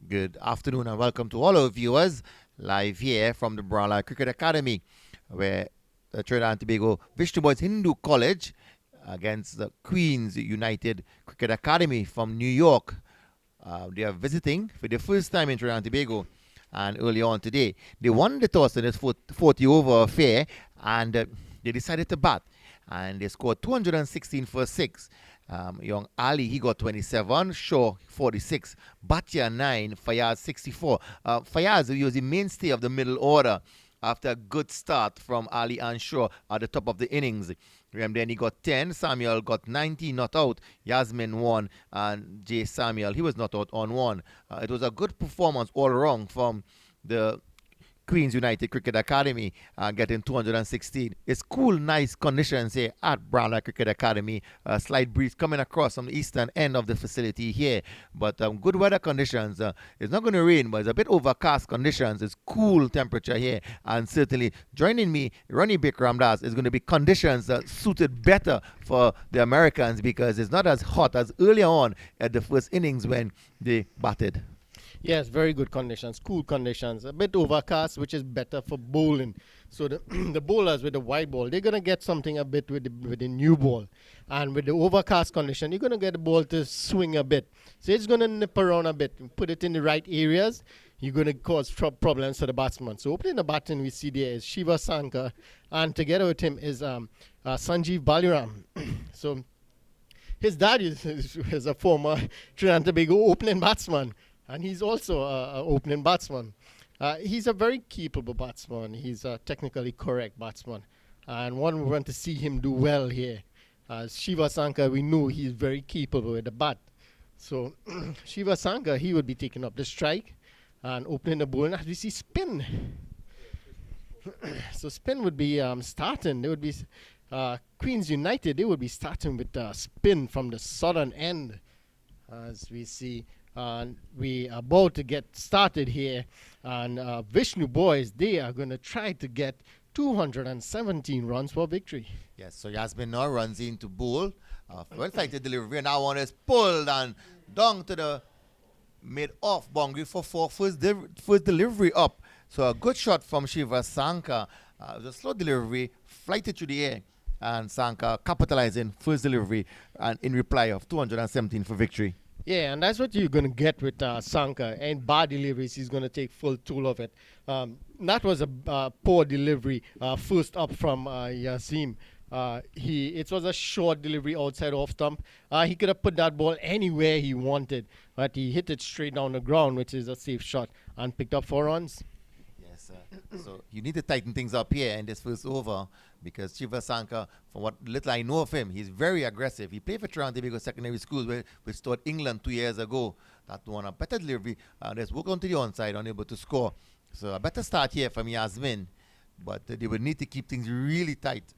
Good afternoon and welcome to all our viewers live here from the Lara Cricket Academy, where the Trinidad and Tobago Vishnu Boys Hindu College against the Queens United Cricket Academy from New York. They are visiting for the first time in Trinidad and Tobago, and early on today they won the toss in this 40 over affair, and they decided to bat, and they scored 216 for 6. Young Ali, he got 27, Shaw 46, Bhatia 9, Fayaz 64. Fayaz, he was the mainstay of the middle order after a good start from Ali and Shaw at the top of the innings. And then he got 10, Samuel got 90, not out, Yasmin 1, and Jay Samuel, he was not out on 1. It was a good performance all around from the Queens United Cricket Academy, getting 216. It's cool, nice conditions here at Brownlow Cricket Academy. A slight breeze coming across from the eastern end of the facility here, but good weather conditions. It's not going to rain, but it's a bit overcast conditions. It's cool temperature here, and certainly joining me, Ronnie Bikramdas, is going to be conditions that suited better for the Americans because it's not as hot as earlier on at the first innings when they batted. Yes, very good conditions, cool conditions. A bit overcast, which is better for bowling. So the, the bowlers with the white ball, they're going to get something a bit with the new ball. And with the overcast condition, you're going to get the ball to swing a bit. So it's going to nip around a bit. Put it in the right areas, you're going to cause problems for the batsman. So opening the baton we see there is Shiva Sankar, and together with him is Sanjeev Baliram. So his dad is a former Trinidad and Tobago opening batsman. And he's also an opening batsman. He's a very capable batsman. He's a technically correct batsman. And one we want to see him do well here. Shiva Sankar, we know he's very capable with the bat. So Shiva Sankar, he would be taking up the strike and opening the ball. And as we see spin. So spin would be starting. They would be Queens United. They would be starting with spin from the southern end. As we see. We are about to get started here, and Vishnu boys, they are going to try to get 217 runs for victory. Yes, so Yasmin now runs into bowl. Well-sighted delivery, and that one is pulled and down to the mid-off boundary for first delivery up. So a good shot from Shiva Sankar. It was a slow delivery, flighted through the air, and Sankar capitalizing first delivery and in reply of 217 for victory. Yeah, and that's what you're going to get with Sankar. And bad deliveries, he's going to take full toll of it. That was a poor delivery, first up from Yazim. It was a short delivery outside off stump. He could have put that ball anywhere he wanted, but he hit it straight down the ground, which is a safe shot, and picked up 4 runs. Yes, so you need to tighten things up here in this first over because Shiva Sankar, from what little I know of him, he's very aggressive. He played for Trinidad and Tobago Secondary Schools, which taught England 2 years ago. That one a better delivery. Let's work onto the onside, unable to score. So a better start here from Yasmin, but they would need to keep things really tight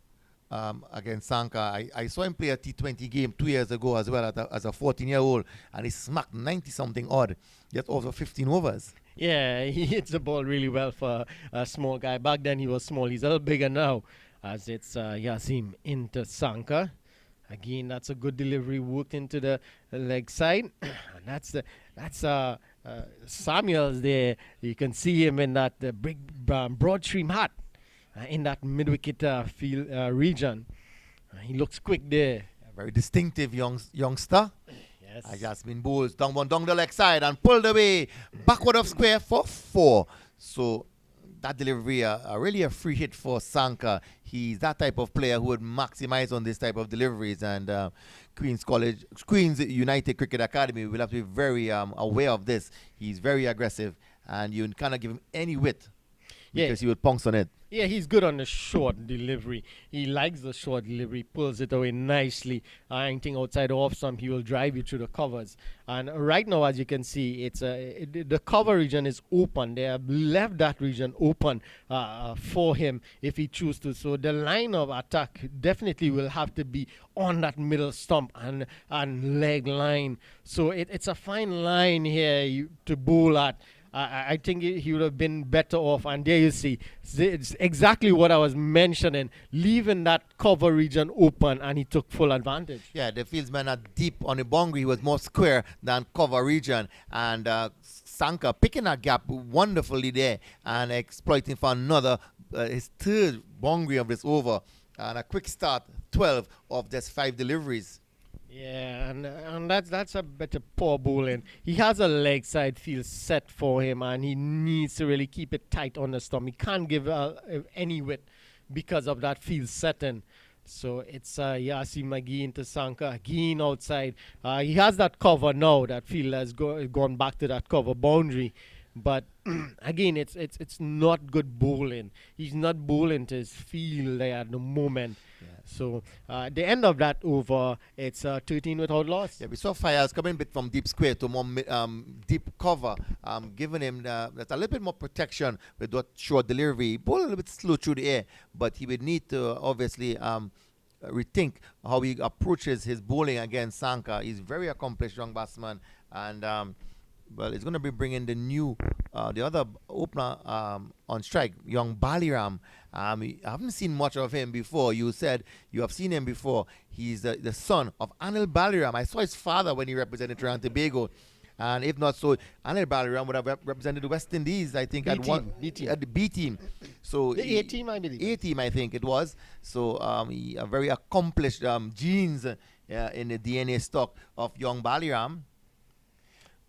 against Sankar. I saw him play a T20 game 2 years ago as well as a 14-year-old, and he smacked 90-something odd, just over 15 overs. Yeah, he hits the ball really well for a small guy. Back then he was small. He's a little bigger now, as it's Yazim into Sankar. Again, that's a good delivery, worked into the leg side. And that's Samuel's there. You can see him in that big broad stream hat in that mid-wicket field region. He looks quick there. A very distinctive youngster. Yes. Yasmin bowls down the leg side and pulled away backward of square for 4. So that delivery, really a free hit for Sankar. He's that type of player who would maximize on this type of deliveries. And Queens United Cricket Academy will have to be very aware of this. He's very aggressive, and you cannot give him any width because he would pounce on it. Yeah, he's good on the short delivery. He likes the short delivery, pulls it away nicely. Anything outside off stump, he will drive you through the covers. And right now, as you can see, the cover region is open. They have left that region open for him if he chooses to. So the line of attack definitely will have to be on that middle stump and leg line. So it's a fine line here to bowl at. I think he would have been better off. And there you see, it's exactly what I was mentioning, leaving that cover region open, and he took full advantage. Yeah, the fieldsman are deep on the boundary. He was more square than cover region. And Sanka picking that gap wonderfully there and exploiting for another, his third boundary of this over. And a quick start, 12 of just 5 deliveries. Yeah, and that's a better poor bowling. He has a leg side field set for him, and he needs to really keep it tight on the stump. He can't give any width because of that field setting. So it's Yasi McGee into Sanka again outside. He has that cover now. That field has gone back to that cover boundary. But again, it's not good bowling. He's not bowling to his field there at the moment. Yeah. So at the end of that over, it's 13 without loss. Yeah, we saw Fires coming a bit from deep square to more deep cover, giving him that's a little bit more protection with that short delivery. Ball a little bit slow through the air, but he would need to obviously rethink how he approaches his bowling against Sanka. He's very accomplished young batsman, and well, he's going to be bringing the other opener on strike, young Baliram. I haven't seen much of him before. You said you have seen him before. He's the son of Anil Baliram. I saw his father when he represented Trinidad and Tobago. And if not so, Anil Baliram would have represented the West Indies, I think, at the B team. So the A team, I believe. A team, I think it was. So he a very accomplished genes in the DNA stock of young Baliram.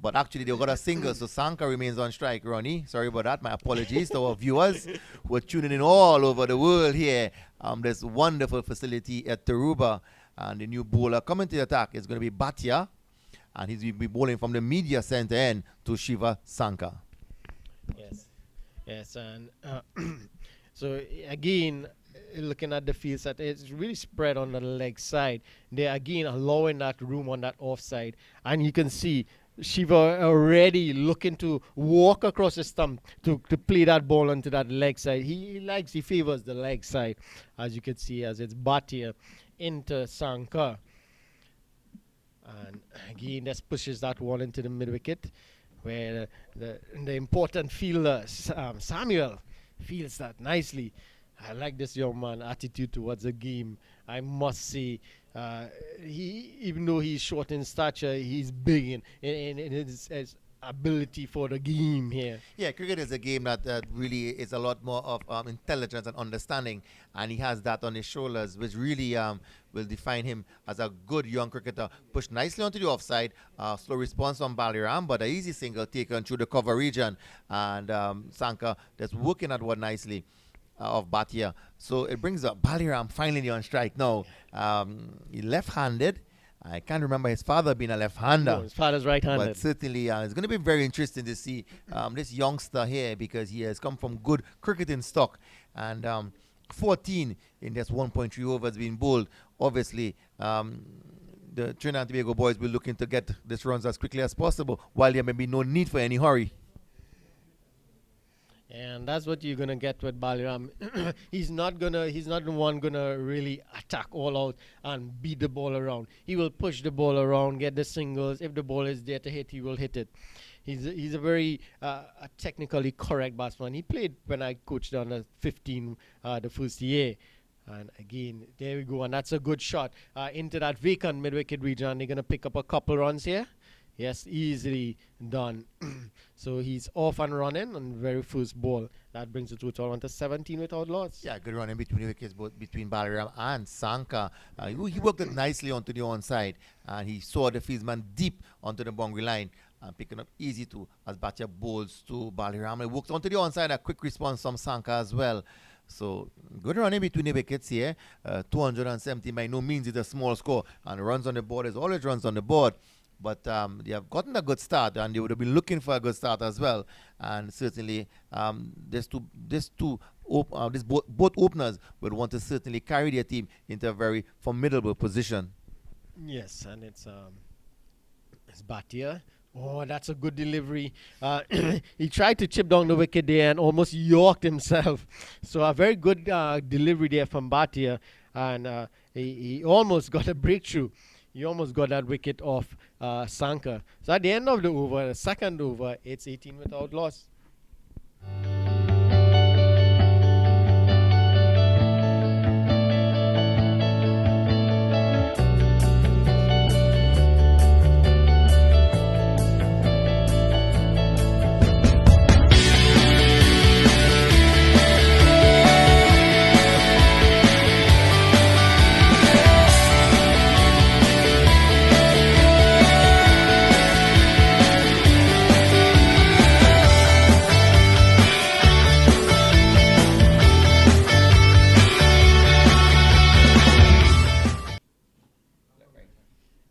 But actually, they got a single, so Sanka remains on strike, Ronnie. Sorry about that. My apologies to our viewers who are tuning in all over the world here. This wonderful facility at Taruba. And the new bowler coming to the attack is going to be Bhatia. And he's going to be bowling from the media center end to Shiva Sanka. Yes. And so, again, looking at the field set, it's really spread on the leg side. They're, again, allowing that room on that offside. And you can see Shiva already looking to walk across the stump to play that ball onto that leg side. He favors the leg side, as you can see, as it's Bhatia into Sanka. And again, this pushes that one into the mid wicket, where the important fielder, Samuel, fields that nicely. I like this young man attitude towards the game. I must say, even though he's short in stature, he's big in his ability for the game here. Yeah, cricket is a game that really is a lot more of intelligence and understanding, and he has that on his shoulders, which really will define him as a good young cricketer. Pushed nicely onto the offside, slow response on Baliram, but an easy single taken through the cover region, and Sanka that's working at one nicely. Of Bhatia. So it brings up Baliram finally on strike now. He left-handed. I can't remember his father being a left-hander. No, his father's right-handed. But certainly it's going to be very interesting to see this youngster here, because he has come from good cricketing stock. And 14 in just 1.3 overs being bowled. Obviously, the Trinidad and Tobago boys will looking to get this runs as quickly as possible, while there may be no need for any hurry. And that's what you're gonna get with Baliram. He's not the one gonna really attack all out and beat the ball around. He will push the ball around, get the singles. If the ball is there to hit, he will hit it. He's a very technically correct batsman. He played when I coached under 15 the first year. And again, there we go. And that's a good shot into that vacant mid-wicket region. They're gonna pick up a couple runs here. Yes, easily done. So he's off and running on the very first ball. That brings the total on to 17 without loss. Yeah, good run in between the wickets, both between Baliram and Sanka. He worked it nicely onto the onside, and he saw the fieldsman deep onto the boundary line, picking up easy too as Bhatia bowls to Baliram. He worked onto the onside, a quick response from Sanka as well. So good run in between the wickets here. 270 by no means is a small score, and runs on the board is always runs on the board. But they have gotten a good start, and they would have been looking for a good start as well. And certainly, both openers would want to certainly carry their team into a very formidable position. Yes, and it's Bhatia. Oh, that's a good delivery. He tried to chip down the wicket there and almost yorked himself. So a very good delivery there from Bhatia, and he almost got a breakthrough. he almost got that wicket off Sanka. So at the end of the over, the second over, it's 18 without loss.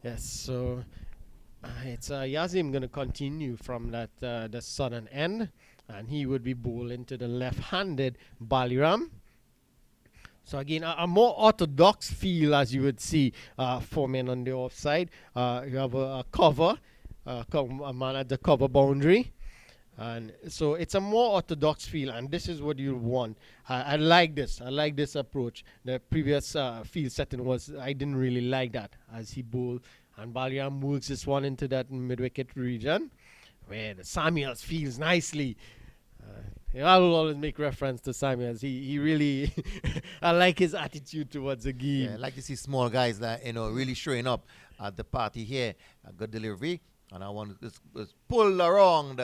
Yes, so it's Yazim going to continue from that the southern end, and he would be bowling to the left-handed Baliram. So again, a more orthodox feel, as you would see, 4 men on the offside. You have a cover, a man at the cover boundary. And so it's a more orthodox feel, and this is what you want. I like this. I like this approach. The previous field setting was, I didn't really like that as he bowled. And Baliram moves this one into that mid-wicket region where the Samuels feels nicely. I will always make reference to Samuels. He really, I like his attitude towards the game. Yeah, I like to see small guys that, really showing up at the party here. A good delivery. And I want to just pull around.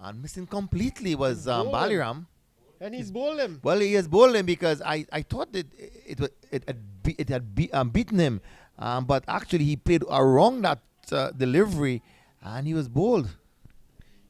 And missing completely was Baliram. And he's bowled him. Well, he has bowled him because I thought that it had beaten him. But actually, he played around that delivery, and he was bowled.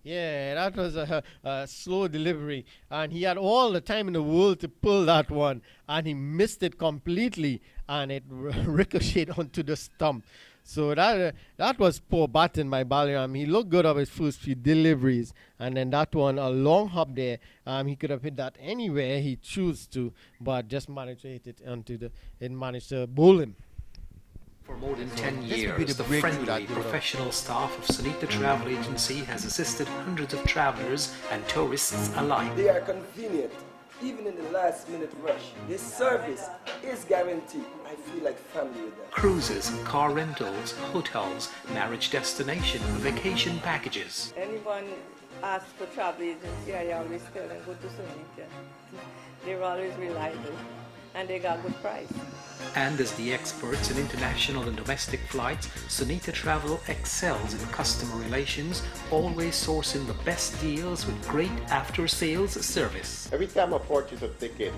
Yeah, that was a slow delivery. And he had all the time in the world to pull that one. And he missed it completely. And it ricocheted onto the stump. So that was poor batting by Baliram. He looked good on his first few deliveries. And then that one, a long hop there. He could have hit that anywhere he chose to. But just managed to hit it it managed to bowl him. For more than 10 years, the friendly, professional staff of Sunita Travel Agency has assisted hundreds of travelers and tourists alike. They are convenient, even in the last minute rush. This service is guaranteed. I feel like family with them. Cruises, car rentals, hotels, marriage destination, vacation packages. Anyone asks for travel agency, I always tell them go to Sunita. They're always reliable and they got good price. And as the experts in international and domestic flights, Sunita Travel excels in customer relations, always sourcing the best deals with great after-sales service. Every time I purchase a ticket,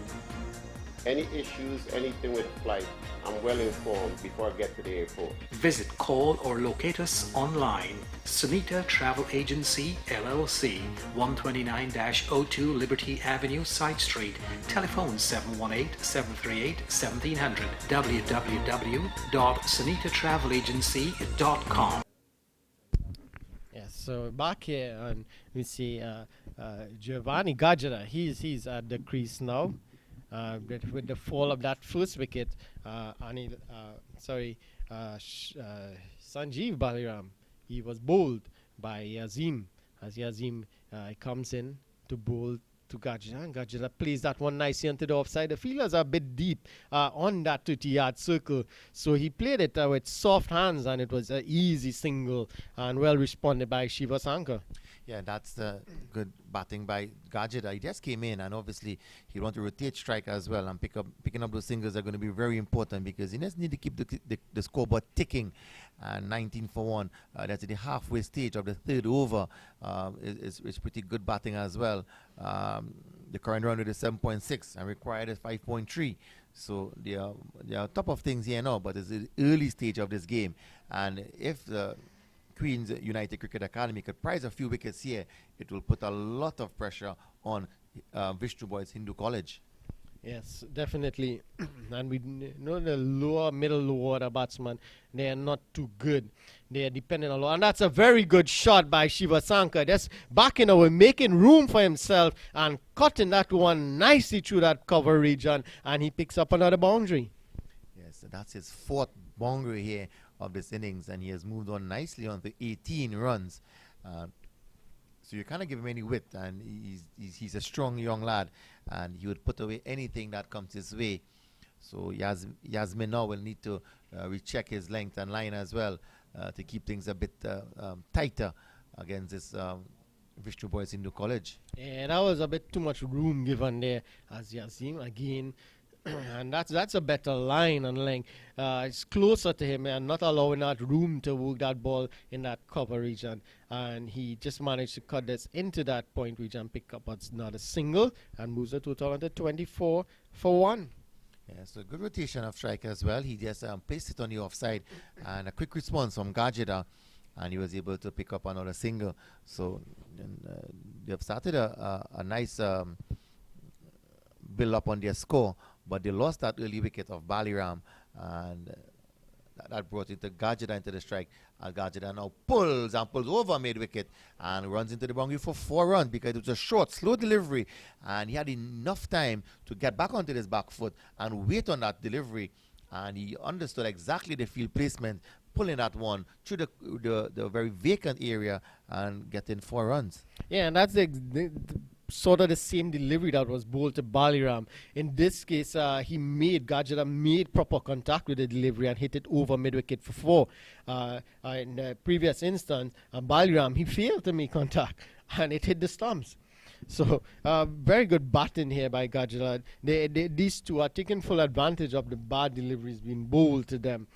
any issues, anything with flight, I'm well informed before I get to the airport. Visit, call or locate us online. Sunita Travel Agency, LLC, 129-02 Liberty Avenue, Side Street. Telephone 718-738-1700. www.sunitaTravelAgency.com. Yes, so back here, and we see Giovanni Gajara. He's at the crease now. With the fall of that first wicket, Sanjeev Baliram, he was bowled by Yazim. As Yazim comes in to bowl to Gajara, and Gajara plays that one nicely onto the offside. The fielders are a bit deep on that 30-yard circle, so he played it with soft hands, and it was an easy single and well responded by Shiva Sankar. Yeah, that's the good batting by Gajida. He just came in, and obviously he want to rotate striker as well, and picking up those singles are going to be very important because he just need to keep the scoreboard ticking. 19 for 1. That's at the halfway stage of the third over. It's pretty good batting as well. The current run rate is 7.6 and required is 5.3. So they are top of things here now, but it's the early stage of this game, and if the Queen's United Cricket Academy could prize a few wickets here, it will put a lot of pressure on Vishnu Boys Hindu College. Yes, definitely. And we know the middle order batsmen, they are not too good. They are dependent a lot. And that's a very good shot by Shiva Sankar. That's backing away, making room for himself and cutting that one nicely through that cover region. And he picks up another boundary. Yes, so that's his fourth boundary here of this innings, and he has moved on nicely on to 18 runs. So you kind of give him any width, and he's a strong young lad, and he would put away anything that comes his way. So Yasmin now will need to recheck his length and line as well to keep things a bit tighter against this Vishnu Boys Hindu College. Yeah, that was a bit too much room given there, as you have seen again. And that's a better line and length. It's closer to him and not allowing that room to work that ball in that cover region. And he just managed to cut this into that point region, pick up another single, and moves the total on to 24 for 1. Yeah, so good rotation of striker as well. He just placed it on the offside, and a quick response from Gajida, and he was able to pick up another single. So they have started a nice build up on their score, but they lost that early wicket of Baliram, and that brought into Gajida into the strike. And Gajida now pulls over mid wicket and runs into the boundary for 4 runs because it was a short, slow delivery, and he had enough time to get back onto his back foot and wait on that delivery, and he understood exactly the field placement, pulling that one through the very vacant area and getting 4 runs. Yeah, and that's sort of the same delivery that was bowled to Baliram. In this case, Gajida made proper contact with the delivery and hit it over mid-wicket for 4. In the previous instance, Baliram, he failed to make contact and it hit the stumps. So, very good batting here by Gajida. These two are taking full advantage of the bad deliveries being bowled to them.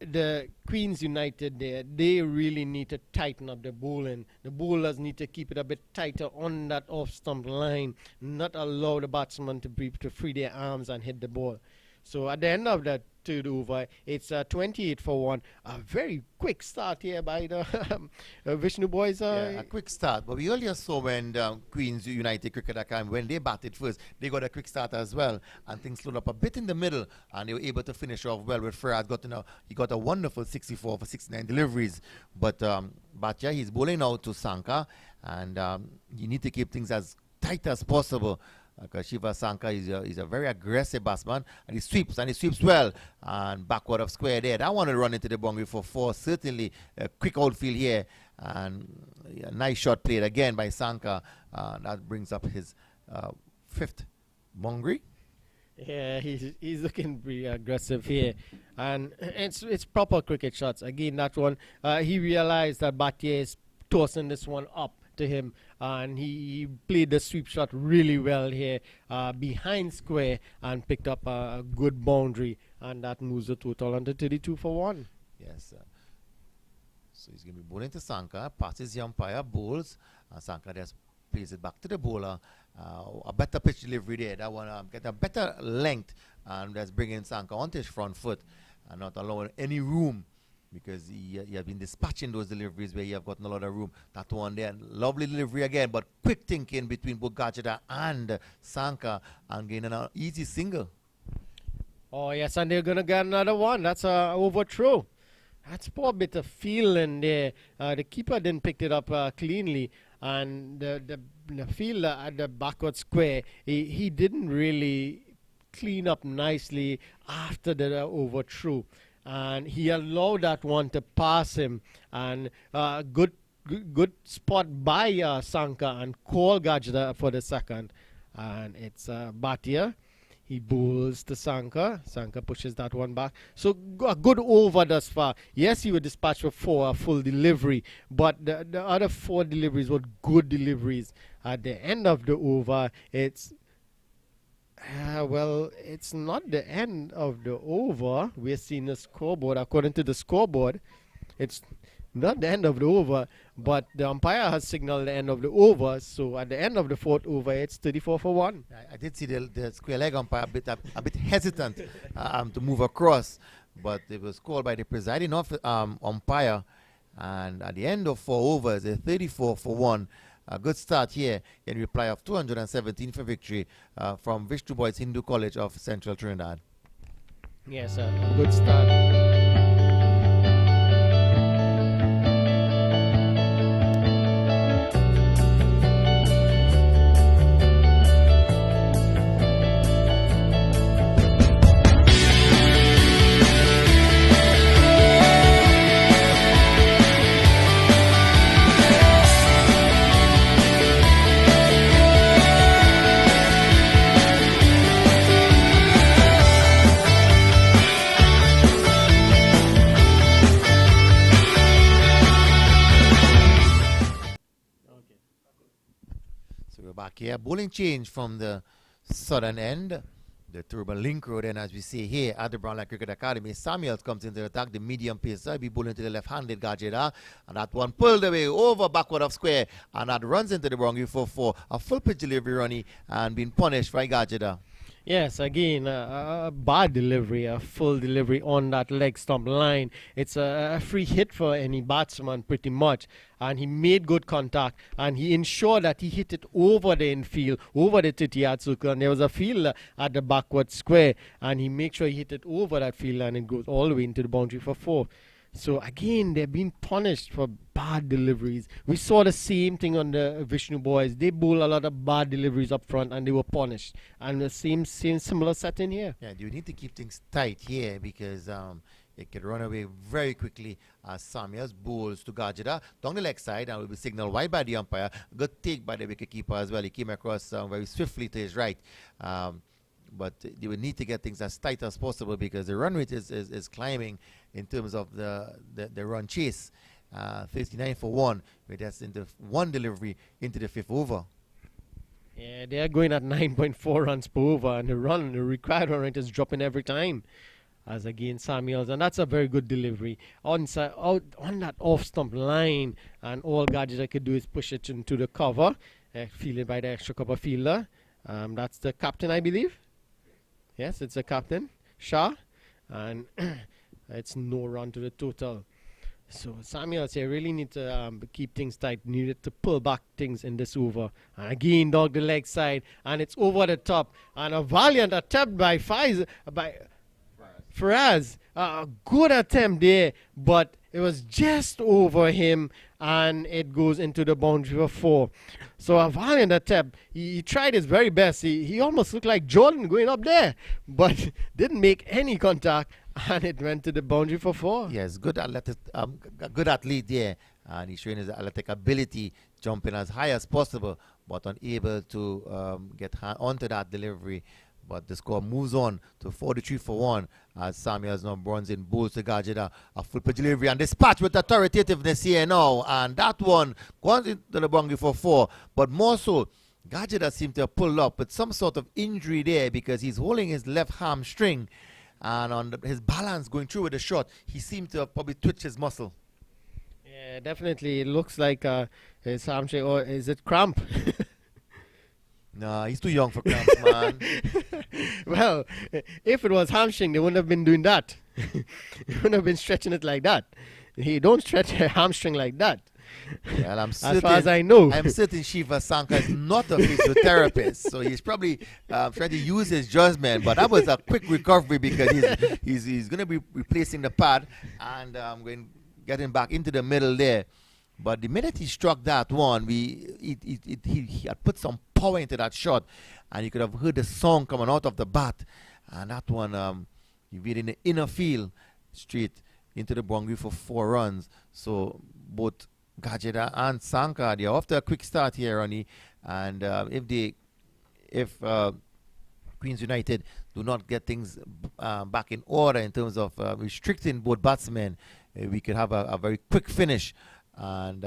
The Queens United there, they really need to tighten up the bowling. The bowlers need to keep it a bit tighter on that off-stump line, not allow the batsman to free their arms and hit the ball. So at the end of that third over, it's 28 for 1. A very quick start here by the Vishnu Boys. Yeah, a quick start. But we earlier saw when Queens United Cricket Academy, when they batted first, they got a quick start as well. And things slowed up a bit in the middle. And they were able to finish off well with Farad. He got a wonderful 64 for 69 deliveries. But Bhatia, he's bowling now to Sanka. And you need to keep things as tight as possible. Because Shiva Sanka is a very aggressive batsman, and he sweeps well, and backward of square there. That one will run into the boundary for 4. Certainly a quick outfield here, and a nice shot played again by Sanka. That brings up his 5th boundary. Yeah, he's looking pretty aggressive here, and it's proper cricket shots. Again, that one he realized that Bhatia is tossing this one up to him, and he played the sweep shot really well here behind square and picked up a good boundary, and that moves the total on to 32 for 1. Yes. So he's going to be bowling to Sanka, passes the umpire, bowls, and Sanka just plays it back to the bowler. A better pitch delivery there. That one get a better length, and that's bringing Sanka onto his front foot and not allowing any room, because he has been dispatching those deliveries where he have gotten a lot of room. That one there, lovely delivery again, but quick thinking between both Gajida and Sanka, and gaining an easy single. Oh, yes, and they're going to get another one. That's a overthrow. That's poor bit of feeling there. The keeper didn't pick it up cleanly, and the fielder at the backward square, he didn't really clean up nicely after the overthrow. And he allowed that one to pass him, and good spot by Sanka, and call Gajda for the second. And it's Bhatia. He bowls to Sanka. Sanka pushes that one back. So a good over thus far. Yes, he was dispatched for a full delivery, but the other 4 deliveries were good deliveries. At the end of the over, it's it's not the end of the over. We're seeing the scoreboard. According to the scoreboard, it's not the end of the over, but the umpire has signaled the end of the over. So at the end of the 4th over, it's 34 for 1. I did see the square leg umpire a bit hesitant to move across, but it was called by the presiding umpire. And at the end of 4 overs, a 34 for 1. A good start here in reply of 217 for victory from Vishnu Boys Hindu College of Central Trinidad. Yes, a good start. Okay, a bowling change from the southern end. The Turban Link Road, and as we see here at the Brown Line Cricket Academy, Samuels comes into the attack, the medium pacer, be bowling to the left-handed Gajeda, and that one pulled away over backward of square, and that runs into the boundary for 4. A full pitch delivery, Ronnie, and being punished by Gajeda. Yes, again, a bad delivery, a full delivery on that leg stump line. It's a free hit for any batsman pretty much. And he made good contact and he ensured that he hit it over the infield, over the Titiatsuka. And there was a fielder at the backward square and he made sure he hit it over that field and it goes all the way into the boundary for 4. So again, they're being punished for bad deliveries. We saw the same thing on the Vishnu boys. They bowl a lot of bad deliveries up front and they were punished. And the same similar setting here. Yeah, you need to keep things tight here because it could run away very quickly as Samuels bowls to Gajeda down the leg side and will be signaled wide by the umpire. Good take by the wicketkeeper as well. He came across very swiftly to his right. But they will need to get things as tight as possible because the run rate is climbing in terms of the run chase. 59 for 1, where that's into one delivery into the 5th over. Yeah, they are going at 9.4 runs per over, and the required run rate is dropping every time. As again, Samuels, and that's a very good delivery on that off stump line, and all Gajeda could do is push it into the cover, fielded by the extra cover fielder. That's the captain, I believe. Yes, it's the captain, Shah, and it's no run to the total. So Samuels here really need to keep things tight, needed to pull back things in this over. And again, dog the leg side, and it's over the top. And a valiant attempt by Faraz. A good attempt there, but it was just over him, and it goes into the boundary for 4. So a valiant attempt. He tried his very best. He almost looked like Jordan going up there, but didn't make any contact, and it went to the boundary for 4. Yes, good athlete there, and he's showing his athletic ability, jumping as high as possible, but unable to get onto that delivery. But the score moves on to 43 for 1 as Samuels now runs in bowls to Gajeda. A full pitch delivery and dispatch with authoritativeness here now. And that one goes into the boundary for 4. But more so, Gajeda seemed to have pulled up with some sort of injury there because he's holding his left hamstring. And on his balance going through with the shot, he seemed to have probably twitched his muscle. Yeah, definitely. It looks like his hamstring, or is it cramp? No, he's too young for cramps, man. Well, if it was hamstring, they wouldn't have been doing that. They wouldn't have been stretching it like that. He don't stretch a hamstring like that. Well, as far as I know. I'm certain Shiva Sankar is not a physiotherapist, so he's probably trying to use his judgment. But that was a quick recovery because he's going to be replacing the pad and getting back into the middle there. But the minute he struck that one, he had put some power into that shot, and you could have heard the song coming out of the bat. And that one, he made in the inner field, straight into the boundary for 4 runs. So both Gajeda and Sankar, they're off to a quick start here, Ronnie. And if Queens United do not get things back in order in terms of restricting both batsmen, we could have a very quick finish. And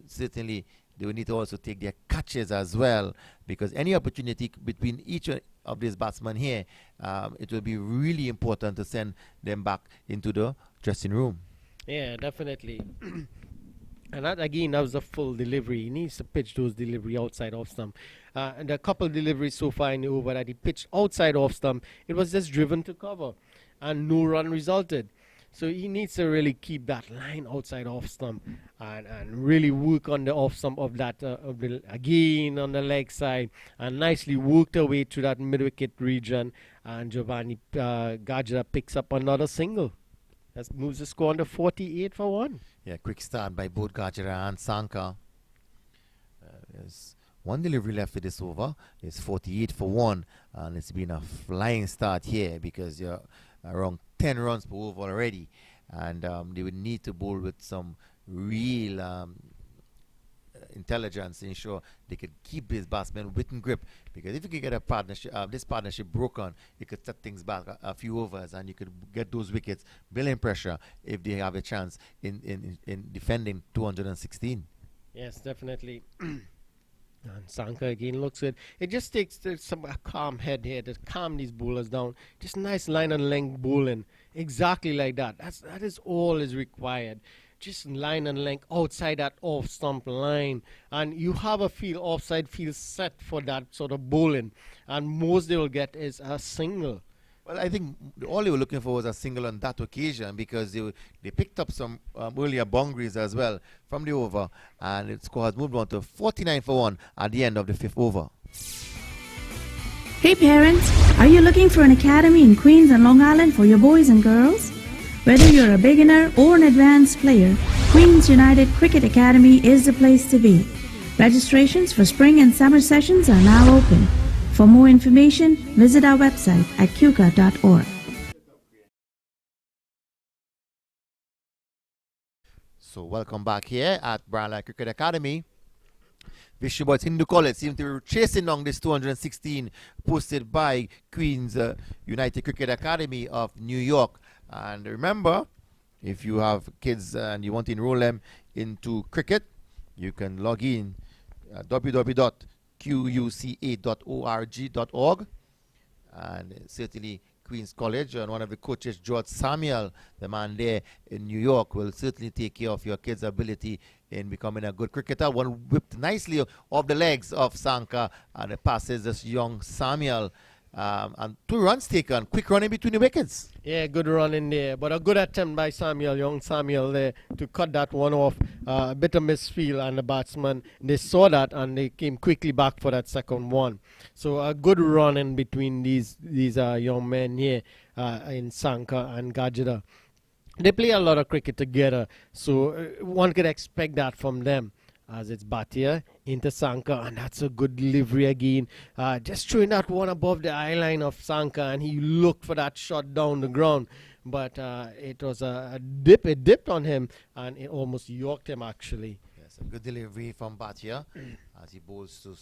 certainly they will need to also take their catches as well, because any opportunity between each of these batsmen here, it will be really important to send them back into the dressing room. Yeah, definitely. And that was a full delivery. He needs to pitch those delivery outside off stump. And a couple deliveries so far in the over that he pitched outside off stump, it was just driven to cover, and no run resulted. So he needs to really keep that line outside off stump and really work on the off stump of that, again on the leg side, and nicely worked away to that mid-wicket region. And Giovanni Gajeda picks up another single. That moves the score under 48 for 1. Yeah, quick start by both Gajeda and Sankar. There's one delivery left for this over. It's 48 for 1, and it's been a flying start here because you're around 10 runs per over already, and they would need to bowl with some real intelligence to ensure they could keep his batsmen within grip, because if you could get a partnership, this partnership broken, you could set things back a few overs and you could get those wickets building pressure if they have a chance in defending 216. Yes, definitely. And Sanka again looks good. It just takes some a calm head here to calm these bowlers down. Just nice line and length bowling, exactly like that. That is all is required. Just line and length outside that off stump line, and you have a field offside field set for that sort of bowling, and most they will get is a single. Well, I think all they were looking for was a single on that occasion because they picked up some earlier boundaries as well from the over, and the score has moved on to 49 for 1 at the end of the 5th over. Hey parents, are you looking for an academy in Queens and Long Island for your boys and girls? Whether you're a beginner or an advanced player, Queens United Cricket Academy is the place to be. Registrations for spring and summer sessions are now open. For more information, visit our website at QUCA.org. So welcome back here at Lara Cricket Academy. Vishnu Boys Hindu College seem to be chasing down this 216 posted by Queens United Cricket Academy of New York. And remember, if you have kids and you want to enroll them into cricket, you can log in at www.QUCA.org. And certainly Queens College and one of the coaches, George Samuel, the man there in New York, will certainly take care of your kids' ability in becoming a good cricketer. One whipped nicely off the legs of Sanka, and it passes this young Samuel. And 2 runs taken, quick running between the wickets. Yeah, good run in there, but a good attempt by young Samuel there to cut that one off. A bit of misfield, and the batsman, they saw that and they came quickly back for that second one. So a good run in between these young men here in Sanka and Gajada. They play a lot of cricket together, so one could expect that from them. As it's Bhatia into Sanka, and that's a good delivery again. Just throwing that one above the eye line of Sanka, and he looked for that shot down the ground. But it was a dip. It dipped on him, and it almost yorked him, actually. Yes, a good delivery from Bhatia as he bowls to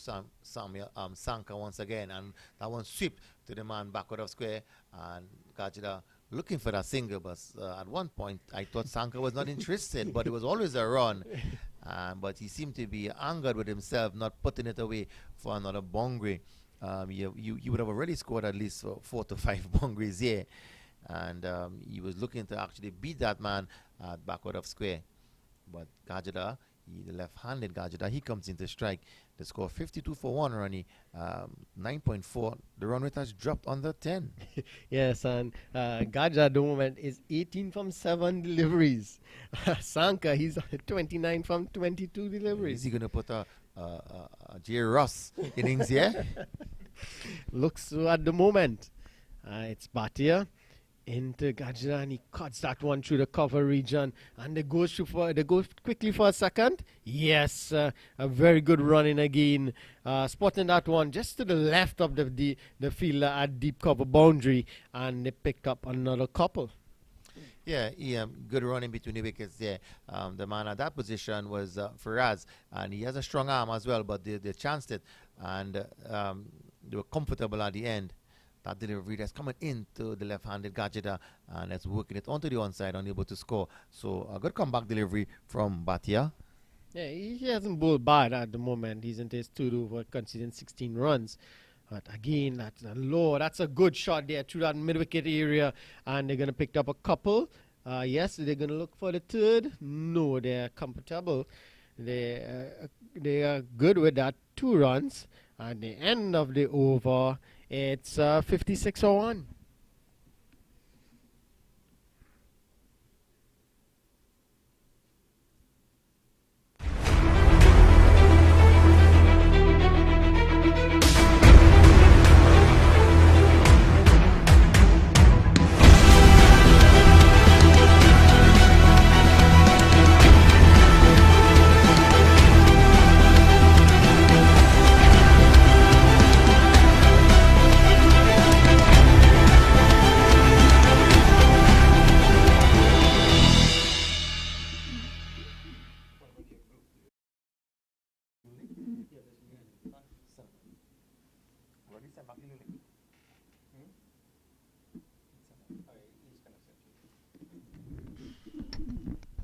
Sanka once again. And that one swept to the man backward of square. And Gajida looking for that single, but at one point I thought Sanka was not interested, but it was always a run. But he seemed to be angered with himself, not putting it away for another boundary. You would have already scored at least 4 to 5 boundaries here. And he was looking to actually beat that man at backward of square. But Gajada, the left-handed Gajada, he comes into strike. The score 52 for 1, Ronnie. 9.4. The run rate has dropped under 10. Yes, and Gajada at the moment is 18 from 7 deliveries. Sanka, he's 29 from 22 deliveries. Is he going to put a J. Ross innings here? Looks so at the moment. It's Bhatia into Gajra, and he cuts that one through the cover region, and they go quickly for a second. Yes, a very good running again, spotting that one just to the left of the fielder at deep cover boundary, and they picked up another couple. Yeah, good running between the wickets there. The man at that position was Faraz, and he has a strong arm as well, but they chanced it, and they were comfortable at the end. That delivery that's coming into the left-handed Gajida, and that's working it onto the onside, unable to score. So a good comeback delivery from Bhatia. Yeah, he hasn't bowled bad at the moment. He's into his 2 over, conceding 16 runs. But again, that's a good shot there through that mid-wicket area, and they're going to pick up a couple. Yes, they're going to look for the third. No, they're comfortable. They are good with that 2 runs. At the end of the over, it's 56-1.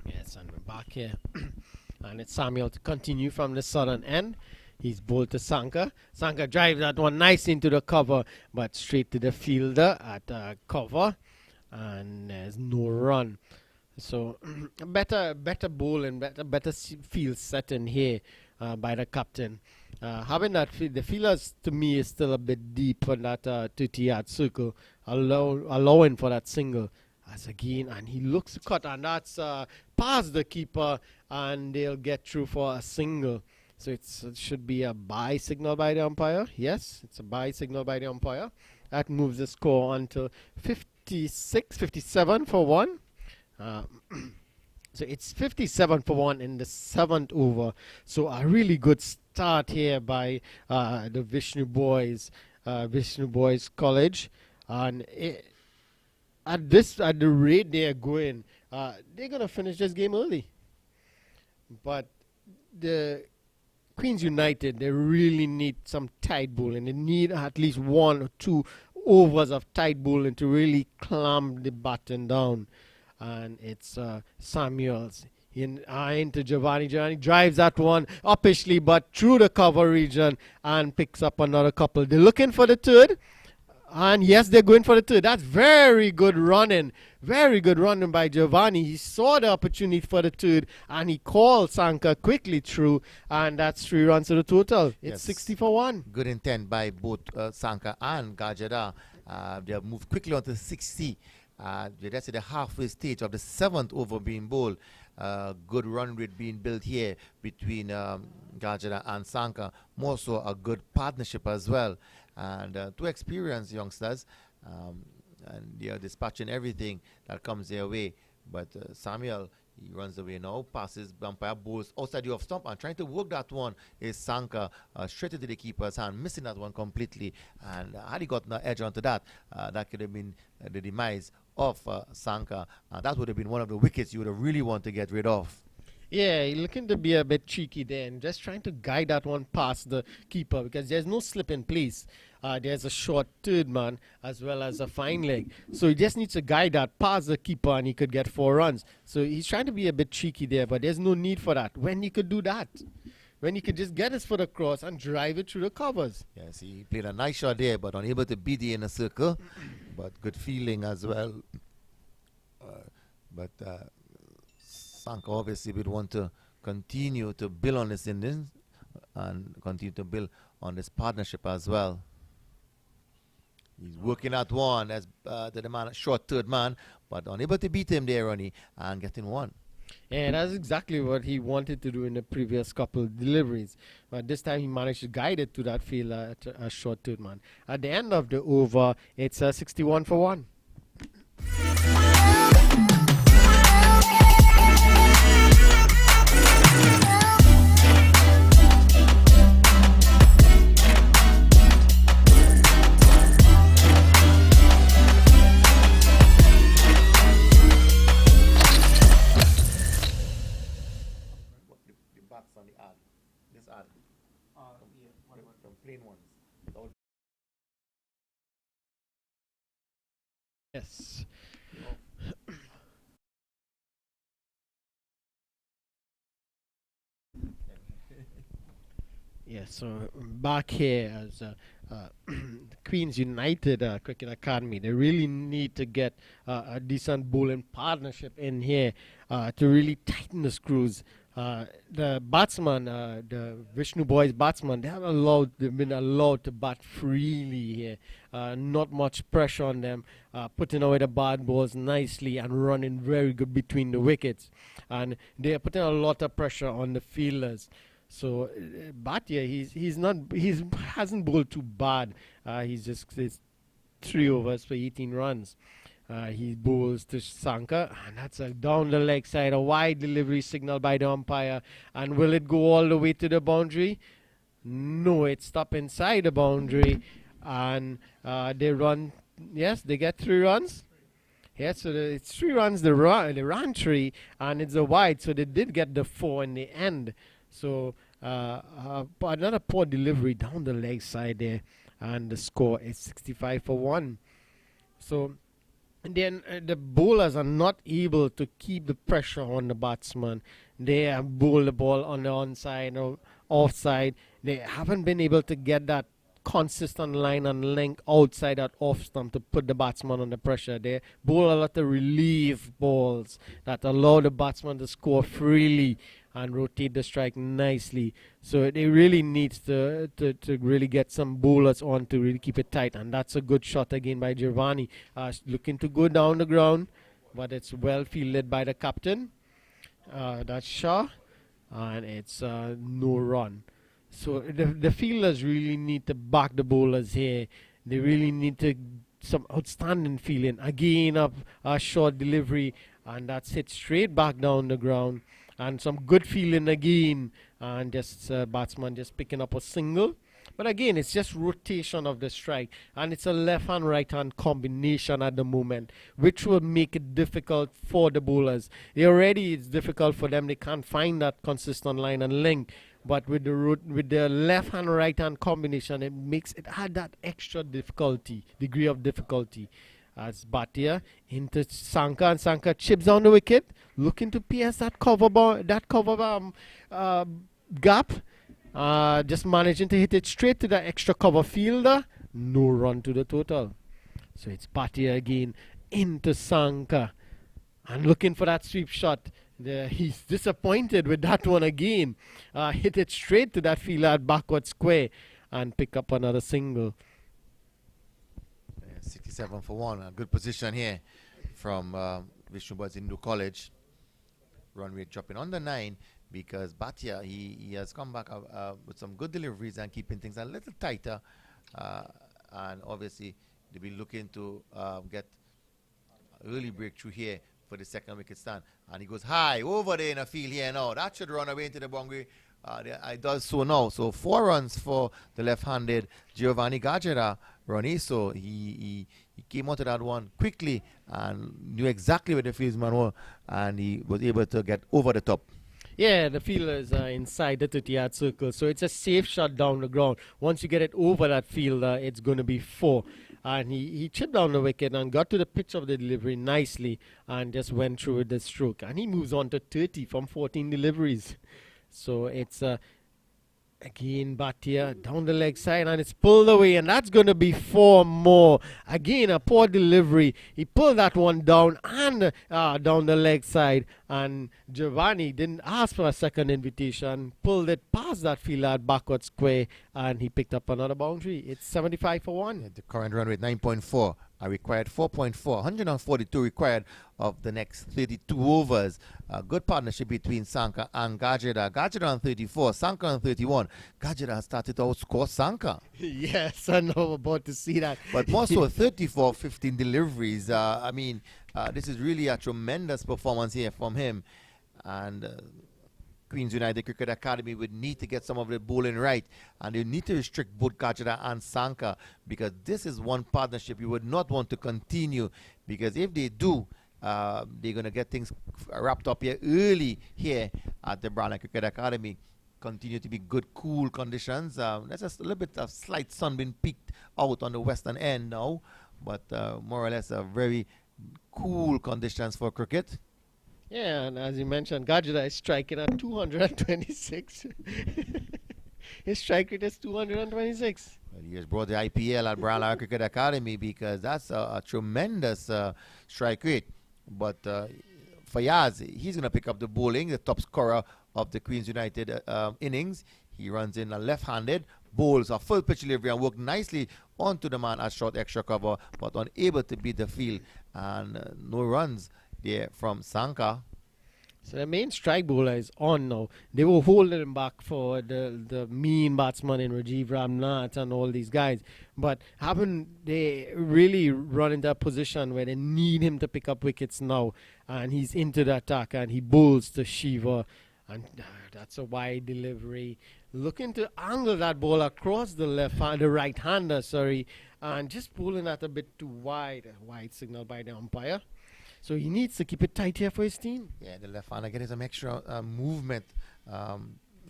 Yes, and we're back here. And it's Samuel to continue from the southern end. He's bowled to Sanka. Sanka drives that one nice into the cover, but straight to the fielder at cover, and there's no run. So better bowl and better field set in here by the captain. Having that the fielders to me is still a bit deep on that 30-yard circle, allowing for that single. As again, and he looks to cut, and that's past the keeper, and they'll get through for a single. So it should be a bye signal by the umpire. Yes, it's a bye signal by the umpire. That moves the score on to 57 for 1. So it's 57 for 1 in the 7th over. So a really good start here by the Vishnu Boys College, and at the rate they are going, they're gonna finish this game early. But the Queens United, they really need some tight bowling. They need at least 1 or 2 overs of tight bowling to really clamp the baton down. And it's Samuels into Giovanni. Giovanni drives that one uppishly, but through the cover region, and picks up another couple. They're looking for the third. And yes, they're going for the third. That's very good running. Very good running by Giovanni. He saw the opportunity for the third, and he called Sanka quickly through, and that's 3 runs to the total. It's 60 for 1. Good intent by both Sanka and Gajada. They have moved quickly on to 60. That's at the halfway stage of the 7th over being bowled. Good run rate being built here between Gajada and Sanka. More so a good partnership as well. And 2 experienced youngsters, and they are dispatching everything that comes their way. But Samuel, he runs away now, passes, umpire bowls outside the off stump, and trying to work that one is Sanka straight into the keeper's hand, missing that one completely. And had he gotten an edge onto that, that could have been the demise of Sanka. That would have been one of the wickets you would have really want to get rid of. Yeah, looking to be a bit cheeky there and just trying to guide that one past the keeper, because there's no slip in place. There's a short third man as well as a fine leg. So he just needs to guide that past the keeper, and he could get 4 runs. So he's trying to be a bit cheeky there, but there's no need for that. When he could do that, when he could just get his foot across and drive it through the covers. Yes, he played a nice shot there, but unable to beat the inner circle. But good feeling as well. But Sanka obviously would want to continue to build on this innings and continue to build on this partnership as well. He's working at one as the man, short third man, but unable to beat him there, Ronnie, and getting 1. Yeah, that's exactly what he wanted to do in the previous couple of deliveries. But this time he managed to guide it to that field at a short third man. At the end of the over, it's 61 for 1. On the ad, this ad, from plain ones. Yes. Yeah, so back here as Queens United Cricket Academy, they really need to get a decent bowling partnership in here to really tighten the screws. The batsman, the Vishnu Boys batsman, they've been allowed to bat freely here. Not much pressure on them, putting away the bad balls nicely and running very good between the wickets. And they're putting a lot of pressure on the fielders. So Bhatia, he hasn't bowled too bad. It's 3 overs for 18 runs. He bowls to Sanka, and that's a down the leg side, a wide delivery signal by the umpire. And will it go all the way to the boundary? No, it stopped inside the boundary, and they run. Yes, they get 3 runs. Yes, so it's 3 runs. They ran 3, and it's a wide, so they did get the 4 in the end. So another poor delivery down the leg side there, and the score is 65 for 1. So then the bowlers are not able to keep the pressure on the batsman. They bowl the ball on the onside offside. They haven't been able to get that consistent line and length outside that off stump to put the batsman under pressure. They bowl a lot of relief balls that allow the batsman to score freely and rotate the strike nicely. So they really needs to really get some bowlers on to really keep it tight. And that's a good shot again by Giovanni. Looking to go down the ground, but it's well fielded by the captain. That's Shah. And it's no run. So the fielders really need to back the bowlers here. They really need to some outstanding feeling. Again, a short delivery, and that's hit straight back down the ground. And some good feeling again, and just batsman just picking up a single. But again, it's just rotation of the strike, and it's a left-hand, right-hand combination at the moment, which will make it difficult for the bowlers. It's difficult for them. They can't find that consistent line and length. But with the left-hand, right-hand combination, it had that extra degree of difficulty. As Bhatia into Sanka, and Sanka chips down the wicket, looking to pierce that cover gap. Just managing to hit it straight to the extra cover fielder. No run to the total. So it's Bhatia again into Sanka. And looking for that sweep shot. He's disappointed with that one again. Hit it straight to that fielder at backward square and pick up another single. 67 for 1. A good position here from Vishnu Boys Hindu College. Run rate dropping under 9 because Bhatia, he has come back with some good deliveries and keeping things a little tighter. And obviously, they'll be looking to get early breakthrough here for the second wicket stand. And he goes high over there in the field here now. That should run away into the boundary. It does so now. So 4 runs for the left-handed Giovanni Gajera, Ronnie. So he came onto that one quickly and knew exactly where the fieldsman were, and he was able to get over the top. Yeah, the fielders are inside the 30-yard circle, so it's a safe shot down the ground. Once you get it over that fielder, it's going to be 4. And he chipped down the wicket and got to the pitch of the delivery nicely and just went through with the stroke. And he moves on to 30 from 14 deliveries. So it's again Bhatia down the leg side, and it's pulled away, and that's going to be 4 more. Again, a poor delivery. He pulled that one down and down the leg side, and Giovanni didn't ask for a second invitation, pulled it past that fielder at backward square, and he picked up another boundary. It's 75 for 1. Yeah, the current run rate 9.4. I required 4.4, 142 required of the next 32 overs. A good partnership between Sanka and Gajera. Gajera on 34, Sanka on 31. Gajera has started to outscore Sanka. Yes, I know, about to see that. But more so 34, 15 deliveries. This is really a tremendous performance here from him. And Queens United Cricket Academy would need to get some of the bowling right, and they need to restrict both Gajera and Sanka, because this is one partnership you would not want to continue, because if they do, they're going to get things wrapped up here early here at the Brown Cricket Academy. Continue to be good, cool conditions. There's just a little bit of slight sun being peaked out on the western end now, but more or less very cool conditions for cricket. Yeah, and as you mentioned, Gajera is striking at 226. His strike rate is 226. Well, he has brought the IPL at Brown Cricket Academy, because that's a tremendous strike rate. But Fayaz, he's going to pick up the bowling, the top scorer of the Queens United innings. He runs in a left-handed, bowls a full pitch delivery and worked nicely onto the man at short extra cover, but unable to beat the field, and no runs there from Sanka. So the main strike bowler is on now. They were holding him back for the mean batsman in Rajiv Ramnath and all these guys. But haven't they really run into a position where they need him to pick up wickets now? And he's into the attack, and he bowls to Shiva. And that's a wide delivery. Looking to angle that ball across the right-hander, and just pulling that a bit too wide. A wide signal by the umpire. So he needs to keep it tight here for his team. Yeah, the left-hander getting some extra movement,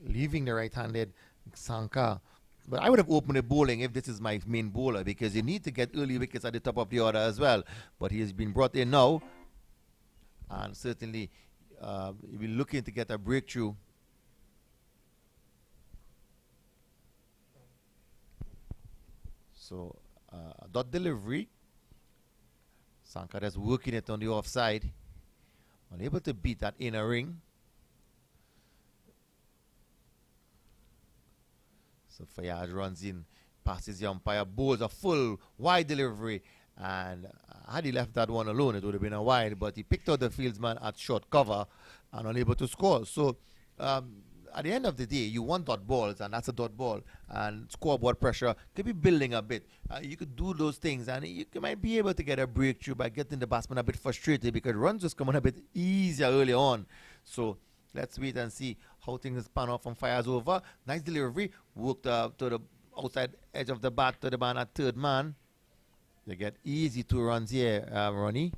leaving the right-handed Sanka. But I would have opened the bowling if this is my main bowler, because you need to get early wickets at the top of the order as well. But he has been brought in now, and certainly he'll be looking to get a breakthrough. So, dot delivery. Sanka just working it on the offside. Unable to beat that inner ring. So Fayaz runs in, passes the umpire, bowls a full wide delivery. And had he left that one alone, it would have been a wide. But he picked out the fieldsman at short cover and unable to score. So at the end of the day, you want dot balls, and that's a dot ball. And scoreboard pressure could be building a bit. You could do those things, and you might be able to get a breakthrough by getting the batsman a bit frustrated because runs just come on a bit easier early on. So let's wait and see how things pan out from Fires over. Nice delivery. Worked to the outside edge of the bat to the man at third man. They get easy 2 runs here, Ronnie.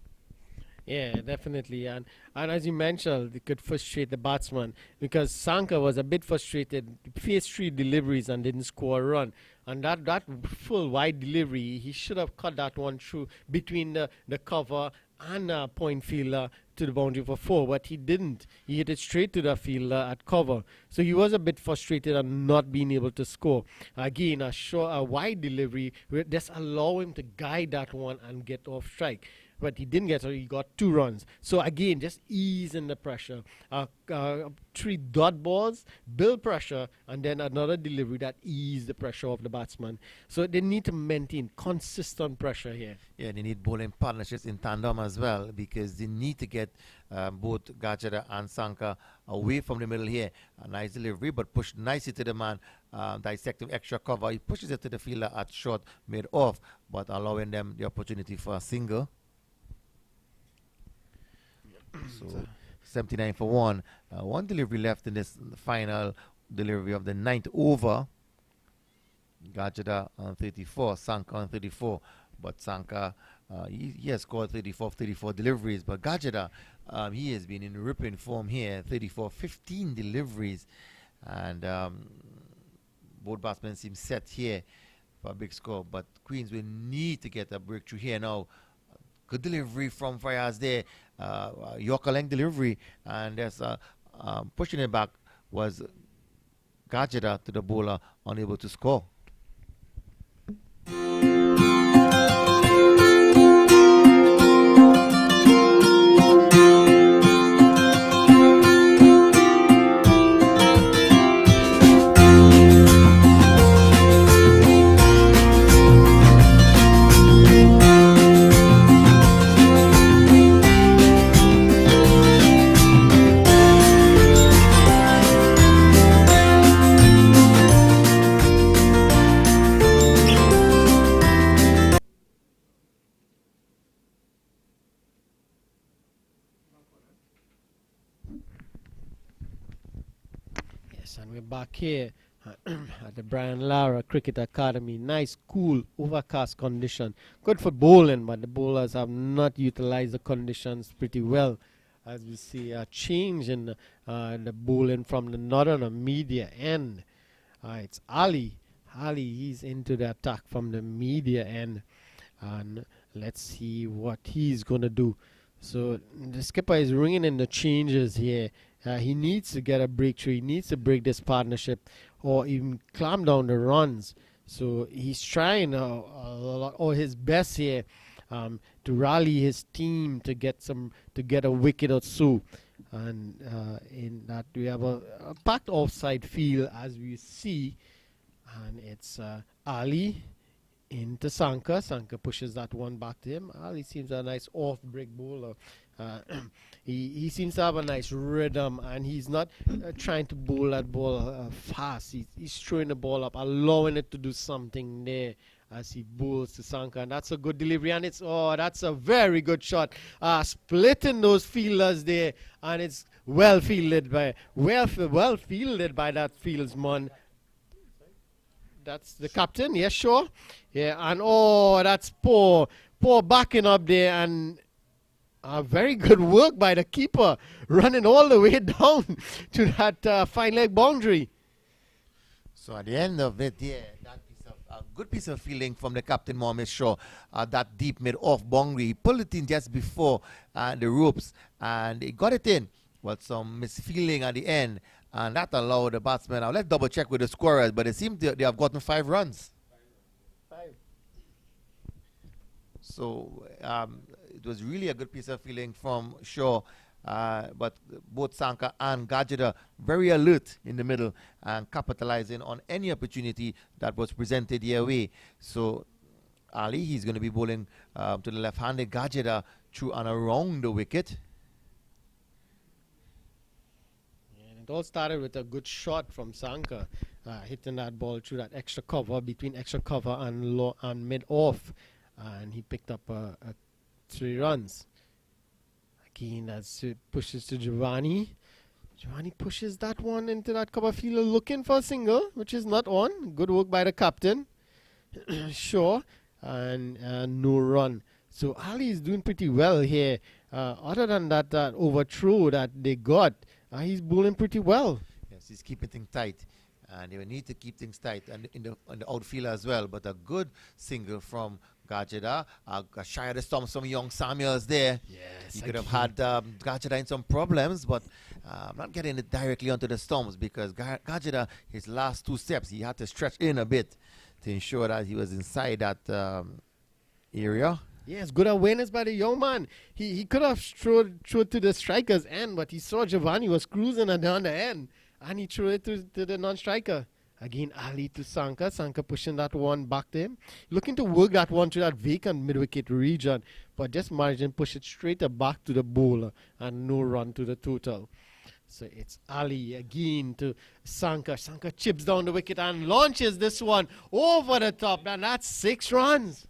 Yeah, definitely. And as you mentioned, it could frustrate the batsman because Sanka was a bit frustrated, faced 3 deliveries and didn't score a run. And that full wide delivery, he should have cut that one through between the cover and point fielder to the boundary for 4, but he didn't. He hit it straight to the fielder at cover. So he was a bit frustrated and not being able to score. Again, a wide delivery, just allow him to guide that one and get off strike. But he didn't get it. He got 2 runs. So again, just easing the pressure. 3 dot balls, build pressure, and then another delivery that ease the pressure of the batsman. So they need to maintain consistent pressure here. Yeah, they need bowling partnerships in tandem as well because they need to get both Gajada and Sanka away from the middle here. A nice delivery, but pushed nicely to the man, dissecting extra cover. He pushes it to the fielder at short, made off, but allowing them the opportunity for a single. So 79 for 1. 1 delivery left in this final delivery of the 9th over. Gajada on 34, Sanka on 34. But Sanka, he has scored 34 deliveries. But Gajada, he has been in ripping form here. 15 deliveries. And both batsmen seem set here for a big score. But Queens will need to get a breakthrough here now. Good delivery from Fayaz there. Yorker length delivery. And there's pushing it back was Gajada to the bowler, unable to score. And we're back here at the Lara Cricket Academy. Nice, cool, overcast condition. Good for bowling, but the bowlers have not utilized the conditions pretty well. As we see a change in the bowling from the northern or media end. It's Ali. Ali, he's into the attack from the media end. And let's see what he's going to do. So the skipper is ringing in the changes here. He needs to get a breakthrough. He needs to break this partnership or even clamp down the runs. So he's trying a lot, or his best here to rally his team to get a wicket or so. And in that we have a packed offside field as we see, and it's Ali into Sanka. Sanka pushes that one back to him. Ali seems a nice off-break bowler. He seems to have a nice rhythm, and he's not trying to bowl that ball fast. He's throwing the ball up, allowing it to do something there as he bowls to Sanka. And that's a good delivery, and that's a very good shot. Splitting those fielders there, and it's well fielded by that fieldsman. That's the captain, yes, sure. Yeah, and that's poor backing up there, and very good work by the keeper, running all the way down to that fine leg boundary. So at the end of it, yeah, a good piece of fielding from the captain, Mohamed Shaw. That deep mid-off boundary, he pulled it in just before the ropes, and he got it in. But some misfeeling at the end, and that allowed the batsman. Now let's double check with the scorers, but it seems they have gotten 5 runs. So it was really a good piece of feeling from Shaw. But both Sanka and Gajida very alert in the middle and capitalizing on any opportunity that was presented their way. So Ali, he's going to be bowling to the left-handed Gajida through and around the wicket. And it all started with a good shot from Sanka, hitting that ball through that extra cover, between extra cover and mid-off. And he picked up 3 runs. Again, as it pushes to Giovanni. Giovanni pushes that one into that cover fielder, looking for a single, which is not on. Good work by the captain. Sure. And no run. So Ali is doing pretty well here. Other than that overthrow that they got, he's bowling pretty well. Yes, he's keeping things tight. And they will need to keep things tight and in the outfield as well. But a good single from Gajida. Shy of the stumps from young Samuels there. Yes, He could have had Gajida in some problems, but not getting it directly onto the stumps because Gajida, his last 2 steps, he had to stretch in a bit to ensure that he was inside that area. Yes, good awareness by the young man. He could have thrown to the striker's end, but he saw Giovanni was cruising on the end, and he threw it to the non-striker. Again, Ali to Sanka. Sanka pushing that one back to him. Looking to work that one to that vacant mid-wicket region, but just managed to push it straight back to the bowler and no run to the total. So it's Ali again to Sanka. Sanka chips down the wicket and launches this one over the top. And that's 6 runs.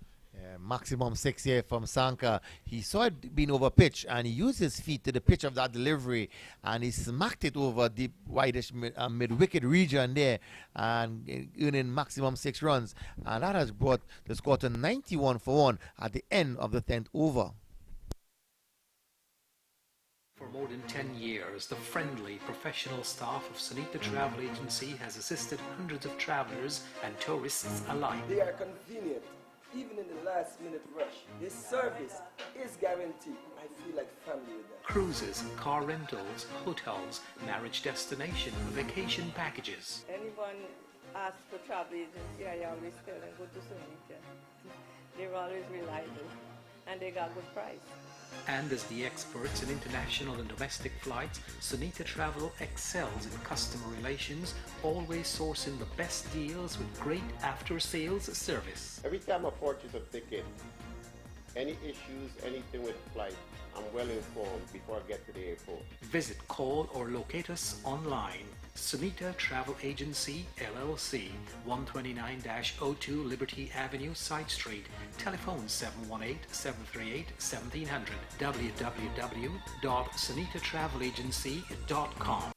Maximum 6 here from Sanka. He saw it being over pitch and he used his feet to the pitch of that delivery and he smacked it over the wideish mid-wicket region there and earning maximum 6 runs. And that has brought the score to 91 for 1 at the end of the 10th over. For more than 10 years, the friendly, professional staff of Sunita Travel Agency has assisted hundreds of travelers and tourists alike. They are convenient. Even in the last minute rush, this service is guaranteed. I feel like family with them. Cruises, car rentals, hotels, marriage destination, vacation packages. Anyone asks for travel agency, I always tell them go to Sunita. They're always reliable and they got good price. And as the experts in international and domestic flights, Sunita Travel excels in customer relations, always sourcing the best deals with great after-sales service. Every time I purchase a ticket, any issues, anything with flight, I'm well informed before I get to the airport. Visit, call or locate us online. Sunita Travel Agency, LLC, 129-02 Liberty Avenue, Side Street. Telephone 718-738-1700. www.sunitatravelagency.com.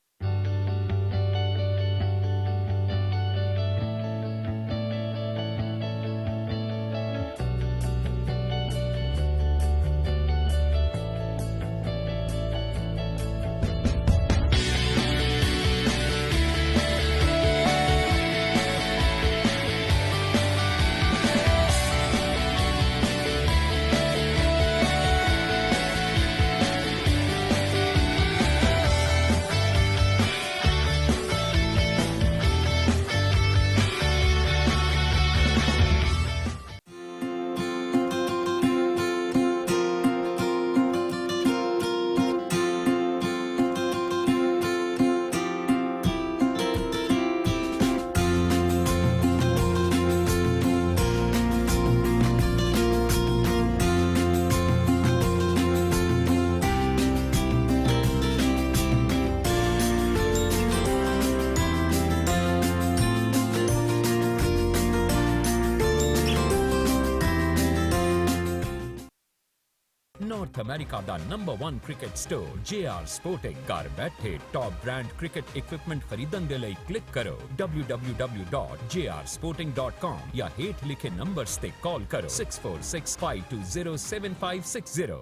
North America ਦਾ number 1 cricket store JR Sporting ਘਰ ਬੈਠੇ top brand cricket equipment ਖਰੀਦਣ ਦੇ ਲਈ click ਕਰੋ www.jrsporting.com ਜਾਂ ਹੇਠ ਲਿਖੇ ਨੰਬਰਸ ਤੇ ਕਾਲ ਕਰੋ 6465207560.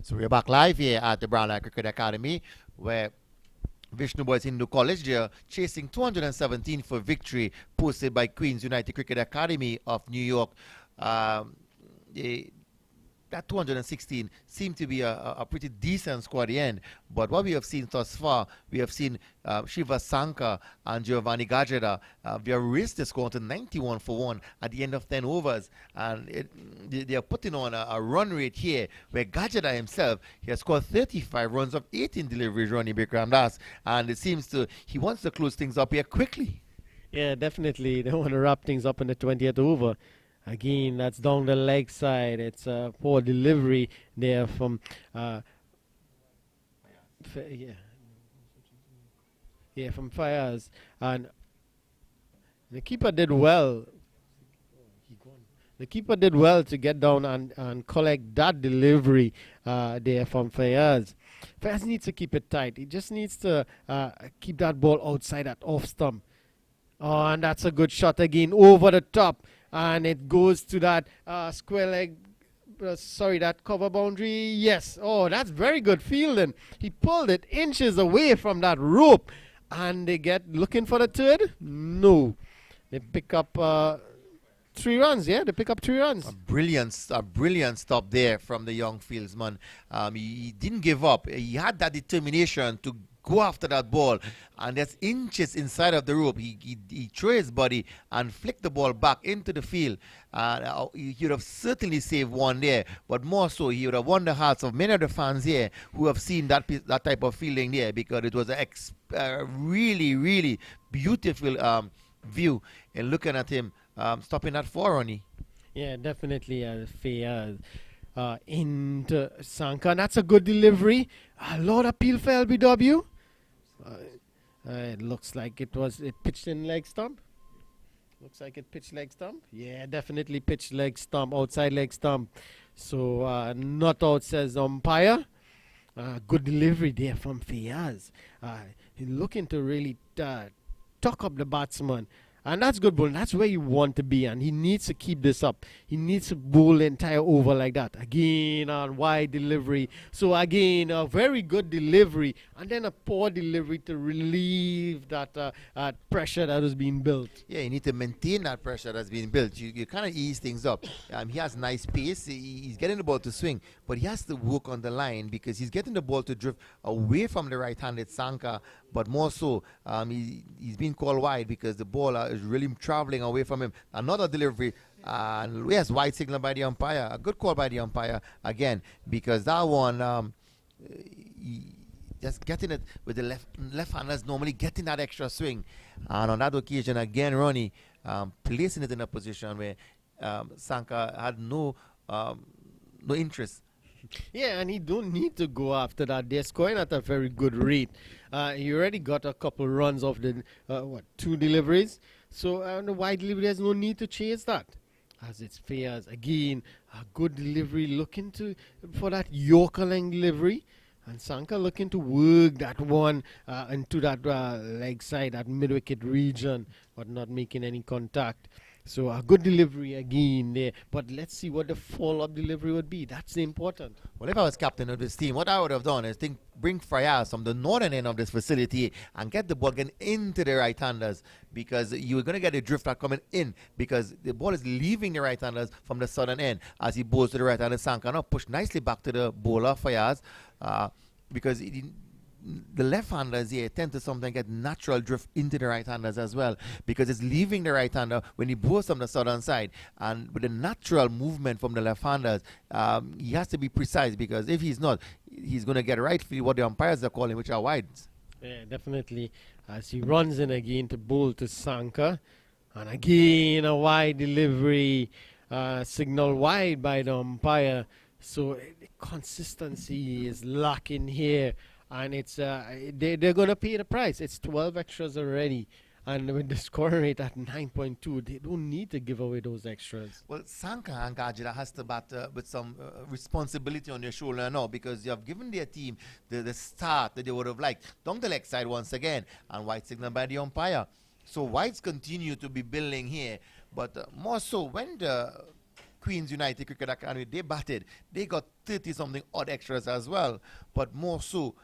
So we're back live here at the Brown Eye Cricket Academy, where Vishnu Boys Hindu College, they're chasing 217 for victory, posted by Queens United Cricket Academy of New York. That 216 seemed to be a pretty decent score at the end. But what we have seen thus far, we have seen Shiva Sankar and Giovanni Gajeda. They have raised the score to 91 for 1 at the end of 10 overs. And they are putting on a run rate here where Gajeda himself, he has scored 35 runs of 18 deliveries, Ronnie Bikram Das. And it seems he wants to close things up here quickly. Yeah, definitely. They want to wrap things up in the 20th over. Again, that's down the leg side. It's a poor delivery there from from Fayaz. And the keeper did well. The keeper did well to get down and collect that delivery there from Fayaz. Fayaz needs to keep it tight. He just needs to keep that ball outside that off stump. Oh, and that's a good shot again over the top. And it goes to that square leg, that cover boundary. Yes. Oh, that's very good fielding. He pulled it inches away from that rope. And they get looking for the third? No. They pick up 3 runs. Yeah, they pick up 3 runs. A brilliant stop there from the young fieldsman. He didn't give up. He had that determination to go after that ball, and that's inches inside of the rope. He threw his body and flicked the ball back into the field. He would have certainly saved one there, but more so, he would have won the hearts of many of the fans here who have seen that type of fielding there, because it was a really, really beautiful view in looking at him stopping that 4, Ronnie. Yeah, definitely fair. Into Sankar. That's a good delivery. A lot of appeal for LBW. It looks like it pitched in leg stump. Looks like it pitched leg stump. Yeah, definitely pitched leg stump, outside leg stump. So not out, says umpire. Good delivery there from Fayaz. He's looking to really tuck up the batsman. And that's good bowling. That's where you want to be. And he needs to keep this up. He needs to bowl the entire over like that. Again, on wide delivery. So again, a very good delivery. And then a poor delivery to relieve that pressure that was being built. Yeah, you need to maintain that pressure that's being built. You kind of ease things up. He has nice pace. He's getting the ball to swing. But he has to work on the line, because he's getting the ball to drift away from the right-handed Sankar. But more so, he's being called wide because the ball is really traveling away from him. Another delivery, and yes, wide signal by the umpire. A good call by the umpire again, because that one, just getting it with the left-handers, normally getting that extra swing. And on that occasion, again, Ronnie placing it in a position where Sankar had no interest. Yeah, and he don't need to go after that. They're scoring at a very good rate. He already got a couple runs off the 2 deliveries. So on the wide delivery, there's no need to chase that. As it's Fayaz again, a good delivery, looking for that Yorker length delivery. And Sankar looking to work that one into that leg side, that mid-wicket region, but not making any contact. So a good delivery again there. But let's see what the follow-up delivery would be. That's important. Well, if I was captain of this team, what I would have done is bring Fayaz from the northern end of this facility and get the ball getting into the right-handers, because you're going to get a drifter coming in, because the ball is leaving the right-handers from the southern end as he bowls to the right-handed Sankar. Now push nicely back to the bowler, Fayaz, because the left-handers here tend to sometimes get natural drift into the right-handers as well, because it's leaving the right-hander when he bowls from the southern side. And with the natural movement from the left-handers, he has to be precise, because if he's not, he's going to get right for what the umpires are calling, which are wides. Yeah, definitely. As he runs in again to bowl to Sankar. And again, a wide delivery, signal wide by the umpire. So the consistency is lacking here. And it's they're going to pay the price. It's 12 extras already. And with the scoring rate at 9.2, they don't need to give away those extras. Well, Sankar and Gajida has to bat with some responsibility on their shoulder now, because you have given their team the start that they would have liked. Down the leg side once again, and white signal by the umpire. So whites continue to be building here. But more so, when the Queens United Cricket Academy, they batted. They got 30-something odd extras as well. But more so,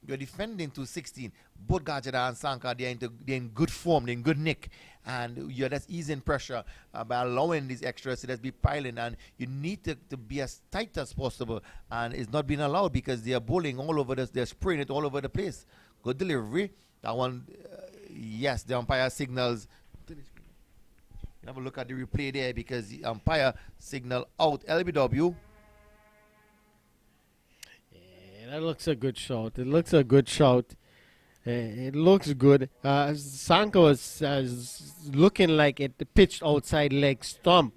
you're defending to 16. Both Gajada and Sanka, they're in good form, they're in good nick. And you're just easing pressure by allowing these extras to just be piling. And you need to be as tight as possible. And it's not being allowed because they are bowling all over they're spraying it all over the place. Good delivery. That one, yes, the umpire signals. Have a look at the replay there because the umpire signal out LBW. Yeah, that looks a good shot. It looks a good shot. It looks good. Sanka was looking like it pitched outside leg stump.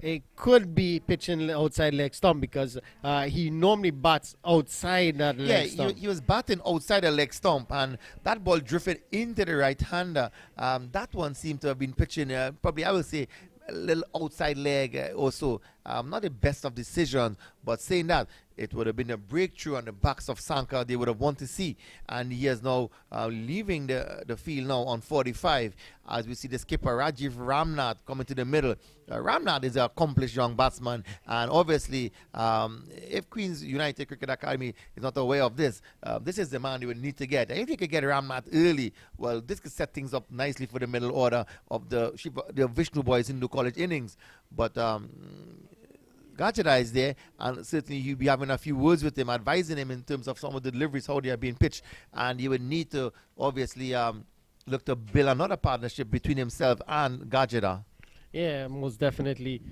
It could be pitching outside leg stump because he normally bats outside that leg stump. He was batting outside the leg stump, and that ball drifted into the right-hander. That one seemed to have been pitching, probably I will say, a little outside leg or so. Not the best of decisions, but saying that, it would have been a breakthrough on the backs of Sanka they would have wanted to see. And he is now leaving the field now on 45 as we see the skipper Rajiv Ramnath coming to the middle. Ramnath is an accomplished young batsman, and obviously if Queens United Cricket Academy is not aware of this, this is the man they would need to get. And if they could get Ramnath early, well, this could set things up nicely for the middle order of the Vishnu boys in the college innings. But Gajada is there, and certainly you'll be having a few words with him, advising him in terms of some of the deliveries, how they are being pitched. And you would need to obviously look to build another partnership between himself and Gajada. Yeah, most definitely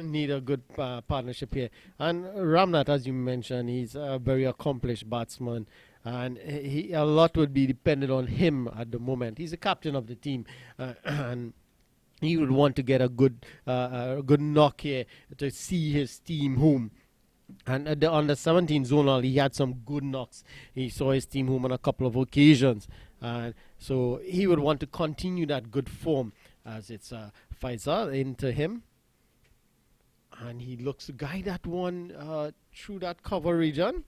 need a good partnership here. And Ramnath, as you mentioned, he's a very accomplished batsman, and a lot would be dependent on him at the moment. He's the captain of the team, and he would want to get a good knock here to see his team home. And at the under-17 zonal, he had some good knocks. He saw his team home on a couple of occasions. So he would want to continue that good form as it's Faisal into him. And he looks to guide that one through that cover region.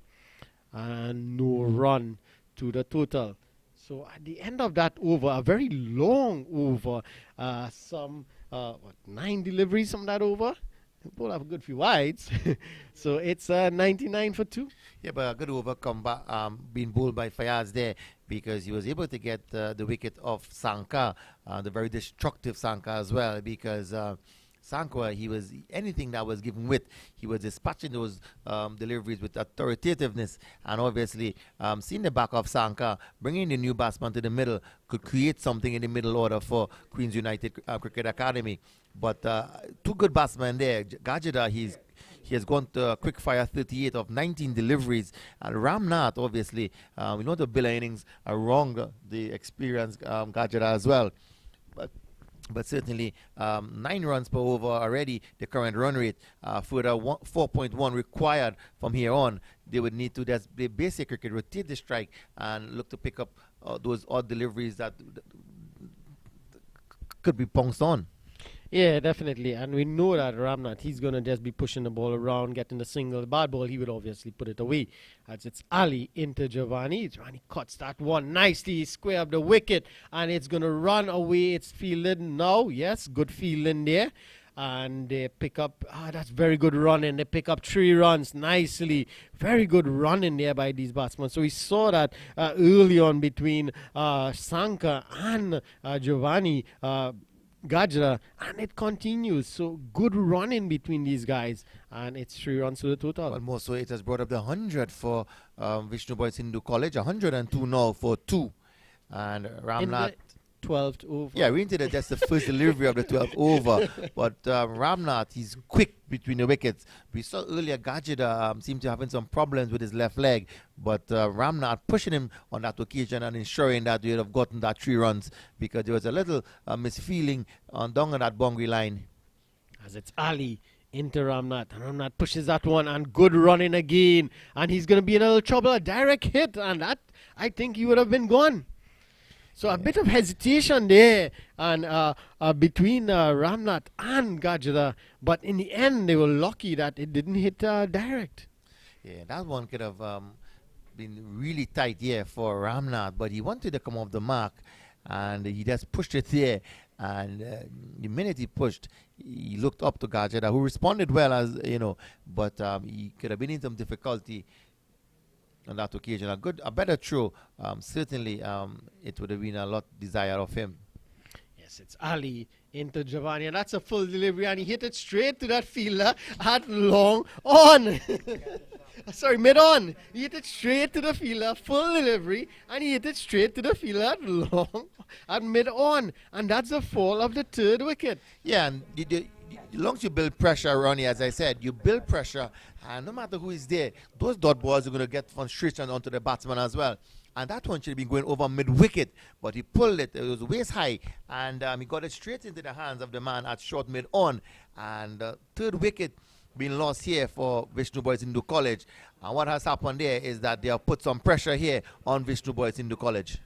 And no run to the total. So at the end of that over, a very long over, 9 deliveries from that over. We'll have a good few wides. So it's 99 for 2. Yeah, but a good over comeback being bowled by Fayaz there because he was able to get the wicket of Sanka, the very destructive Sanka as well, because Sanka, he was anything that was given width, he was dispatching those deliveries with authoritativeness. And obviously, seeing the back of Sanka, bringing the new batsman to the middle could create something in the middle order for Queens United Cricket Academy. But two good batsmen there. Gajada, he has gone to a quick fire 38 of 19 deliveries. And Ramnath, obviously, we know the Billa innings around the experienced Gajada as well. But certainly 9 runs per over already, the current run rate. Further 4.1 required from here on. They would need to just play basic cricket, rotate the strike, and look to pick up those odd deliveries that could be pounced on. Yeah, definitely. And we know that Ramnath, he's going to just be pushing the ball around, getting the single. The bad ball, he would obviously put it away. As it's Ali into Giovanni. Giovanni cuts that one nicely, square up the wicket, and it's going to run away. It's fielded now. Yes, good fielding there. And they pick up, that's very good running. They pick up 3 runs nicely. Very good running there by these batsmen. So we saw that early on between Sanka and Giovanni. Gajra, and it continues. So good running between these guys, and it's 3 runs to the total. Well, more so it has brought up the 100 for Vishnu Boys Hindu College, 102 now for 2. And Ramnath, 12th over. Yeah, we into just the first delivery of the 12th over. But Ramnath, he's quick between the wickets. We saw earlier Gajida seemed to having some problems with his left leg. But Ramnath pushing him on that occasion and ensuring that we would have gotten that 3 runs because there was a little misfeeling down on that boundary line. As it's Ali into Ramnath. And Ramnath pushes that one and good running again. And he's going to be in a little trouble. A direct hit. And that, I think he would have been gone. So a bit of hesitation there and between Ramnath and Gajra, but in the end they were lucky that it didn't hit direct. Yeah, that one could have been really tight here for Ramnath, but he wanted to come off the mark and he just pushed it there. And the minute he pushed, he looked up to Gajeda, who responded well, as you know, but he could have been in some difficulty on that occasion. A better throw, certainly it would have been a lot desire of him. Yes, it's Ali into Giovanni, and that's a full delivery, and he hit it straight to that fielder at long on. Sorry, mid on. He hit it straight to the fielder, full delivery, and he hit it straight to the fielder at long and mid on, and that's the fall of the third wicket. Yeah, and as long as you build pressure, Ronnie, as I said, you build pressure, and no matter who is there, those dot balls are going to get from straight and onto the batsman as well. And that one should have been going over mid-wicket, but he pulled it. It was waist high, and he got it straight into the hands of the man at short mid-on. And third wicket being lost here for Vishnu Boys Hindu College. And what has happened there is that they have put some pressure here on Vishnu Boys Hindu College.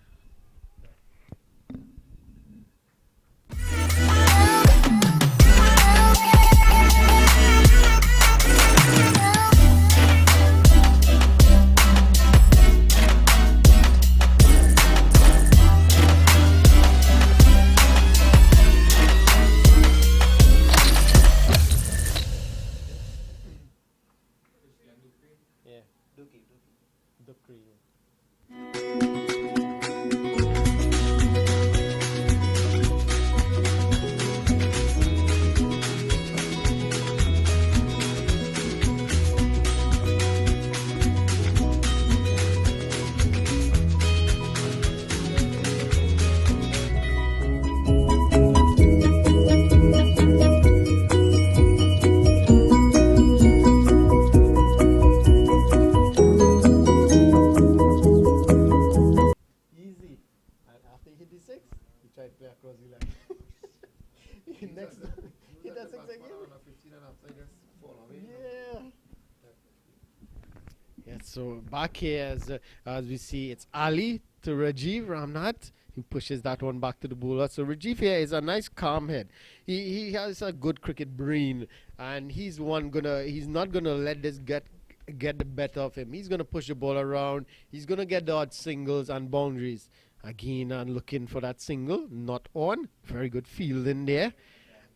So back here, as we see, it's Ali to Rajiv Ramnath. He pushes that one back to the bowler. So Rajiv here is a nice calm head. He has a good cricket brain, and he's not gonna let this get the better of him. He's gonna push the ball around. He's gonna get the odd singles and boundaries. Again, and looking for that single, not on. Very good field in there,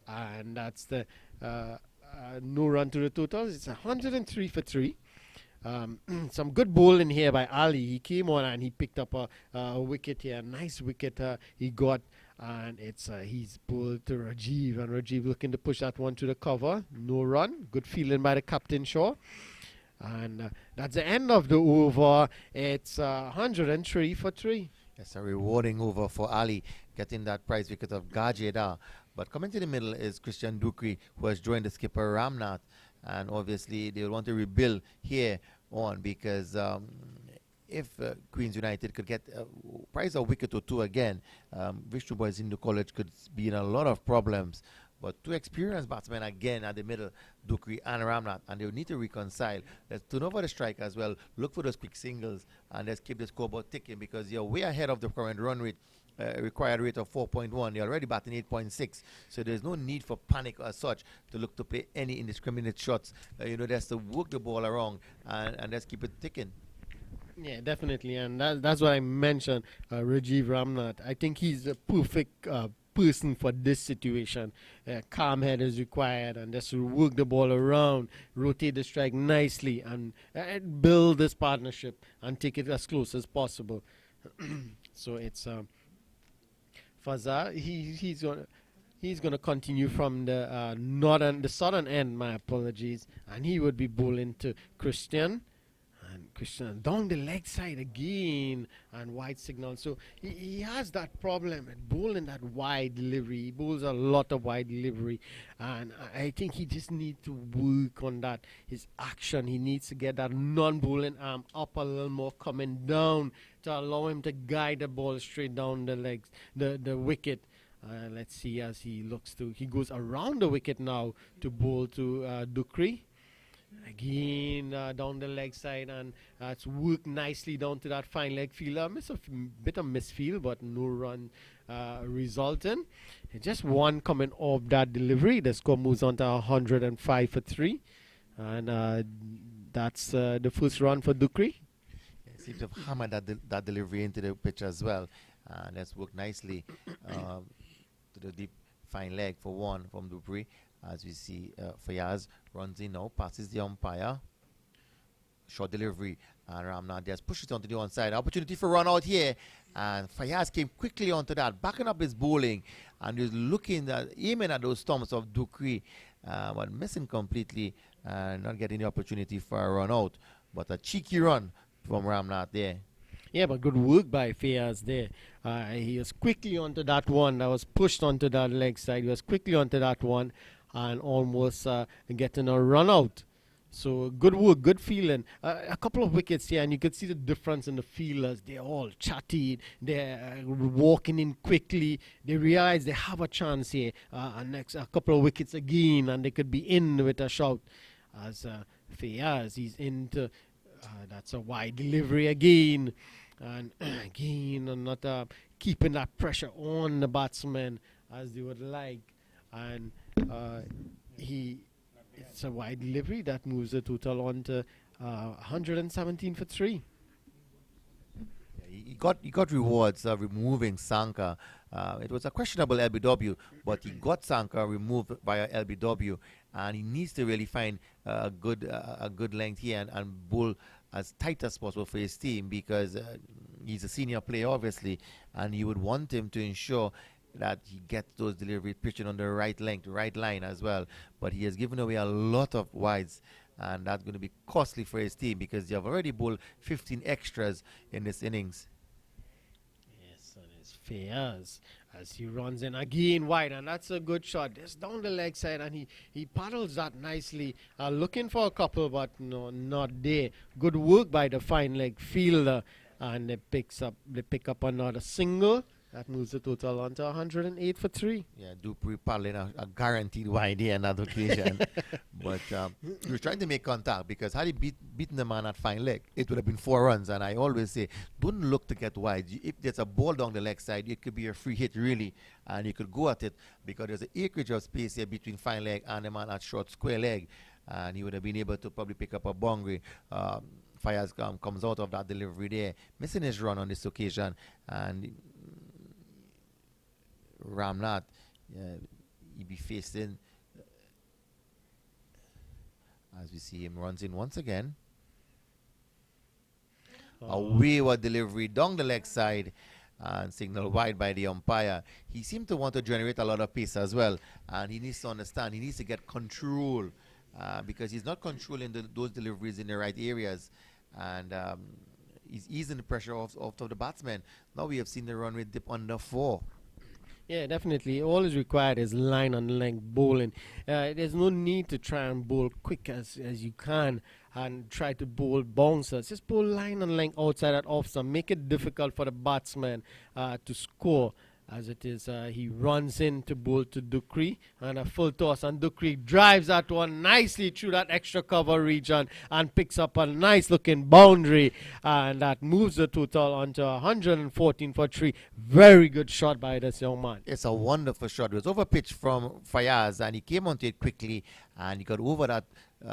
and that's the no run to the totals. It's 103 for 3. Some good bowling here by Ali. He came on and he picked up a wicket here. Nice wicket he got. And he's bowled to Rajiv. And Rajiv looking to push that one to the cover. No run. Good feeling by the captain, Shaw. And that's the end of the over. It's 103 for 3. It's a rewarding over for Ali, getting that prize wicket of Gajeda. But coming to the middle is Christian Dukri, who has joined the skipper Ramnath. And obviously they will want to rebuild here on, because if Queens United could get a prize a wicket or two again, Vishnu Boys Hindu College could be in a lot of problems. But two experienced batsmen again at the middle, Dukri and Ramnath, and they will need to reconcile. Let's turn over the strike as well, look for those quick singles, and let's keep the scoreboard ticking, because you're way ahead of the current run rate. Required rate of 4.1. They're already batting 8.6. So there's no need for panic as such to look to play any indiscriminate shots. There's to work the ball around and let's keep it ticking. Yeah, definitely. And that's what I mentioned, Rajiv Ramnath. I think he's the perfect person for this situation. Calm head is required, and just work the ball around, rotate the strike nicely, and build this partnership and take it as close as possible. So it's Fazal, he's gonna continue from the southern end. My apologies, and he would be bowling to Christian, and Christian down the leg side again, and wide signal. So he has that problem at bowling that wide delivery. He bowls a lot of wide delivery, and I think he just needs to work on that. His action, he needs to get that non-bowling arm up a little more, coming down, to allow him to guide the ball straight down the legs, the wicket. Let's see as he goes around the wicket now to bowl to Dukri. Again, down the leg side, and it's worked nicely down to that fine leg fielder. Bit of misfield, but no run resulting. And just one coming off that delivery. The score moves on to 105 for 3. And that's the first run for Dukri. Seems to have hammered that delivery into the pitch as well. And that's worked nicely. to the deep fine leg for one from Dupree. As we see, Fayaz runs in now, passes the umpire. Short delivery, and Ramnath just pushes it onto the onside. Opportunity for run out here, and Fayaz came quickly onto that, backing up his bowling, and he's looking at, aiming at those stumps of Dupree, but missing completely, and not getting the opportunity for a run out. But a cheeky run from Ramnath there. Yeah, but good work by Fayaz there. He was quickly onto that one that was pushed onto that leg side. He was quickly onto that one and almost getting a run out. So good work, good feeling. A couple of wickets here, and you could see the difference in the fielders. They're all chatty. They're walking in quickly. They realize they have a chance here. And next, a couple of wickets again, and they could be in with a shout. As Fayaz, he's into. That's a wide delivery again. And again, not keeping that pressure on the batsman as they would like. And it's a wide delivery that moves the total on to 117 for 3. He got rewards removing Sanka. It was a questionable LBW, but he got Sanka removed via LBW, and he needs to really find a good length here and bowl as tight as possible for his team, because he's a senior player, obviously, and you would want him to ensure that he gets those deliveries pitching on the right length, right line as well. But he has given away a lot of wides, and that's going to be costly for his team, because they have already bowled 15 extras in this innings. Yes, and it's Fayaz as he runs in again wide, and that's a good shot. Just down the leg side, and he paddles that nicely, looking for a couple, but no, not there. Good work by the fine leg fielder, and they pick up another single. That moves the total on to 108 for 3. Yeah, Dupree paddling a guaranteed wide here on that occasion. But he was trying to make contact, because had he beaten the man at fine leg, it would have been 4 runs. And I always say, don't look to get wide. If there's a ball down the leg side, it could be a free hit, really. And you could go at it, because there's an acreage of space here between fine leg and the man at short square leg. And he would have been able to probably pick up a boundary. Fayaz comes out of that delivery there, missing his run on this occasion. And Ramnath, he'd be facing, as we see him runs in once again. A wayward delivery down the leg side and signal wide by the umpire. He seemed to want to generate a lot of pace as well, and he needs to understand, he needs to get control, because he's not controlling those deliveries in the right areas, and he's easing the pressure off of the batsman. Now we have seen the run rate dip under 4. Yeah, definitely. All is required is line and length bowling. There's no need to try and bowl quick as you can and try to bowl bouncers. Just bowl line and length outside that off stump. Make it difficult for the batsman to score. As it is, he runs in to bowl to Dupree, and a full toss, and Dupree drives that one nicely through that extra cover region and picks up a nice looking boundary, and that moves the total onto 114 for 3. Very good shot by this young man. It's a wonderful shot. It was over pitch from Fayaz, and he came onto it quickly, and he got over that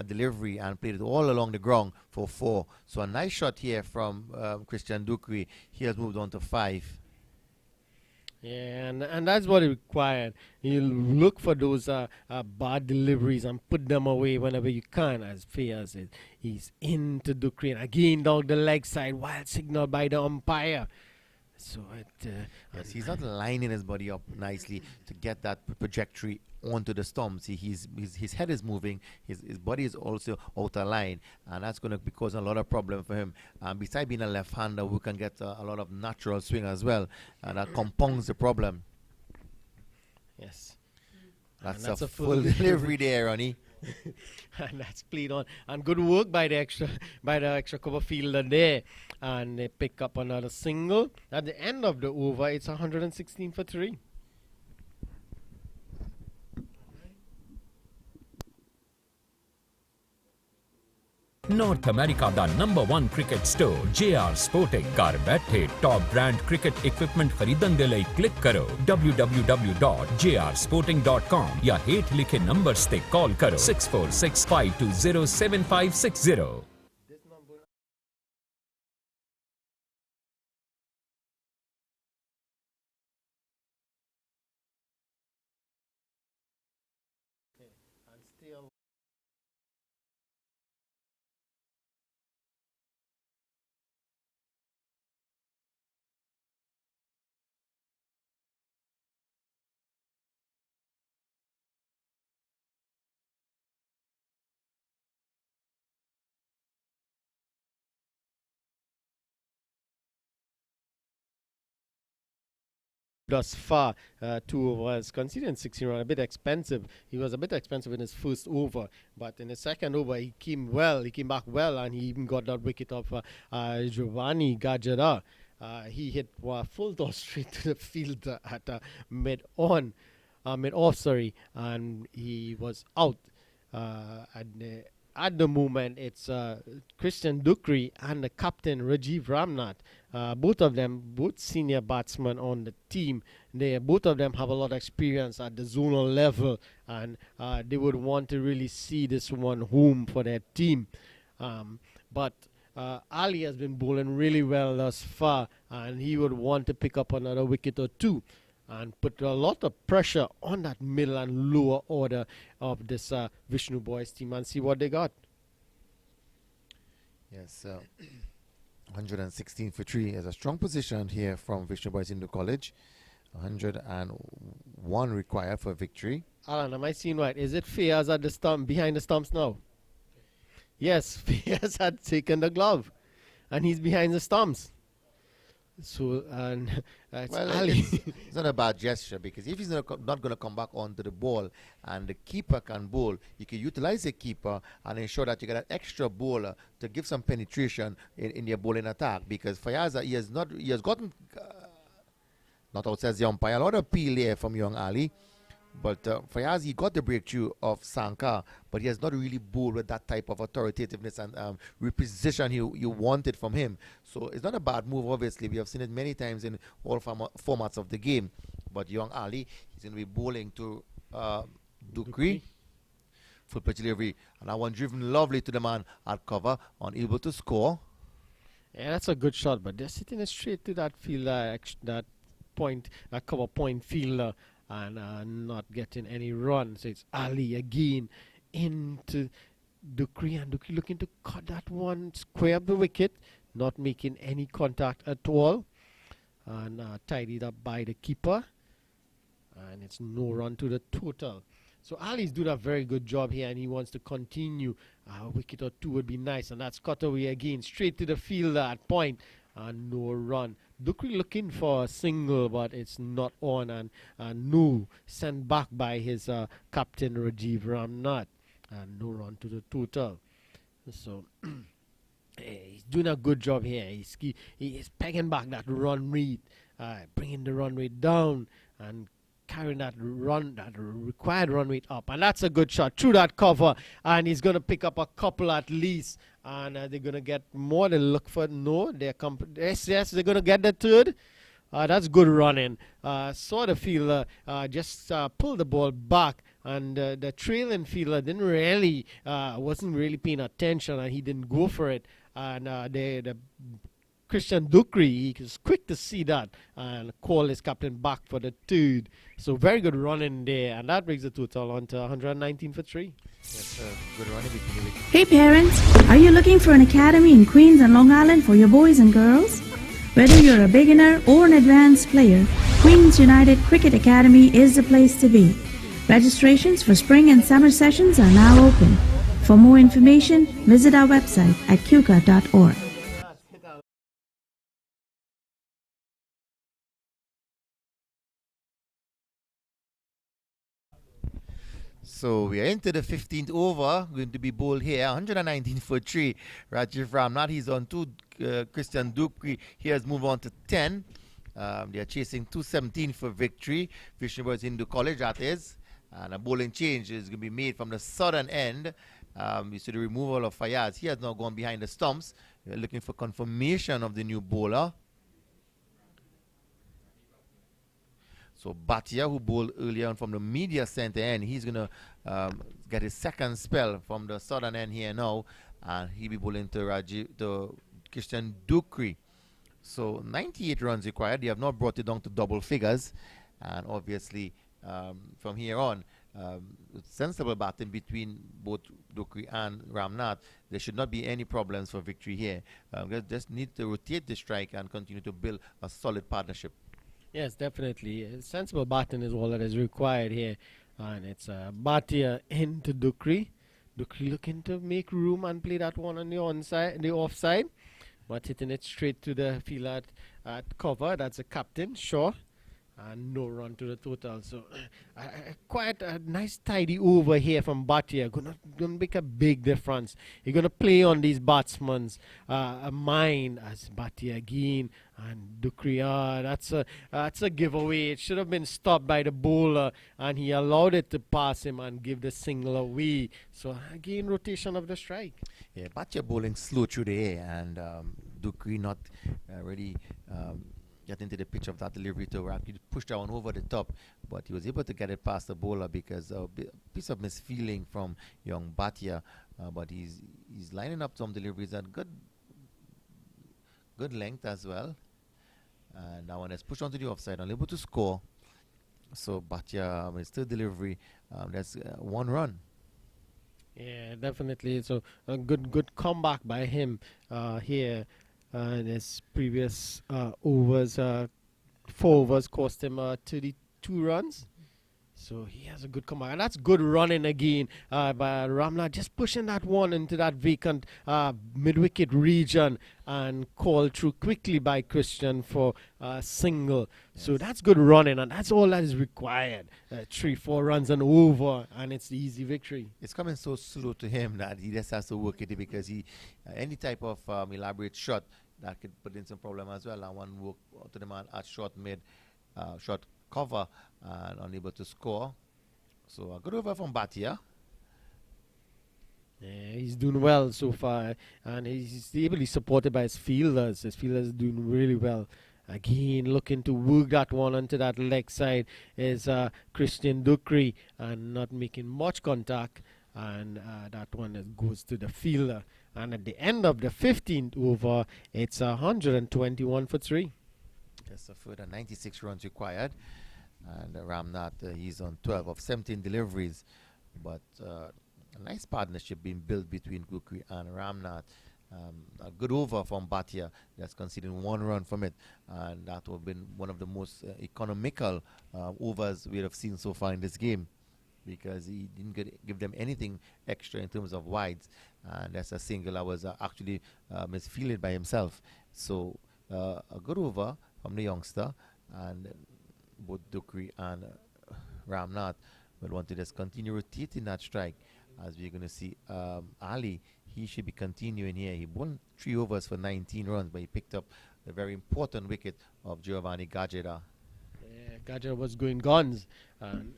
delivery and played it all along the ground for 4. So a nice shot here from Christian Dupree. He has moved on to 5. Yeah, and that's what it required. You look for those bad deliveries and put them away whenever you can, as Fayaz is. He's into Dupree, and again down the leg side, wild signal by the umpire. So yes, he's not lining his body up nicely to get that trajectory onto the stumps. His head is moving, his body is also out of line, and that's going to cause a lot of problem for him. Besides being a left-hander who can get a lot of natural swing as well, and that compounds the problem. Yes. That's a full delivery there, Ronnie. And that's played on, and good work by the extra cover fielder there, and they pick up another single. At the end of the over, it's 116 for 3. North America ਦਾ number 1 cricket store JR sporting ਘਰ ਬੈਠੇ top brand cricket equipment ਖਰੀਦਣ ਦੇ ਲਈ click ਕਰੋ www.jrsporting.com ਜਾਂ ਹੇਠ ਲਿਖੇ ਨੰਬਰਸ ਤੇ ਕਾਲ ਕਰੋ 6465207560 thus far. 2 overs, conceding 16 runs, a bit expensive. He was a bit expensive in his first over, but in the second over he came well. He came back well, and he even got that wicket of Giovanni Gajara. He hit full toss straight to the field at mid-off, and he was out. At the moment, it's Christian Dukri and the captain Rajiv Ramnath. Both senior batsmen on the team. Both of them have a lot of experience at the zonal level, and they would want to really see this one home for their team. But Ali has been bowling really well thus far, and he would want to pick up another wicket or two and put a lot of pressure on that middle and lower order of this Vishnu boys team and see what they got. Yes, 116 for 3 is a strong position here from Vishnu Boys Hindu College. 101 required for victory. Alan, am I seeing right? Is it Fayaz at the stump, behind the stumps now? Yes, Fayaz had taken the glove, and he's behind the stumps. So, and it's Ali. It's not a bad gesture, because if he's not going to come back onto the ball and the keeper can bowl, you can utilize the keeper and ensure that you get an extra bowler to give some penetration in your bowling attack. Because Fayaz, he has gotten, not outside the umpire, a lot of appeal there from young Ali. But Fayaz, he got the breakthrough of Sankar, but he has not really bowled with that type of authoritativeness and reposition you wanted from him. So it's not a bad move, obviously. We have seen it many times in all formats of the game. But young Ali, he's going to be bowling to Dukri. Full pitch delivery. And that one driven lovely to the man at cover, unable to score. Yeah, that's a good shot, but they're sitting it straight to that fielder, that cover point fielder, and not getting any run. So it's Ali again into Dukri, and Dukri looking to cut that one square of the wicket, not making any contact at all, and tidied up by the keeper, and it's no run to the total. So Ali's doing a very good job here, and he wants to continue. A wicket or two would be nice, and that's cut away again, straight to the fielder at point, and no run. Dukri looking for a single, but it's not on, and no, sent back by his captain Rajiv Ramnath, and no run to the total. So he's doing a good job here. He's pegging back that run rate, bringing the run rate down, and carrying that required run rate up, and that's a good shot through that cover, and he's going to pick up a couple at least, and they're going to get more than look for. No, they're yes, they're going to get the third. That's good running. Saw the fielder just pull the ball back, and the trailing fielder wasn't really paying attention, and he didn't go for it, and the Christian Dukri, he was quick to see that and call his captain back for the third. So very good running there, and that brings the total on to 119 for 3. Yes, good running between the wickets. Hey parents, are you looking for an academy in Queens and Long Island for your boys and girls? Whether you're a beginner or an advanced player, Queens United Cricket Academy is the place to be. Registrations for spring and summer sessions are now open. For more information, visit our website at QUCA.org. So we are into the 15th over, going to be bowled here, 119 for 3. Rajiv Ramnath, he's on 2. Christian Dukri, he has moved on to 10. They are chasing 217 for victory. Vishnu Boys Hindu College, that is. And a bowling change is going to be made from the southern end. You see the removal of Fayaz. He has now gone behind the stumps. We're looking for confirmation of the new bowler. So Bhatia, who bowled earlier on from the media center end, he's going to get his second spell from the southern end here now. And he'll be bowling to Christian Dukri. So 98 runs required. They have not brought it down to double figures. And obviously, from here on, sensible batting between both Dukri and Ramnath. There should not be any problems for victory here. Just need to rotate the strike and continue to build a solid partnership. Yes, definitely. Sensible batting is all that is required here. And it's Bhatia into Dukri. Dukri looking to make room and play that one on the offside. But hitting it straight to the field at cover. That's the captain, Shaw. and no run to the total. So quite a nice tidy over here from Bhatia. Gonna make a big difference. You're gonna play on these batsmen's mind as Bhatia again and Dukria. That's a giveaway. It should have been stopped by the bowler, and he allowed it to pass him and give the single away. So again, rotation of the strike. Yeah, Bhatia bowling slow through the air, and Dukri not really get into the pitch of that delivery to actually push that one over the top, but he was able to get it past the bowler because a piece of misfeeling from young Bhatia, but he's lining up some deliveries at good length as well, and that one is pushed onto the offside, unable to score. So Bhatia is still delivery. That's 1 run. Yeah, definitely. So a good comeback by him here. And his previous overs, 4 overs, cost him 32 runs. So he has a good comeback. And that's good running again by Ramla, just pushing that one into that vacant mid-wicket region and called through quickly by Christian for single. Yes. So that's good running, and that's all that is required. 3-4 runs and over, and it's the easy victory. It's coming so slow to him that he just has to work at it, because he any type of elaborate shot that could put in some problem as well. And one work to the man at short mid, short cover, and unable to score. So a good over from Bhatia. Yeah, he's doing well so far, and he's ably supported by his fielders. His fielders are doing really well. Again, looking to work that one onto that leg side is Christian Dukri, and not making much contact, and that one goes to the fielder. And at the end of the 15th over, it's 121 for 3. Just a further 96 runs required. And Ramnath, he's on 12 of 17 deliveries. But a nice partnership being built between Kukri and Ramnath. A good over from Bhatia, that's conceding 1 run from it. And that would have been one of the most economical overs we have seen so far in this game, because he didn't give them anything extra in terms of wides, and that's a single that was actually misfielded by himself. So a good over from the youngster, and both Dukri and Ramnath will want to just continue rotating that strike, as we're going to see Ali. He should be continuing here. He won 3 overs for 19 runs, but he picked up the very important wicket of Giovanni Gajeda. Gajah was going guns, and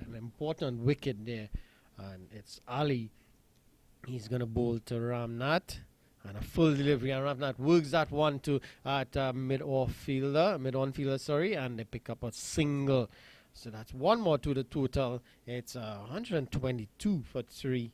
an important wicket there, and it's Ali. He's going to bowl to Ramnath, and a full delivery, and Ramnath works that one to mid-on fielder, and they pick up a single. So that's 1 more to the total. It's 122 for 3.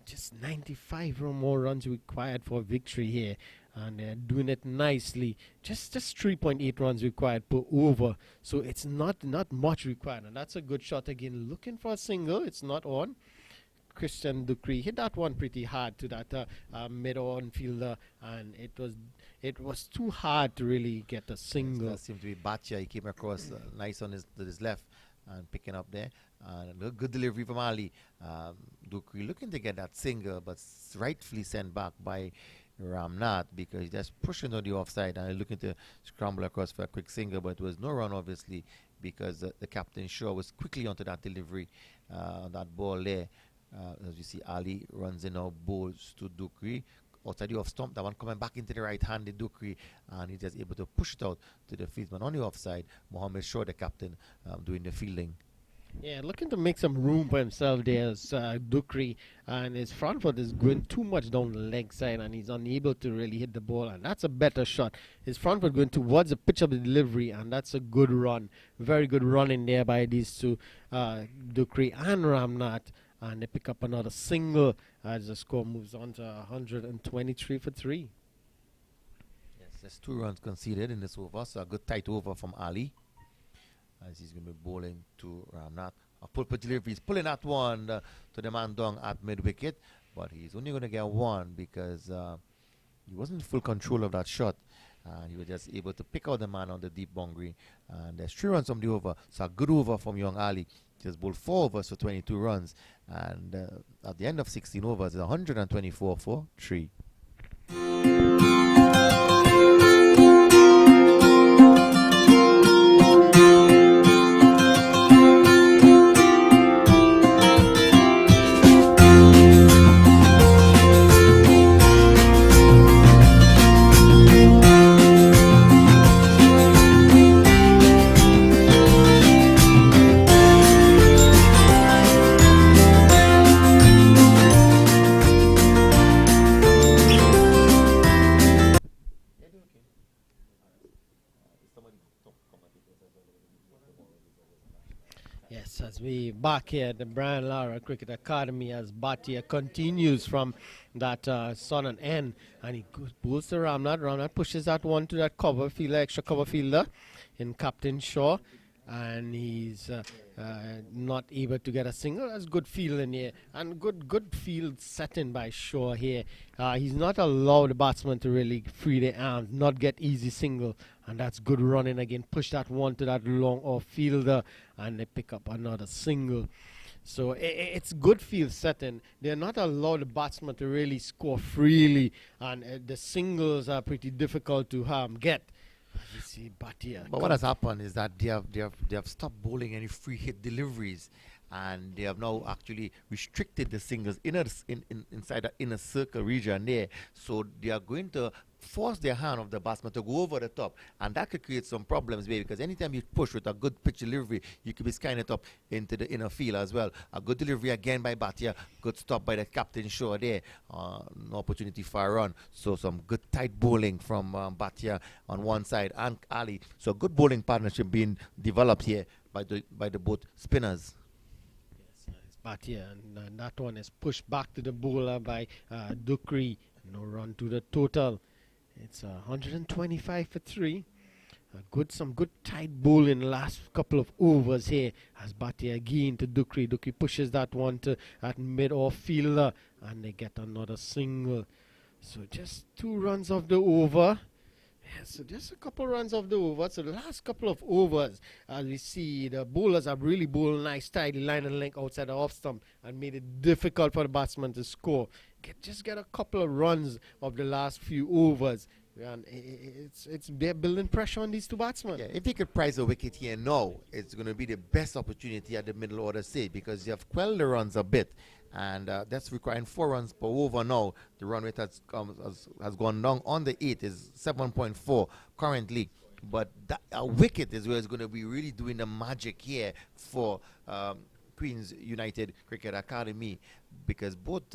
Just 95 or more runs required for victory here, and they're doing it nicely. Just 3.8 runs required per over, so it's not much required, and that's a good shot again. Looking for a single, it's not on. Christian Dukri hit that one pretty hard to that mid-on fielder, and it was too hard to really get a single. That seemed to be Bhatia. He came across nice on his left and picking up there. And a good delivery from Ali. Dukri looking to get that single, but rightfully sent back by Ramnath, because he's just pushing on the offside and looking to scramble across for a quick single, but it was no run, obviously, because the captain Shaw was quickly onto that delivery on that ball there. As you see, Ali runs in now, bowls to Dukri. Outside the off stump, that one coming back into the right-handed Dukri, and he's just able to push it out to the fieldsman on the offside. Mohammed Shaw, the captain, doing the fielding. Yeah, looking to make some room for himself there is Dukri, and his front foot is going too much down the leg side, and he's unable to really hit the ball, and that's a better shot. His front foot going towards the pitch of the delivery, and that's a good run. Very good run in there by these two, Dukri and Ramnath, and they pick up another single as the score moves on to 123 for 3. Yes, there's 2 runs conceded in this over, so a good tight over from Ali, as he's going to be bowling to Ramnath. A pull-put delivery. He's pulling that one to the man down at mid-wicket, but he's only going to get 1 because he wasn't in full control of that shot. He was just able to pick out the man on the deep boundary. And there's 3 runs from the over, so a good over from young Ali. Just bowled 4 overs for 22 runs. And at the end of 16 overs, it's 124 for 3. we back here at the Brian Lara Cricket Academy as Bhatia continues from that southern end, and he pulls to Ramnath. Ramnath pushes that one to that cover fielder, extra cover fielder in Captain Shaw, and he's not able to get a single. That's good fielding here, and good field setting by Shaw here. He's not allowed the batsman to really free their arms, not get easy single, and that's good running again. Push that one to that long off fielder, and they pick up another single. So it's good field setting. They're not allowed the batsman to really score freely, and the singles are pretty difficult to get. You see Bhatia. But what has happened is that they have stopped bowling any free hit deliveries, and they have now actually restricted the singles inside the inner circle region there. So they are going to force their hand of the batsman to go over the top, and that could create some problems, baby, because anytime you push with a good pitch delivery, you could be skying it up into the inner field as well. A good delivery again by Bhatia, good stop by the captain Shaw there, no opportunity for a run. So some good tight bowling from Bhatia on one side and Ali. So good bowling partnership being developed here by the both spinners. It's Bhatia, and that one is pushed back to the bowler by Dukri. No run to the total. It's 125 for 3. Some good tight bowling last couple of overs here as Bhatia again to Dukri. Dukri pushes that one to that mid-off fielder, and they get another single. So just 2 runs of the over. Yeah, so just a couple runs of the over. So the last couple of overs, as we see, the bowlers have really bowled nice, tidy line and length outside the off stump and made it difficult for the batsman to score. Just get a couple of runs of the last few overs, and they're building pressure on these two batsmen. Yeah, if they could prize a wicket here now, it's going to be the best opportunity at the middle order stage, because you have quelled the runs a bit, and that's requiring 4 runs per over now. The run rate has gone down on the 8 is 7.4 currently, but a wicket is where it's going to be really doing the magic here for Queen's United Cricket Academy, because both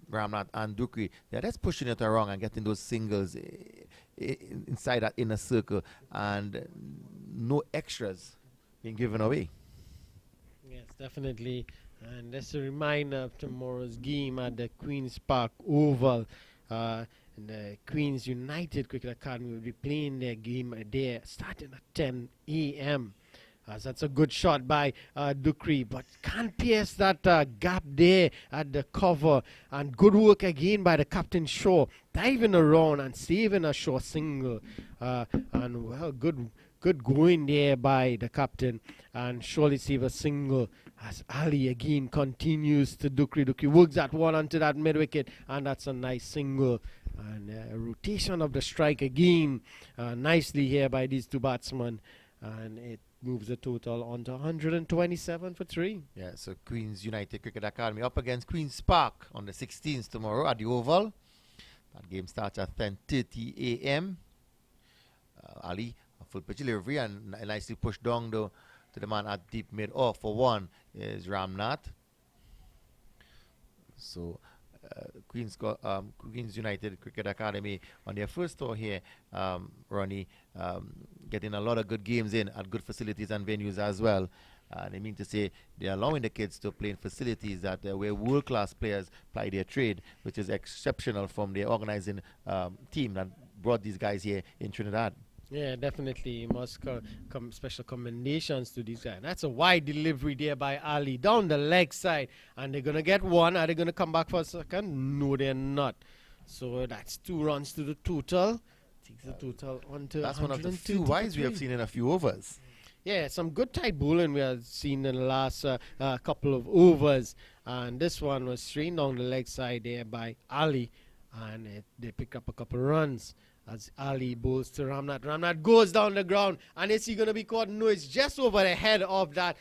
Ramnath and Dukri, they're just pushing it around and getting those singles inside that inner circle, and no extras being given away. Yes, definitely. And that's a reminder of tomorrow's game at the Queen's Park Oval. And the Queen's United Cricket Academy will be playing their game there starting at 10 a.m. That's a good shot by Dukri, but can't pierce that gap there at the cover. And good work again by the captain Shaw, diving around and saving a short single. And well, good going there by the captain, and surely save a single as Ali again continues to Dukri. Dukri works that one onto that mid wicket, and that's a nice single. And a rotation of the strike again, nicely here by these two batsmen, and it moves the total on to 127 for 3. Yeah, so Queen's United Cricket Academy up against Queen's Park on the 16th tomorrow at the Oval. That game starts at 10:30 a.m. Ali, a full pitch delivery, and nicely pushed down to the man at deep mid off for 1 is Ramnath. So Queen's United Cricket Academy on their first tour here, Ronnie, getting a lot of good games in at good facilities and venues as well. They mean to say they're allowing the kids to play in facilities that where world-class players ply their trade, which is exceptional from the organizing team that brought these guys here in Trinidad. Yeah, definitely. Must special commendations to these guys. That's a wide delivery there by Ali down the leg side, and they're gonna get one. Are they gonna come back for a second? No, they're not. So that's 2 runs to the total. Takes the total on to. That's one of the few wides we have seen in a few overs. Yeah, some good tight bowling we have seen in the last couple of overs, and this one was straight down the leg side there by Ali, and they pick up a couple runs. As Ali bowls to Ramnath. Ramnath goes down the ground, and is he going to be caught? No, it's just over the head of that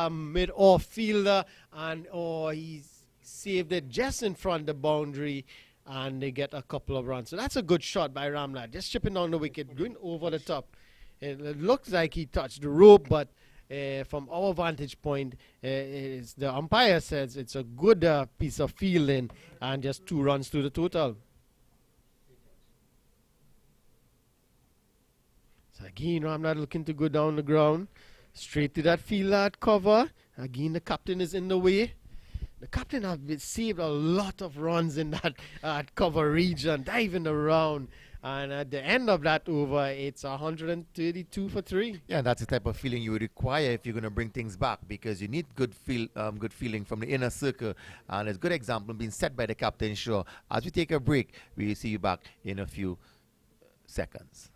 mid-off fielder, and he's saved it just in front of the boundary, and they get a couple of runs. So that's a good shot by Ramnath, just chipping down the wicket, going over the top. It looks like he touched the rope, but from our vantage point, the umpire says it's a good piece of fielding, and just 2 runs to the total. So again, Ramnath looking to go down the ground, straight to that fielder at cover, Again, the captain is in the way. The captain has saved a lot of runs in that cover region, diving around. And at the end of that over, it's 132 for 3. Yeah, that's the type of feeling you would require if you're going to bring things back, because you need good feeling from the inner circle. And it's a good example being set by the captain. Sure. As we take a break, we'll see you back in a few seconds.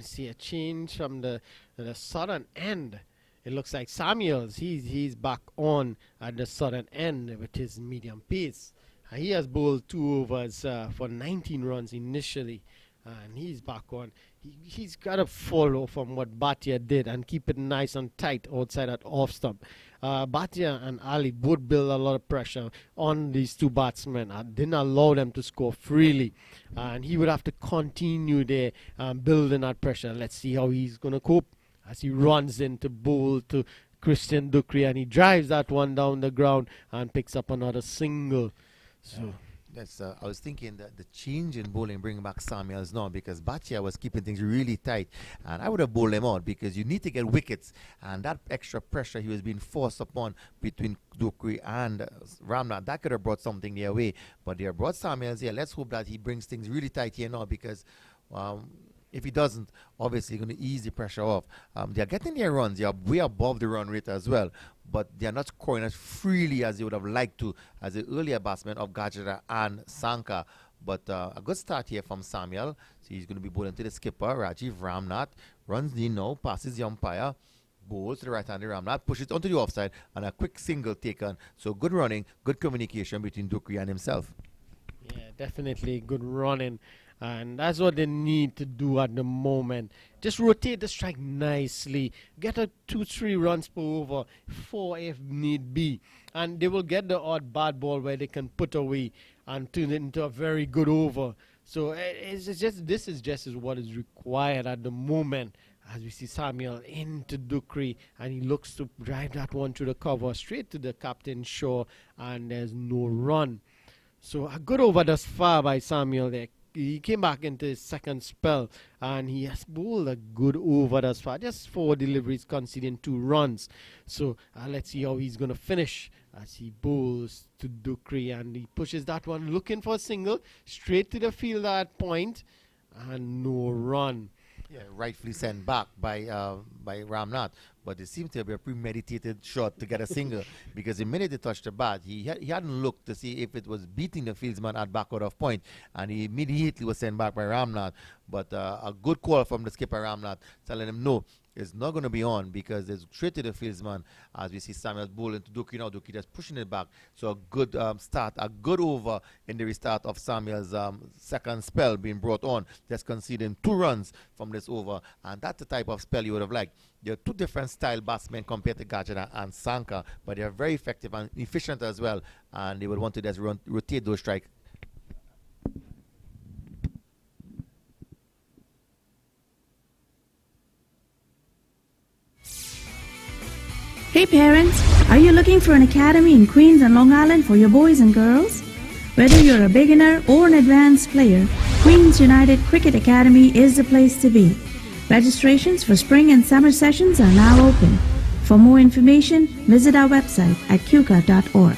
See a change from the southern end. It looks like Samuels, he's back on at the southern end with his medium pace. He has bowled 2 overs for 19 runs initially, and he's back on. He's got to follow from what Bhatia did and keep it nice and tight outside that off stump. Bhatia and Ali both build a lot of pressure on these 2 batsmen and didn't allow them to score freely. And he would have to continue there building that pressure. Let's see how he's going to cope as he runs into bowl to Christian Dukri, and he drives that one down the ground and picks up another single. So. I was thinking that the change in bowling, bringing back Samuels now, because Bhatia was keeping things really tight, and I would have bowled him out because you need to get wickets, and that extra pressure he was being forced upon between Dukri and Ramnath, that could have brought something their way, but they have brought Samuels here. Let's hope that he brings things really tight here now, because if he doesn't, obviously going to ease the pressure off. They're getting their runs. They are way above the run rate as well, but they're not scoring as freely as they would have liked to as the earlier batsmen of Gajra and Sanka. But a good start here from Samuel. So he's going to be bowling to the skipper, Rajiv Ramnath. Runs in now, passes the umpire, bowls to the right-handed Ramnath, pushes onto the offside, and a quick single taken. So good running, good communication between Dukri and himself. Yeah, definitely good running. And that's what they need to do at the moment. Just rotate the strike nicely. Get a 2-3 runs per over, 4 if need be. And they will get the odd bad ball where they can put away and turn it into a very good over. So this is just what is required at the moment. As we see Samuel into Dukri, and he looks to drive that one through the cover straight to the captain's shore, and there's no run. So a good over thus far by Samuel there. He came back into his second spell, and he has bowled a good over thus far. Just 4 deliveries, conceding 2 runs. So let's see how he's going to finish as he bowls to Dukri, and he pushes that one, looking for a single, straight to the field at point, and no run. Yeah, rightfully sent back by Ramnath, but it seemed to be a premeditated shot to get a single, because the minute he touched the bat, he hadn't looked to see if it was beating the fieldsman at back out of point, and he immediately was sent back by Ramnath. But a good call from the skipper Ramnath, telling him no, it's not going to be on, because it's straight to the fieldsman. As we see Samuel bowling to Dukri now, Dukri just pushing it back. So a good start, a good over in the restart of Samuel's second spell being brought on, just conceding 2 runs from this over, and that's the type of spell you would have liked. There are 2 different style batsmen compared to Gajara and Sanka, but they are very effective and efficient as well, and they would want to just rotate those strikes. Hey parents, are you looking for an academy in Queens and Long Island for your boys and girls? Whether you're a beginner or an advanced player, Queens United Cricket Academy is the place to be. Registrations for spring and summer sessions are now open. For more information, visit our website at QUCA.org.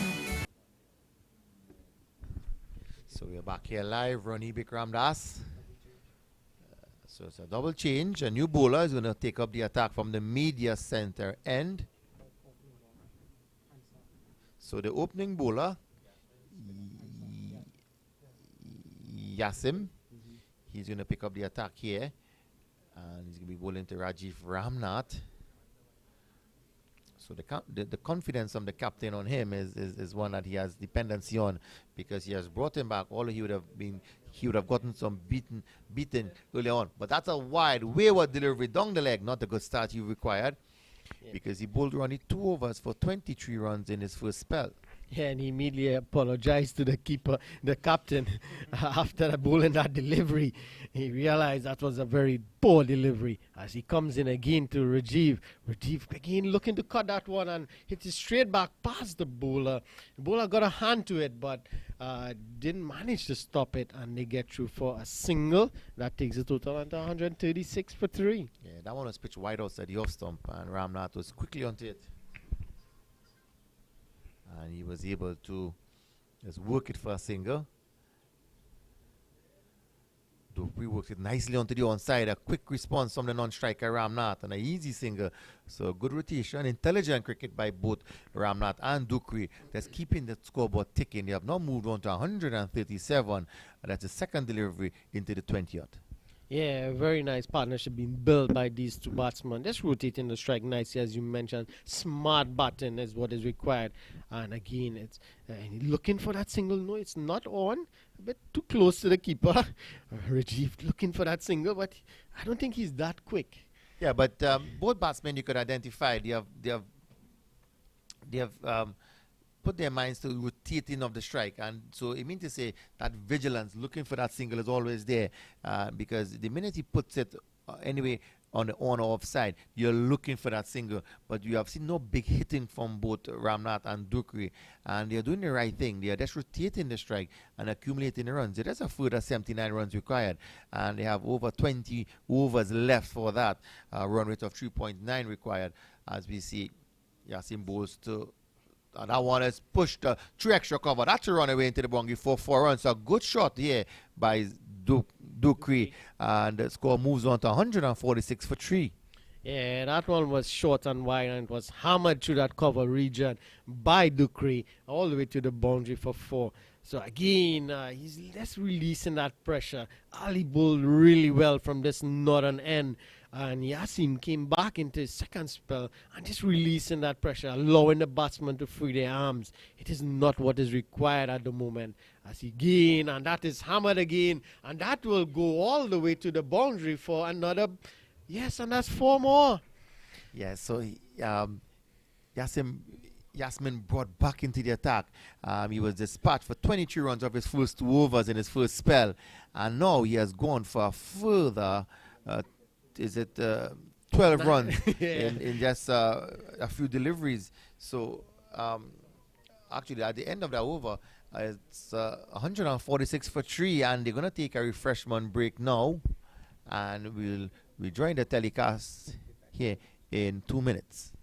So we're back here live, Ronnie Bikram Das. So it's a double change. A new bowler is going to take up the attack from the media center end. So the opening bowler, Yasim, he's going to pick up the attack here. And he's going to be bowling to Rajiv Ramnath. So the confidence of the captain on him is one that he has dependency on, because he has brought him back. All he would have been he would have gotten some beaten early on. But that's a wide, wayward delivery down the leg, not the good start he required, because he bowled only 2 overs for 23 runs in his first spell. Yeah, and he immediately apologized to the keeper, the captain, after the bowling that delivery. He realized that was a very poor delivery as he comes in again to Rajiv. Rajiv again looking to cut that one and hit it straight back past the bowler. The bowler got a hand to it, but didn't manage to stop it, and they get through for a single. That takes the total onto 136 for 3. Yeah, that one was pitched wide outside the off stump, and Ramnath was quickly onto it. And he was able to just work it for a single. Dupree worked it nicely onto the onside. A quick response from the non-striker Ramnath and an easy single. So good rotation, intelligent cricket by both Ramnath and Dupree. That's keeping the scoreboard ticking. They have now moved on to 137. And that's the second delivery into the 20th. Yeah, very nice partnership being built by these two batsmen. Just rotating the strike nicely, as you mentioned. Smart batting is what is required. And again, it's looking for that single. No, it's not on. A bit too close to the keeper. Rajiv looking for that single, but I don't think he's that quick. Yeah, but both batsmen you could identify. They have put their minds to rotating of the strike, and so it means to say that vigilance, looking for that single, is always there, because the minute he puts it anyway on the on or off side, you're looking for that single. But you have seen no big hitting from both Ramnath and Dupree, and they're doing the right thing. They are just rotating the strike and accumulating the runs. There's a further 79 runs required, and they have over 20 overs left for that. Run rate of 3.9 required, as we see Yasin bowls to. And that one is pushed 3 extra cover. That's a run away into the boundary for 4 runs. So a good shot here by Dupree. And the score moves on to 146 for 3. Yeah, that one was short and wide, and it was hammered through that cover region by Dupree all the way to the boundary for 4. So again, he's just releasing that pressure. Ali bowled really well from this northern end. And Yasin came back into his second spell and just releasing that pressure, allowing the batsman to free their arms. It is not what is required at the moment. As he gained, and that is hammered again, and that will go all the way to the boundary for another. Yes, and that's 4 more. Yeah, so Yasmin brought back into the attack. He was dispatched for 23 runs of his first 2 overs in his first spell, and now he has gone for a further 12 runs in just a few deliveries. So actually at the end of that over, it's 146 for 3, and they're going to take a refreshment break now, and we'll rejoin the telecast here in 2 minutes.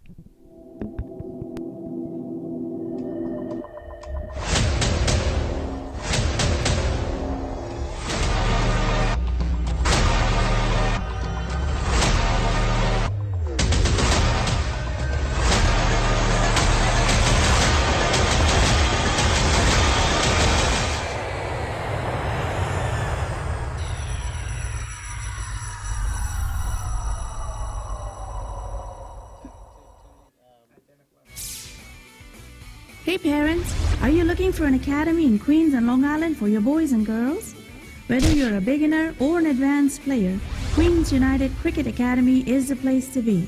Hey parents, are you looking for an academy in Queens and Long Island for your boys and girls? Whether you're a beginner or an advanced player, Queens United Cricket Academy is the place to be.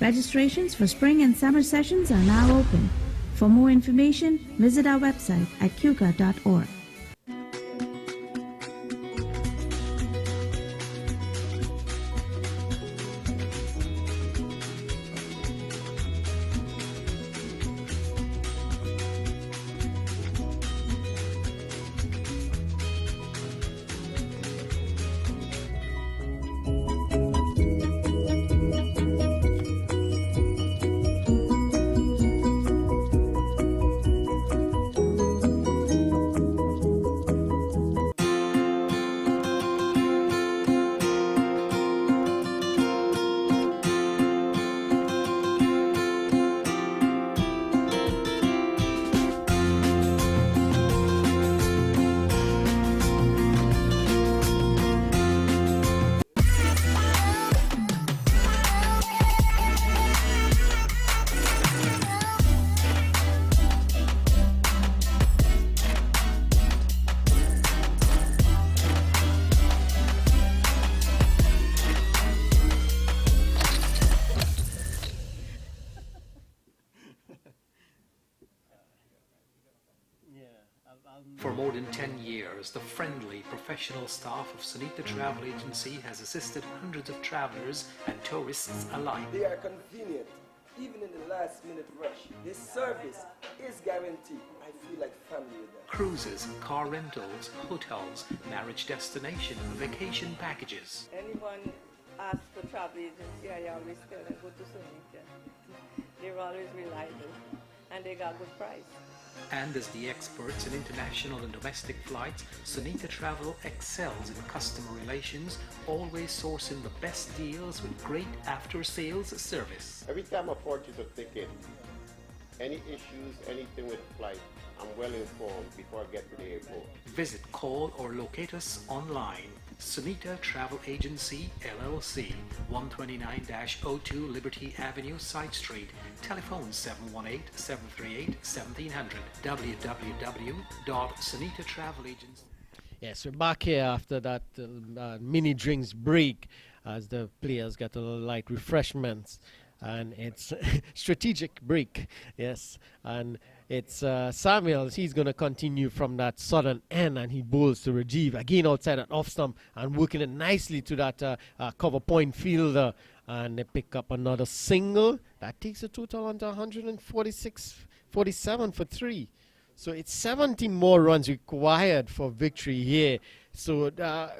Registrations for spring and summer sessions are now open. For more information, visit our website at QUCA.org. For more than 10 years, the friendly, professional staff of Sunita Travel Agency has assisted hundreds of travelers and tourists alike. They are convenient, even in the last minute rush. This service is guaranteed. I feel like family with them. Cruises, car rentals, hotels, marriage destination, vacation packages. Anyone asks for travel agency, I always tell them go to Sunita. They're always reliable and they got good price. And as the experts in international and domestic flights, Sunita Travel excels in customer relations, always sourcing the best deals with great after-sales service. Every time I purchase a ticket, any issues, anything with flight, I'm well informed before I get to the airport. Visit, call or locate us online. Sunita Travel Agency, LLC, 129-02 Liberty Avenue, Side Street. Telephone 718-738-1700. www.sunitatravel.agency. Yes, we're back here after that mini drinks break as the players get a little light refreshments. And it's strategic break, yes. And it's Samuels. He's going to continue from that southern end, and he bowls to Rajiv again outside that off stump and working it nicely to that cover point fielder. And they pick up another single. That takes a total onto 146-47 for 3. So it's 17 more runs required for victory here. So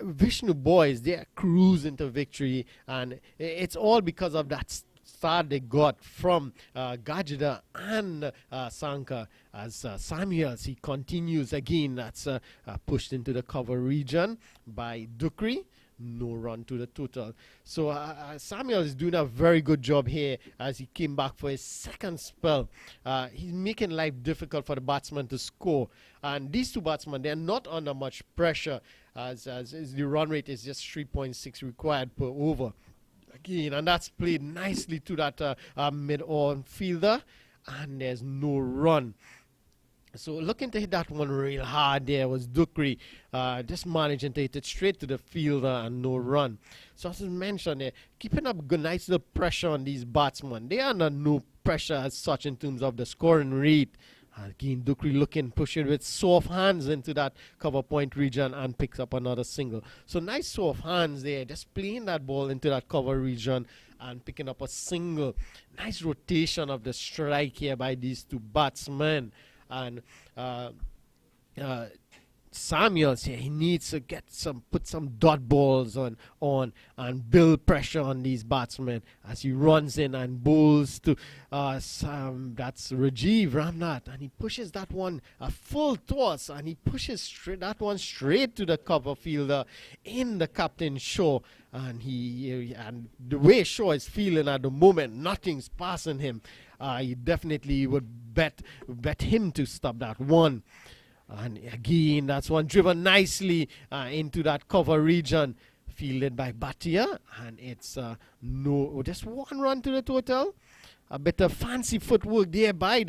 Vishnu boys, they are cruising to victory, and it's all because of that start they got from Gajida and Sanka. As Samuels, he continues again. That's pushed into the cover region by Dukri. No run to the total. So Samuel is doing a very good job here as he came back for his second spell. He's making life difficult for the batsman to score. And these two batsmen, they're not under much pressure as the run rate is just 3.6 required per over. Again, and that's played nicely to that mid-on fielder, and there's no run. So looking to hit that one real hard there was Dukri, just managing to hit it straight to the fielder and no run. So as I mentioned there, keeping up good nice little pressure on these batsmen. They are under no pressure as such in terms of the scoring rate. Again, Dukri looking, pushing with soft hands into that cover point region and picks up another single. So nice soft hands there, just playing that ball into that cover region and picking up a single. Nice rotation of the strike here by these two batsmen. And Samuels here, he needs to put some dot balls on and build pressure on these batsmen as he runs in and bowls to that's Rajiv Ramnath, and he pushes that one a full toss and he pushes that one straight to the cover fielder in the captain Shaw, and and the way Shaw is feeling at the moment, nothing's passing him. He definitely would bet him to stop that one. And again, that's one driven nicely into that cover region, fielded by Bhatia, and it's just one run to the total. A bit of fancy footwork there by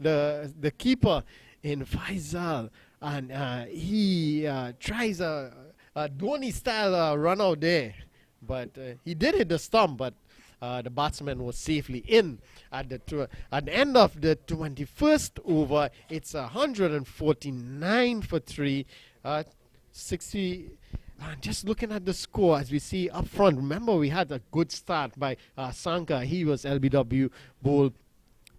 the keeper in Faisal, and he tries a Dhoni style run out there, but he did hit the stump, but the batsman was safely in at the end of the 21st over. It's 149 for 3, 60. Just looking at the score as we see up front. Remember, we had a good start by Sanka. He was LBW bowl.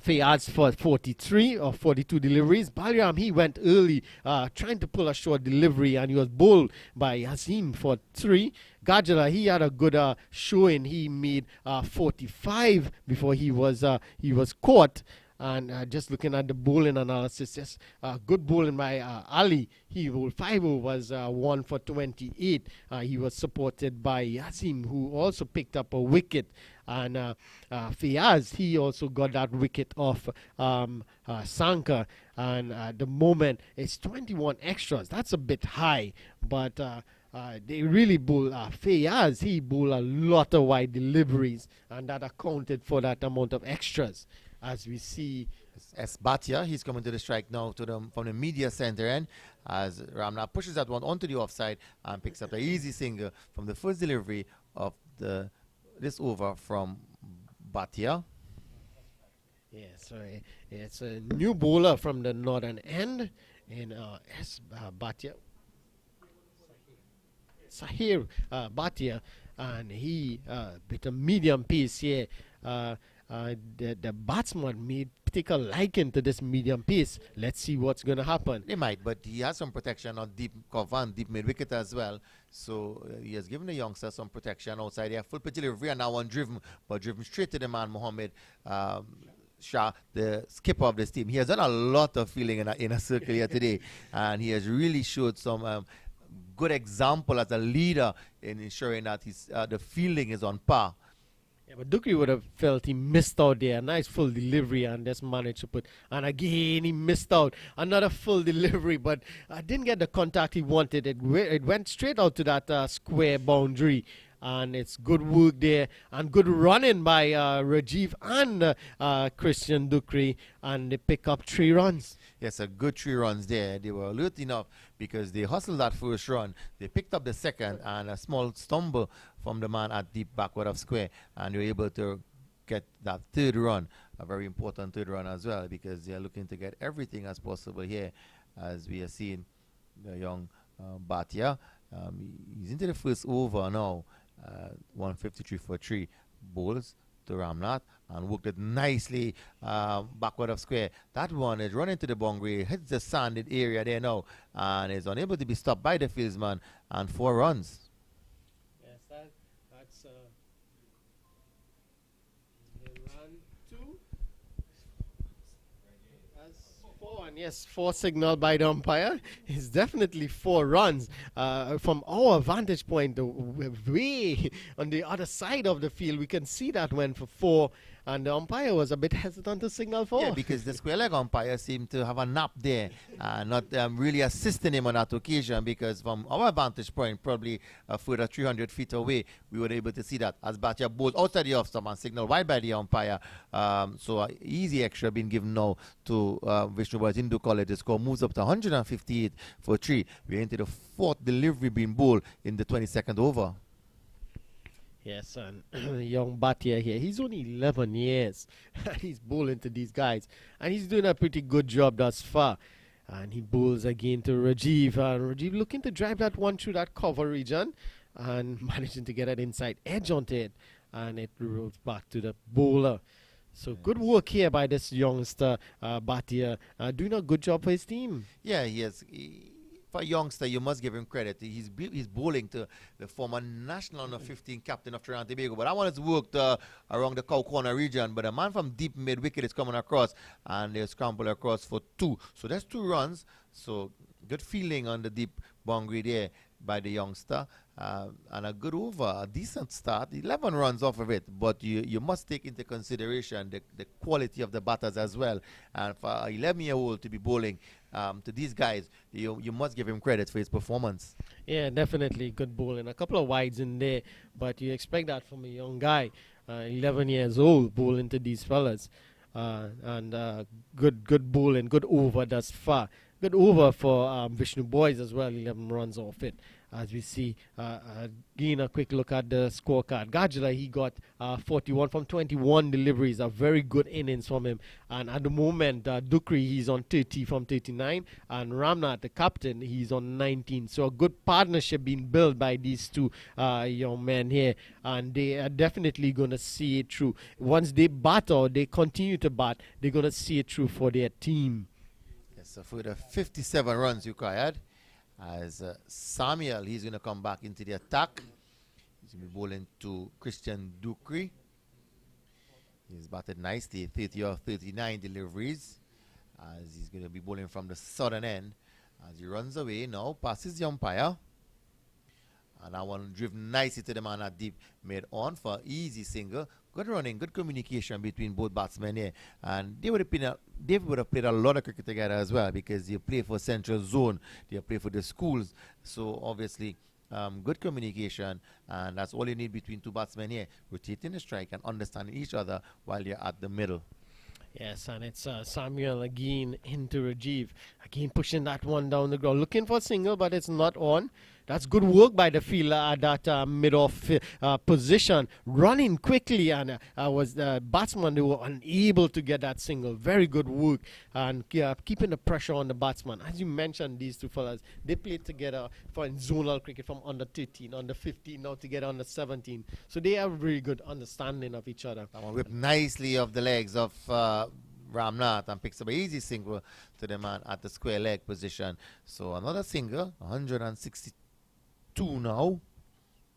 Fayaz for 43 or 42 deliveries. Baliram, he went early trying to pull a short delivery, and he was bowled by Hazim for 3. Gajala, he had a good showing. He made 45 before he was caught. And just looking at the bowling analysis, just good bowling by Ali. He bowled 5 overs, 1 for 28. He was supported by Yazim, who also picked up a wicket. And Fayaz, he also got that wicket off Sanka. And at the moment, it's 21 extras. That's a bit high, but they really bowl. Fayaz, he bowled a lot of wide deliveries, and that accounted for that amount of extras. As we see, as Bhatia, he's coming to the strike now from the media center end, as Ramnath pushes that one onto the offside and picks up the easy single from the first delivery of this over from Bhatia. Yeah, so it's a new bowler from the northern end. in Bhatia. Sahir Bhatia, and he with a medium pace here. The batsman may take a liking to this medium pace. Let's see what's going to happen. They might, but he has some protection on deep cover and deep mid wicket as well. So he has given the youngster some protection outside here. Full pitch delivery and now one driven, but driven straight to the man Mohammed Shah, the skipper of this team. He has done a lot of fielding in a circle here today, and he has really showed some good example as a leader in ensuring that the fielding is on par. Yeah, but Dukri would have felt he missed out there. Nice full delivery and just managed to put. And again, he missed out. Another full delivery, but didn't get the contact he wanted. It went straight out to that square boundary. And it's good work there and good running by Rajiv and Christian Dukri. And they pick up 3 runs. Yes, a good 3 runs there. They were alert enough because they hustled that first run. They picked up the second and a small stumble from the man at deep backward of square. And they were able to get that 3rd run, a very important 3rd run as well, because they are looking to get everything as possible here, as we are seeing the young Bhatia. He's into the first over now. 153 for 3 bowls to Ramnath and worked it nicely backward of square. That one is running to the boundary, hits the sanded area there now, and is unable to be stopped by the fieldsman, and 4 runs. Yes, that's run 2. That's 4, and yes, 4 signaled by the umpire. It's definitely 4 runs. From our vantage point, way on the other side of the field, we can see that went for 4. And the umpire was a bit hesitant to signal 4. Yeah, because the square leg umpire seemed to have a nap there, not really assisting him on that occasion, because from our vantage point, probably a further 300 feet away, we were able to see that as Bhatia bowled outside the off stump and signaled wide by the umpire. So easy extra being given now to Vishnu Boys Hindu College. The score moves up to 158 for 3. We're into the 4th delivery being bowled in the 22nd over. Yes, and young Bhatia here, he's only 11 years. He's bowling to these guys, and he's doing a pretty good job thus far. And he bowls again to Rajiv. Rajiv looking to drive that one through that cover region and managing to get an inside edge onto it. And it rolls back to the bowler. So good work here by this youngster, Bhatia, doing a good job for his team. Yeah, he is. For a youngster, you must give him credit. He's bowling to the former national under 15 captain of Trinidad and Tobago. But that one has worked around the cow corner region. But a man from deep mid wicket is coming across, and they scramble across for 2. So that's 2 runs. So good feeling on the deep boundary there by the youngster. And a good over, a decent start, 11 runs off of it. But you must take into consideration the quality of the batters as well. And for an 11-year-old to be bowling to these guys, you must give him credit for his performance. Yeah, definitely good bowling. A couple of wides in there, but you expect that from a young guy, 11 years old, bowling to these fellas. And good bowling, good over thus far. Good over for Vishnu Boys as well, 11 runs off it. As we see, again, a quick look at the scorecard. Gajala, he got 41 from 21 deliveries, a very good innings from him. And at the moment, Dukri, he's on 30 from 39. And Ramnath, the captain, he's on 19. So a good partnership being built by these 2 young men here. And they are definitely going to see it through. Once they bat or they continue to bat, they're going to see it through for their team. Yes, so for the 57 runs required, as Samuel, he's going to come back into the attack. He's going to be bowling to Christian Dukri. He's batted nicely, 30 or 39 deliveries, as he's going to be bowling from the southern end. As he runs away now, passes the umpire. And that one driven nicely to the man at deep mid on for easy single. Good running, good communication between both batsmen here. And they would have played a lot of cricket together as well, because they play for Central Zone, they play for the schools. So obviously, good communication, and that's all you need between 2 batsmen here, rotating the strike and understanding each other while you're at the middle. Yes, and it's Samuel again into Rajiv. Again pushing that one down the ground. Looking for a single, but it's not on. That's good work by the fielder at that mid-off position, running quickly, and was the batsman, they were unable to get that single. Very good work, and keeping the pressure on the batsman. As you mentioned, these two fellas, they played together for in zonal cricket from under 13, under 15, now together under 17. So they have a very good understanding of each other. That one whipped nicely off the legs of Ramnath and picks up an easy single to the man at the square leg position. So another single, 162 now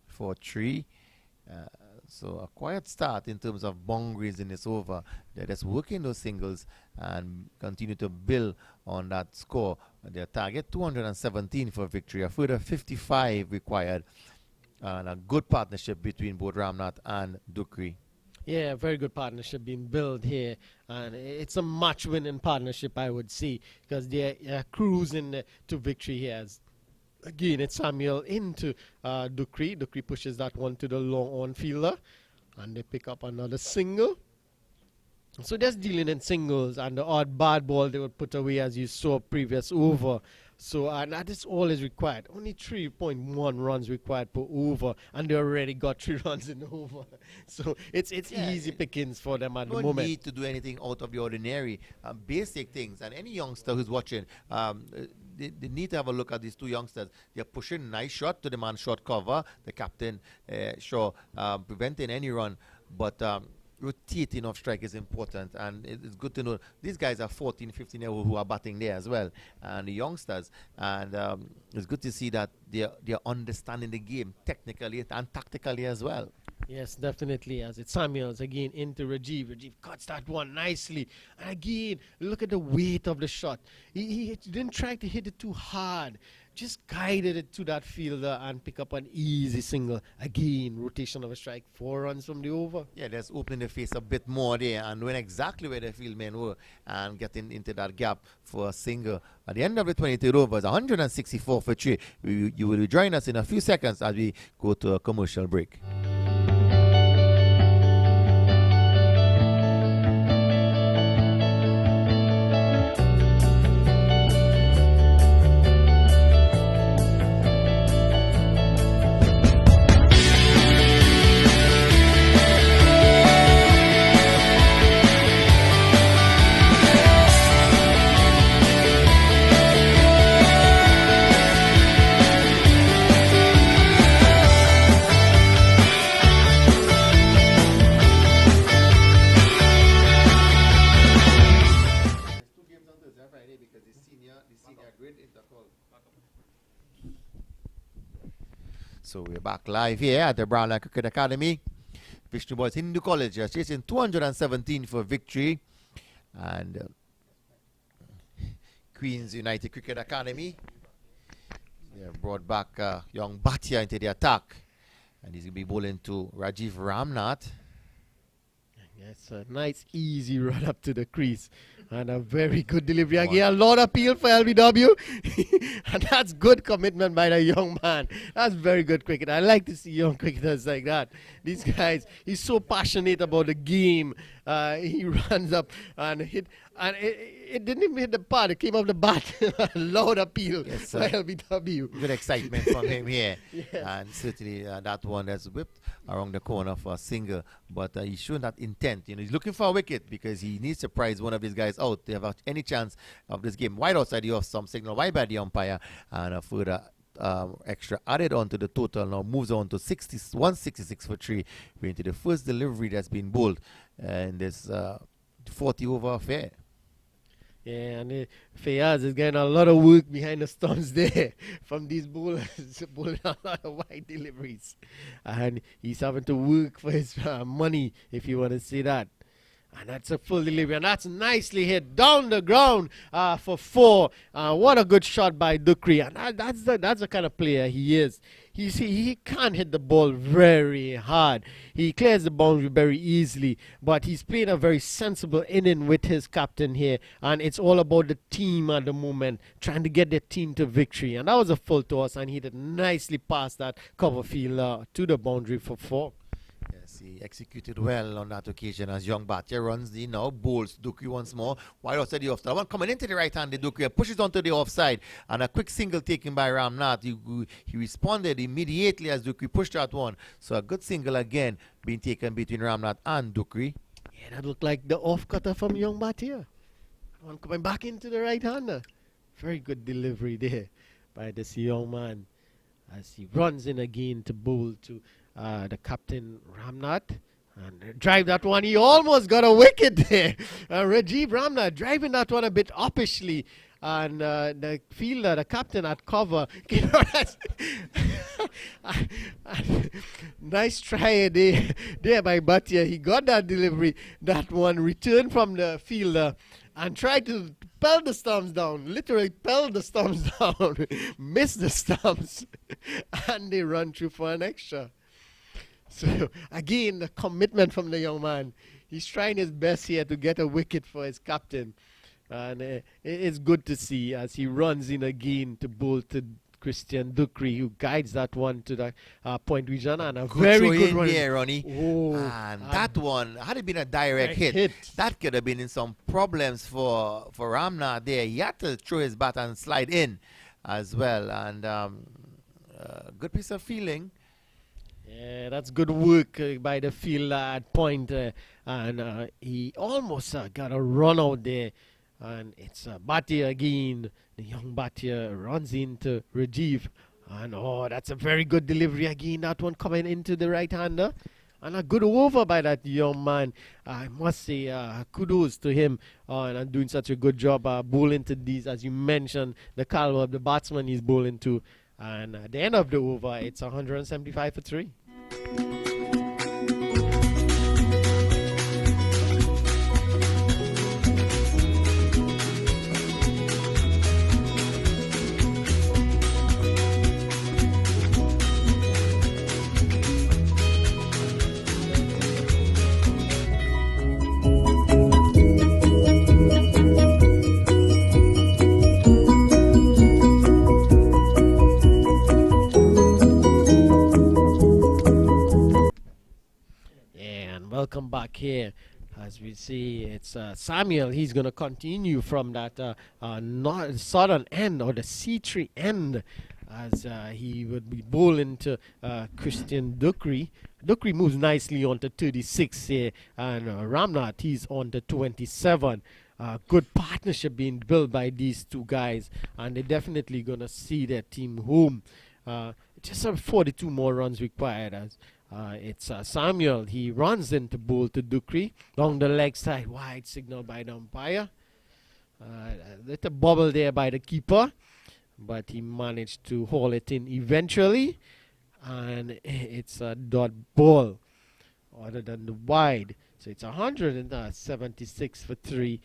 for 3. So a quiet start in terms of boundaries in this over. They're just working those singles and continue to build on that score. Their target 217 for victory, a further 55 required, and a good partnership between both Ramnath and Dukri. Yeah, very good partnership being built here, and it's a match-winning partnership, I would say, because they're cruising to victory here. Again, it's Samuel into Dukri. Dukri pushes that one to the long-on fielder, and they pick up another single. So just dealing in singles, and the odd bad ball they would put away, as you saw previous over. So and that is all is required. Only 3.1 runs required per over, and they already got 3 runs in the over. So it's easy pickings for them at the moment. No need to do anything out of the ordinary. Basic things, and any youngster who's watching, they need to have a look at these two youngsters. They're pushing nice shot to the man short cover. The captain, preventing any run, but rotating off strike is important, and it's good to know these guys are 14, 15 years old who are batting there as well, and the youngsters, and it's good to see that they're understanding the game technically and tactically as well. Yes, definitely. As it's Samuels again into Rajiv. Rajiv cuts that one nicely. And again, look at the weight of the shot. He didn't try to hit it too hard. Just guided it to that fielder and pick up an easy single. Again, rotation of a strike. 4 runs from the over. Yeah, that's opening the face a bit more there and knowing exactly where the field men were and getting into that gap for a single. At the end of the 23rd over, it's 164 for 3. You will join us in a few seconds as we go to a commercial break. So we're back live here at the Brown Line Cricket Academy. Vishnu boys Hindu College are chasing 217 for victory. And Queens United Cricket Academy, they have brought back young Bhatia into the attack. And he's going to be bowling to Rajiv Ramnath. Yes, a nice easy run up to the crease. And a very good delivery. Again, a lot of appeal for LBW. And that's good commitment by the young man. That's very good cricket. I like to see young cricketers like that. These guys, he's so passionate about the game. He runs up and hit. And it didn't even hit the pad. It came off the bat. Loud appeal for LBW. Good excitement from him here. Yes. And certainly that one that's whipped around the corner for a single. But he's showing that intent. You know, he's looking for a wicket because he needs to prize one of these guys out. They have any chance of this game. Wide outside, you have some signal wide by the umpire. And a further extra added on to the total. Now moves on to 166 for 3. We're into the first delivery that's been bowled in this 40 over affair. Yeah, and Fayaz is getting a lot of work behind the stumps there from these bowlers, bowling a lot of wide deliveries. And he's having to work for his money, if you want to say that. And that's a full delivery, and that's nicely hit down the ground for 4. What a good shot by Dukri, and that's the kind of player he is. He can't hit the ball very hard. He clears the boundary very easily, but he's playing a very sensible inning with his captain here, and it's all about the team at the moment, trying to get their team to victory. And that was a full toss, and he did nicely past that cover fielder to the boundary for 4. Yes, he executed well on that occasion as young Bhatia runs the now bowls Dukri once more. Wide outside the offside. One coming into the right hand, the Dukri pushes onto the offside, and a quick single taken by Ramnath. He responded immediately as Dukri pushed that one. So a good single again being taken between Ramnath and Dukri. Yeah, that looked like the off cutter from young Bhatia. One coming back into the right hander. Very good delivery there by this young man as he runs in again to bowl to the captain Ramnath. And drive that one. He almost got a wicket there. Rajiv Ramnath driving that one a bit uppishly. And the fielder, the captain at cover. Nice try there by Bhatia. He got that delivery. That one returned from the fielder and tried to pelt the stumps down. Literally pelt the stumps down. Missed the stumps. And they run through for an extra. So, again, the commitment from the young man. He's trying his best here to get a wicket for his captain. And it's good to see as he runs in again to bowl to Christian Dukri, who guides that one to the point region. And a very good run there, Ronnie. Oh, and that one, had it been a direct hit, that could have been in some problems for Ramnath there. He had to throw his bat and slide in as well. And good piece of fielding. Yeah, that's good work by the fielder at point. And he almost got a run out there. And it's Bhatia again. The young Bhatia runs into Rajiv. And that's a very good delivery again. That one coming into the right-hander. And a good over by that young man. I must say kudos to him and doing such a good job bowling to these. As you mentioned, the caliber of the batsman he's bowling to. And at the end of the over, it's 175 for 3. Welcome back here. As we see, it's Samuel. He's going to continue from that southern end or the C3 end as he would be bowling to Christian Dukri. Dukri moves nicely on to 36 here, and Ramnath, he's on to 27. Good partnership being built by these two guys, and they're definitely going to see their team home. Just 42 more runs required as it's Samuel. He runs into bowl to Dukri along the leg side. Wide signal by the umpire. A little bobble there by the keeper, but he managed to haul it in eventually. And it's a dot ball other than the wide. So it's 176 for 3.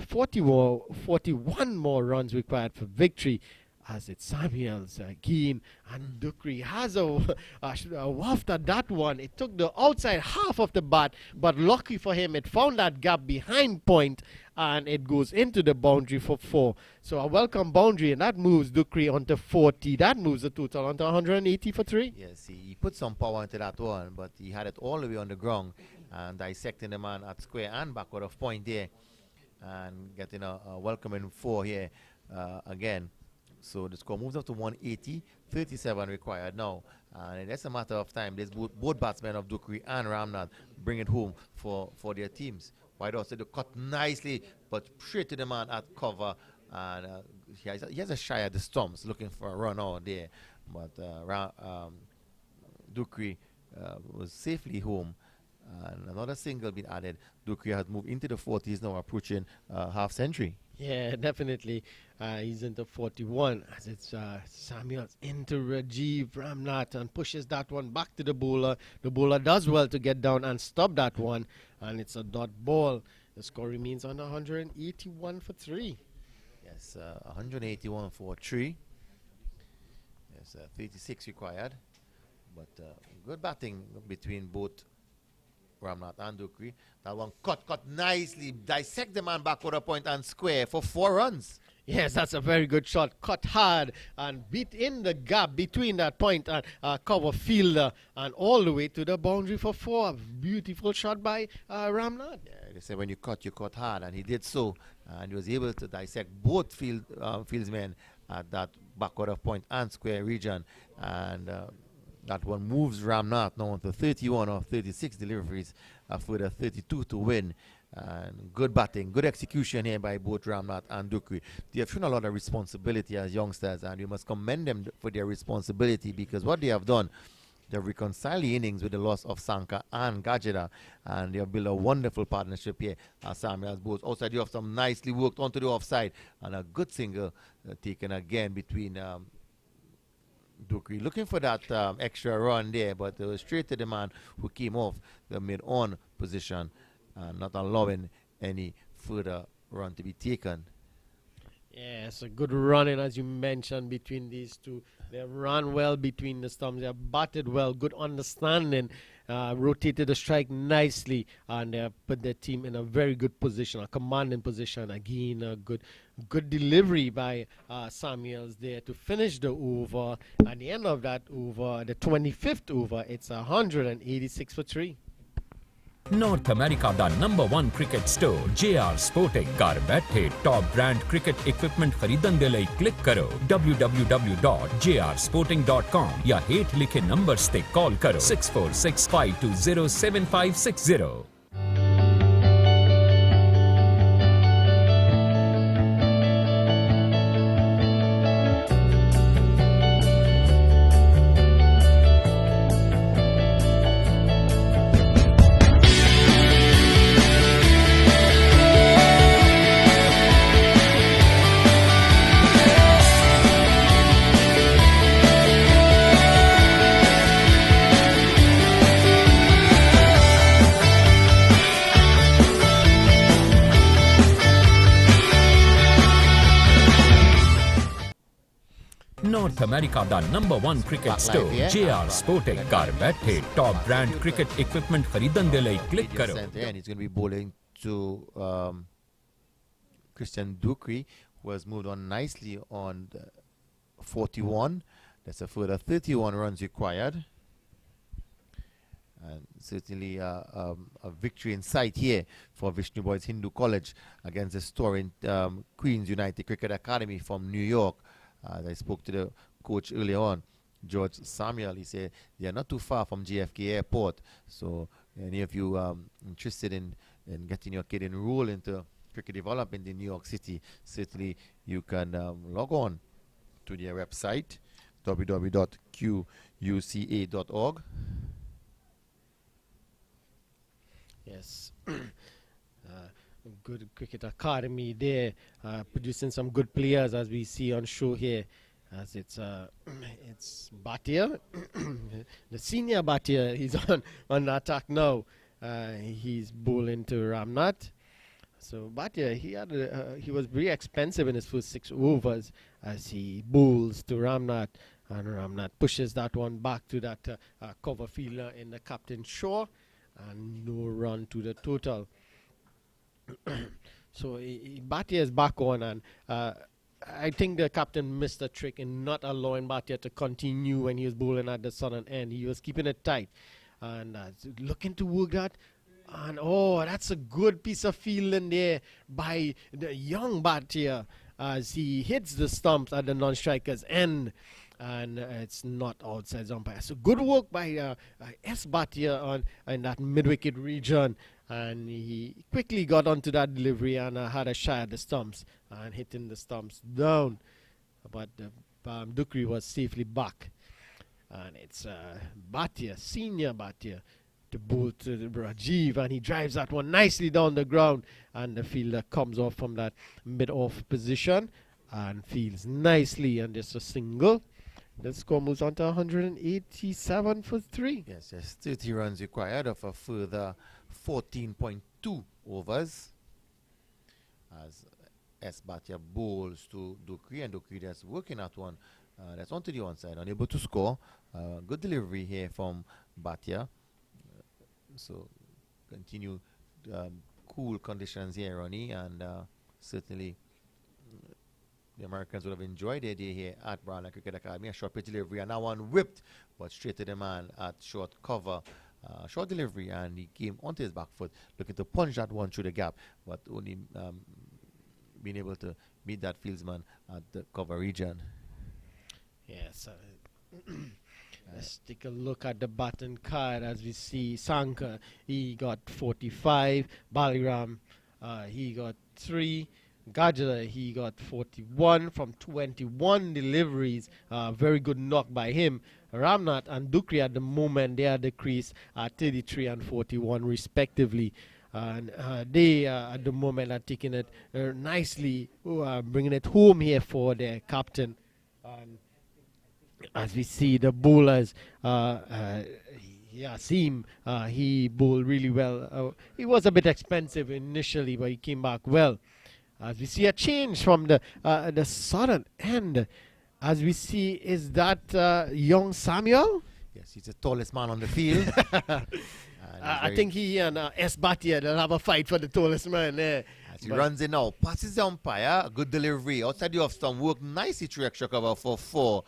41 more runs required for victory. As it's Samuels again, and Dukri has a waft at that one. It took the outside half of the bat, but lucky for him, it found that gap behind point, and it goes into the boundary for 4. So a welcome boundary, and that moves Dukri onto 40. That moves the total onto 180 for 3. Yes, he put some power into that one, but he had it all the way on the ground and dissecting the man at square and backward of point there, and getting a welcoming 4 here again. So the score moves up to 180, 37 required now. And it's a matter of time. There's both batsmen of Dukri and Ramnath bring it home for their teams. White House said they cut nicely, but straight to the man at cover. And he has a shy at the stumps looking for a run out there. But Dukri was safely home. And another single been added. Dukri has moved into the 40s now, approaching half century. Yeah, definitely. He's into 41 as it's Samuels into Rajiv Ramnath and pushes that one back to the bowler. The bowler does well to get down and stop that one, and it's a dot ball. The score remains on 181 for 3. Yes, 181 for 3. Yes, 36 required. But good batting between both Ramnath and Dukri. That one cut nicely, dissect the man backward a point and square for 4 runs. Yes, that's a very good shot. Cut hard and beat in the gap between that point and cover fielder and all the way to the boundary for 4. Beautiful shot by Ramnath. Yeah, they say when you cut hard, and he did so, and he was able to dissect both fieldsmen at that backward of point and square region, and that one moves Ramnath now onto 31 of 36 deliveries for the 32 to win. And good batting, good execution here by both Ramnath and Dukri. They have shown a lot of responsibility as youngsters, and we must commend them for their responsibility, because what they have done, they've reconciled the innings with the loss of Sanka and Gajeda, and they have built a wonderful partnership here. Samuel's both outside the off, some nicely worked onto the offside, and a good single taken again between Dukri, looking for that extra run there, but it was straight to the man who came off the mid-on position, not allowing any further run to be taken. Yes, a good running, as you mentioned, between these two. They have run well between the stumps. They have batted well, good understanding, rotated the strike nicely, and they have put their team in a very good position, a commanding position. Again, a good delivery by Samuels there to finish the over. At the end of that over, the 25th over, it's 186 for 3. North America ਦਾ number 1 cricket store JR sporting ਘਰ ਬੈਠੇ top brand ਕ੍ਰਿਕਕਟ equipment ਖਰੀਦਣ ਦੇ ਲਈ click ਕਰੋ www.jrsporting.com ਜਾਂ ਹੇਠ ਲਿਖੇ ਨੰਬਰਸ ਤੇ ਕਾਲ ਕਰੋ 6465207560. ਨਾਰਥ ਅਮਰੀਕਾ ਦਾ number 1 cricket store JR sporting ਘਰ ਬੈਠੇ ਟੌਪ ਬ੍ਰਾਂਡ ਕ੍ਰਿਕਟ ਇਕਵਿਪਮੈਂਟ ਖਰੀਦਣ ਦੇ ਲਈ ਕਲਿੱਕ ਕਰੋ. And he's going to be bowling to Christian Dukri, who has moved on nicely on 41. That's a further 31 runs required. And certainly a victory in sight here for Vishnu Boys Hindu College against the storied Queens United Cricket Academy from New York. I spoke to the coach earlier on, George Samuel. He said they are not too far from JFK Airport. So any of you interested in getting your kid enrolled into cricket development in New York City, certainly you can log on to their website, www.QUCA.org. Yes. Good cricket academy there, producing some good players, as we see on show here. As it's Bhatia, the senior Bhatia. He's on the attack now. He's bowling to Ramnath. So Bhatia, he was very expensive in his first 6 overs as he bowls to Ramnath, and Ramnath pushes that one back to that cover fielder in the captain's shore, and no run to the total. So Bhatia is back on, and I think the captain missed a trick in not allowing Bhatia to continue when he was bowling at the southern end. He was keeping it tight and looking to work that. And that's a good piece of fielding there by the young Bhatia as he hits the stumps at the non-striker's end. And it's not outside umpire. So good work by S. Bhatia in that mid-wicket region. And he quickly got onto that delivery and had a shot at the stumps and hitting the stumps down. But Dukri was safely back. And it's Bhatia, senior Bhatia, to bowl to Rajiv. And he drives that one nicely down the ground. And the fielder comes off from that mid-off position and fields nicely. And just a single. The score moves on to 187 for 3. Yes, 30 runs required of a further 14.2 overs as S. Bhatia bowls to Dukri, and Dukri that's working at one. That's onto the onside, unable to score. Good delivery here from Bhatia. So continue cool conditions here, Ronnie, and certainly the Americans would have enjoyed their day here at Brown Cricket Academy. A short pitch delivery, and that one whipped, but straight to the man at short cover. Short delivery, and he came onto his back foot, looking to punch that one through the gap, but only being able to meet that fieldsman at the cover region. Yes. Let's take a look at the batting card as we see Sankar. He got 45. Baliram, he got 3. Gajala, he got 41 from 21 deliveries. Very good knock by him. Ramnath and Dukri at the moment, they are the crease at 33 and 41 respectively. And they at the moment are taking it nicely, bringing it home here for their captain. And as we see the bowlers, Yasim, he bowled really well. He was a bit expensive initially, but he came back well. As we see a change from the southern end, as we see, is that young Samuel? Yes, he's the tallest man on the field. I think he and S. Bhatia, they'll have a fight for the tallest man there. As he runs in now, passes the umpire, a good delivery. Outside the off stump, worked nicely through extra cover for 4.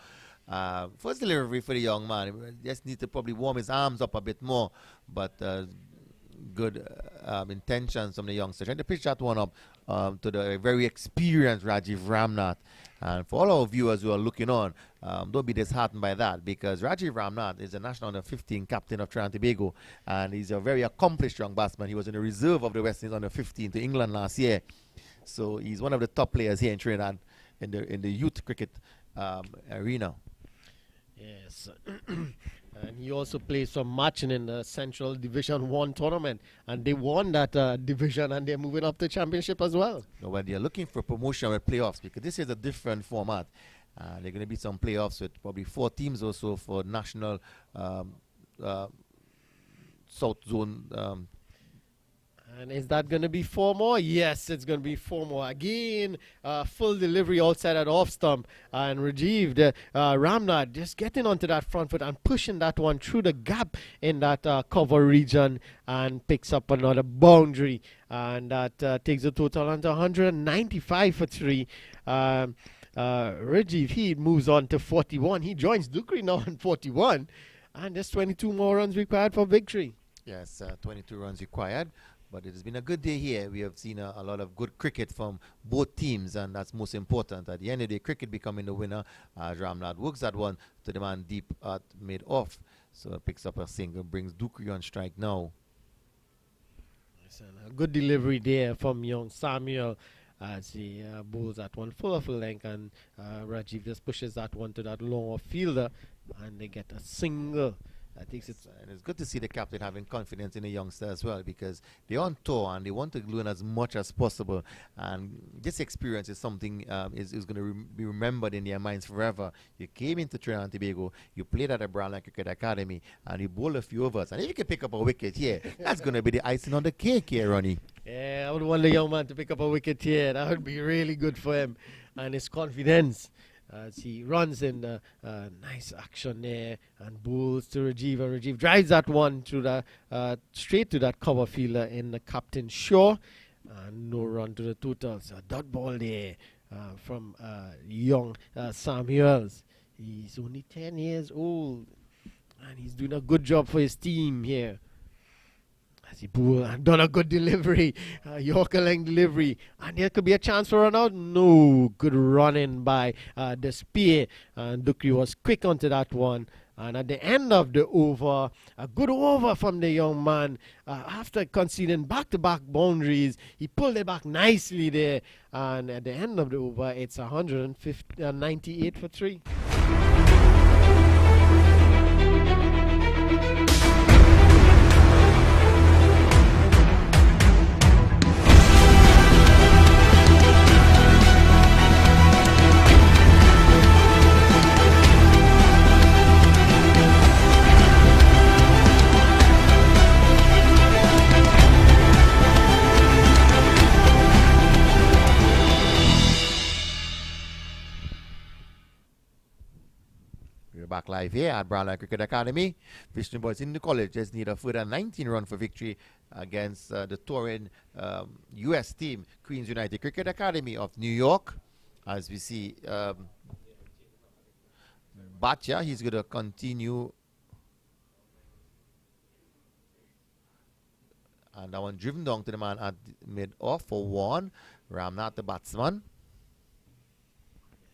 First delivery for the young man. He just need to probably warm his arms up a bit more, but good intentions from the youngster. Trying to pitch that one up to the very experienced Rajiv Ramnath. And for all our viewers who are looking on, don't be disheartened by that, because Rajiv Ramnath is a national under 15 captain of Trinidad and Tobago, and he's a very accomplished young batsman. He was in the reserve of the West Indies under 15 to England last year. So he's one of the top players here in Trinidad in the youth cricket arena. Yes. And he also plays some matching in the Central Division 1 tournament. And they won that division, and they're moving up to championship as well. So when they're looking for promotion with playoffs, because this is a different format, there are going to be some playoffs with probably 4 teams or so for national South Zone. And is that going to be 4 more? Yes, it's going to be 4 more. Again, full delivery outside at off stump. And Rajiv, Ramnath, just getting onto that front foot and pushing that one through the gap in that cover region, and picks up another boundary. And that takes the total onto 195 for 3. Rajiv, he moves on to 41. He joins Dukri now on 41. And there's 22 more runs required for victory. Yes, 22 runs required. But it has been a good day here. We have seen a lot of good cricket from both teams, and that's most important. At the end of the day, cricket becoming the winner. Ramnath works that one to the man deep at mid-off. So picks up a single, brings Dukri on strike now. A good delivery there from young Samuel as he bowls that one full of length, and Rajiv just pushes that one to that longer fielder, and they get a single. I think it's good to see the captain having confidence in the youngster as well, because they're on tour and they want to learn as much as possible. And this experience is something is going to be remembered in their minds forever. You came into Trinidad and Tobago, you played at the Brownland Cricket Academy, and you bowled a few overs. And if you can pick up a wicket here, that's going to be the icing on the cake here, Ronnie. Yeah, I would want the young man to pick up a wicket here. That would be really good for him and his confidence. As he runs in nice action there and bowls to Rajiv, and Rajiv drives that one to the straight to that cover fielder in the captain's shore, and no run to the total. So a dot ball there from young Samuels. He's only 10 years old, and he's doing a good job for his team here. As he bowled and done a good delivery, Yorker length delivery, and there could be a chance for run out. No, good running by the spear, and Dukri was quick onto that one. And at the end of the over, a good over from the young man. After conceding back-to-back boundaries, he pulled it back nicely there. And at the end of the over, it's 198 for 3. Back live here at Brownland Cricket Academy. Vishnu boys in the college just need a further 19 run for victory against the touring US team, Queens United Cricket Academy of New York. as we see Batya, he's going to continue. And that one driven down to the man at mid-off for one. Ramnath, the batsman.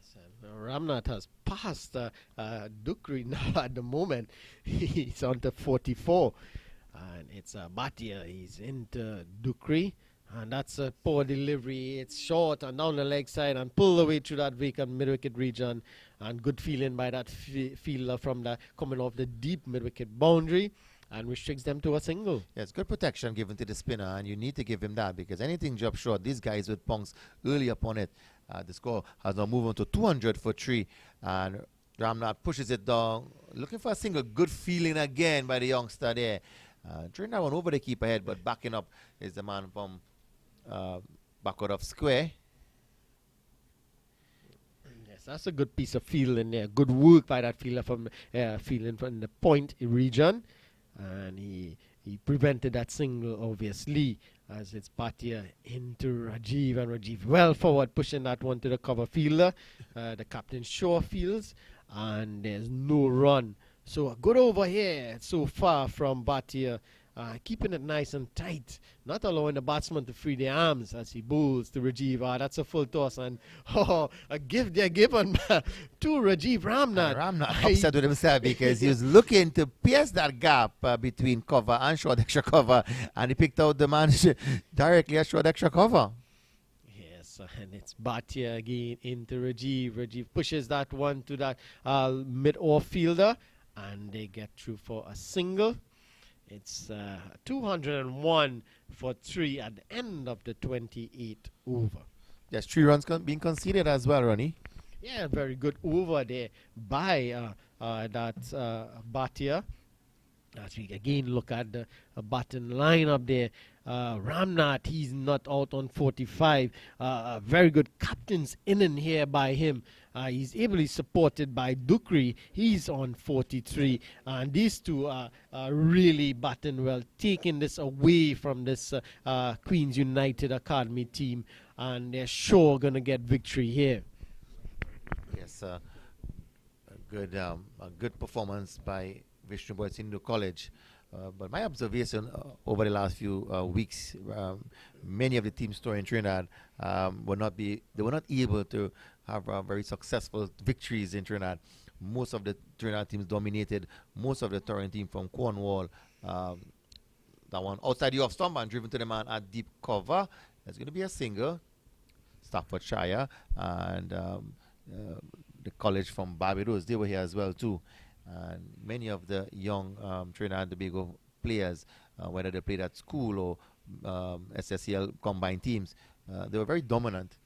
Yes, and Ramnath has passed Dukri now at the moment. He's on to 44. And it's Bhatia. He's into Dukri. And that's a poor delivery. It's short and down the leg side and pulled away through that vacant mid-wicket region. And good feeling by that fielder from the coming off the deep mid-wicket boundary. And restricts them to a single. Yes, good protection given to the spinner, and you need to give him that because anything dropped short, these guys with punks early upon it. The score has now moved on to 200 for 3, and Ramnath pushes it down, looking for a single. Good feeling again by the youngster there. Trinidad one over the keeper head, but backing up is the man from backward of square. Yes, that's a good piece of fielding there. Good work by that fielder from fielding from the point region. And he prevented that single, obviously, as it's Bhatia into Rajiv, and Rajiv well forward, pushing that one to the cover fielder. The captain sure fields, and there's no run. So a good over here so far from Bhatia, keeping it nice and tight, not allowing the batsman to free their arms as he bowls to Rajiv. That's a full toss, and a gift they're given to Rajiv Ramnath. Ramnath upset with himself because he was looking to pierce that gap between cover and short extra cover, and he picked out the man directly at short extra cover. Yes, and it's Bhatia again into Rajiv. Rajiv pushes that one to that mid-off fielder, and they get through for a single. It's 201 for 3 at the end of the 28th over. There's 3 runs being conceded as well, Ronnie. Yeah, very good over there by that Bhatia. As we again look at the button lineup there, Ramnath, he's not out on 45. Very good captain's inning here by him. He's ably supported by Dukri. He's on 43. And these two are really batting well, taking this away from this Queens United Academy team. And they're sure going to get victory here. Yes, a good performance by Vishnu Boys Hindu College. But my observation over the last few weeks, many of the teams storing in Trinidad were not able to have very successful victories in Trinidad. Most of the Trinidad teams dominated. Most of the touring team from Cornwall, that one outside the off stump and driven to the man at deep cover. There's going to be a single. Staffordshire and the college from Barbados, they were here as well too. And many of the young Trinidad and Tobago players, whether they played at school or SSCL combined teams, they were very dominant.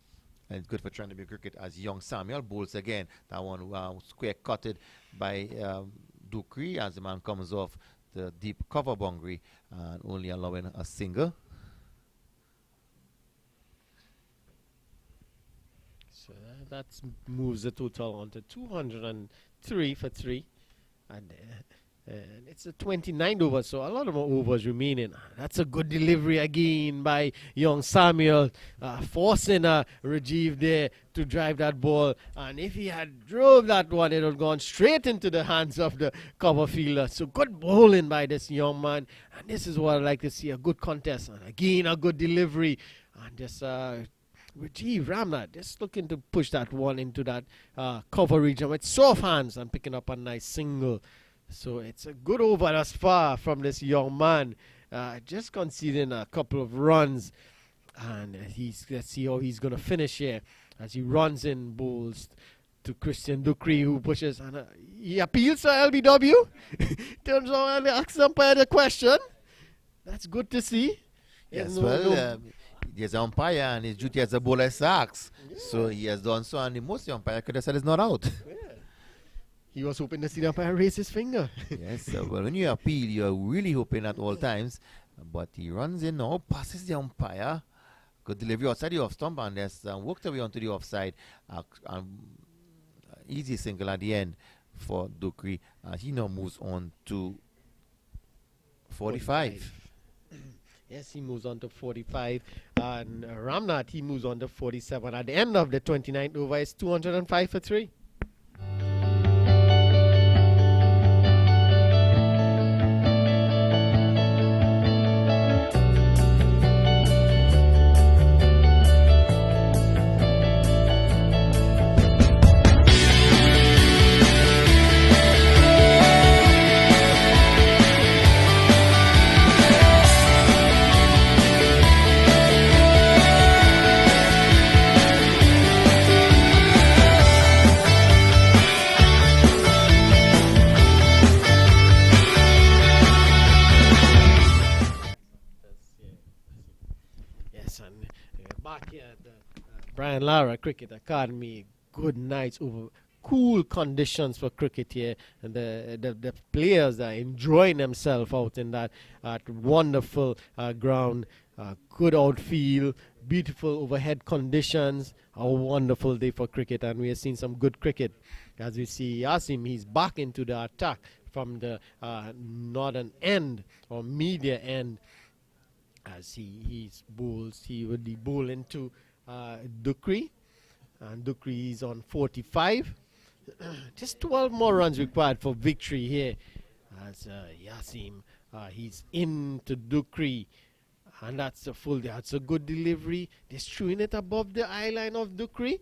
And it's good for Trinidad and Tobago cricket as young Samuel bowls again. That one square cutted by Dukri as the man comes off the deep cover boundary and only allowing a single. So that moves the total on to 203 for 3. And it's a 29th over, so a lot of more overs remaining. That's a good delivery again by young Samuel, forcing Rajiv there to drive that ball. And if he had drove that one, it would have gone straight into the hands of the cover fielder. So good bowling by this young man. And this is what I like to see, a good contest. And again, a good delivery. And just Rajiv Ramnath just looking to push that one into that cover region with soft hands and picking up a nice single. So it's a good over thus far from this young man. Just conceding a couple of runs. And let's see how he's going to finish here as he runs in, bowls to Christian Dukri, who pushes. And he appeals to LBW. Turns around and asks the umpire the question. That's good to see. Yes, there's an umpire and his duty as a bowler is sacks. Yeah. So he has done so, and the most the umpire could have said it's not out. Yeah. He was hoping to see the umpire raise his finger. Yes, well, when you appeal, you're really hoping at all times. But he runs in now, passes the umpire. Good delivery outside the off stump, and there's worked away onto the offside. Easy single at the end for Dukri. He now moves on to 45. Yes, he moves on to 45. And Ramnath, he moves on to 47. At the end of the 29th over, it's 205 for 3. Back here at the Brian Lara Cricket Academy. Good nights over cool conditions for cricket here, and the players are enjoying themselves out in that wonderful ground. Good outfield, beautiful overhead conditions. A wonderful day for cricket, and we have seen some good cricket. As we see Yasim, he's back into the attack from the northern end or media end. As he would be bowling to Dukri, and Dukri is on 45. Just 12 more runs required for victory here. As Yasim, he's into Dukri, and that's a full. That's a good delivery. They're shooting it above the eye line of Dukri.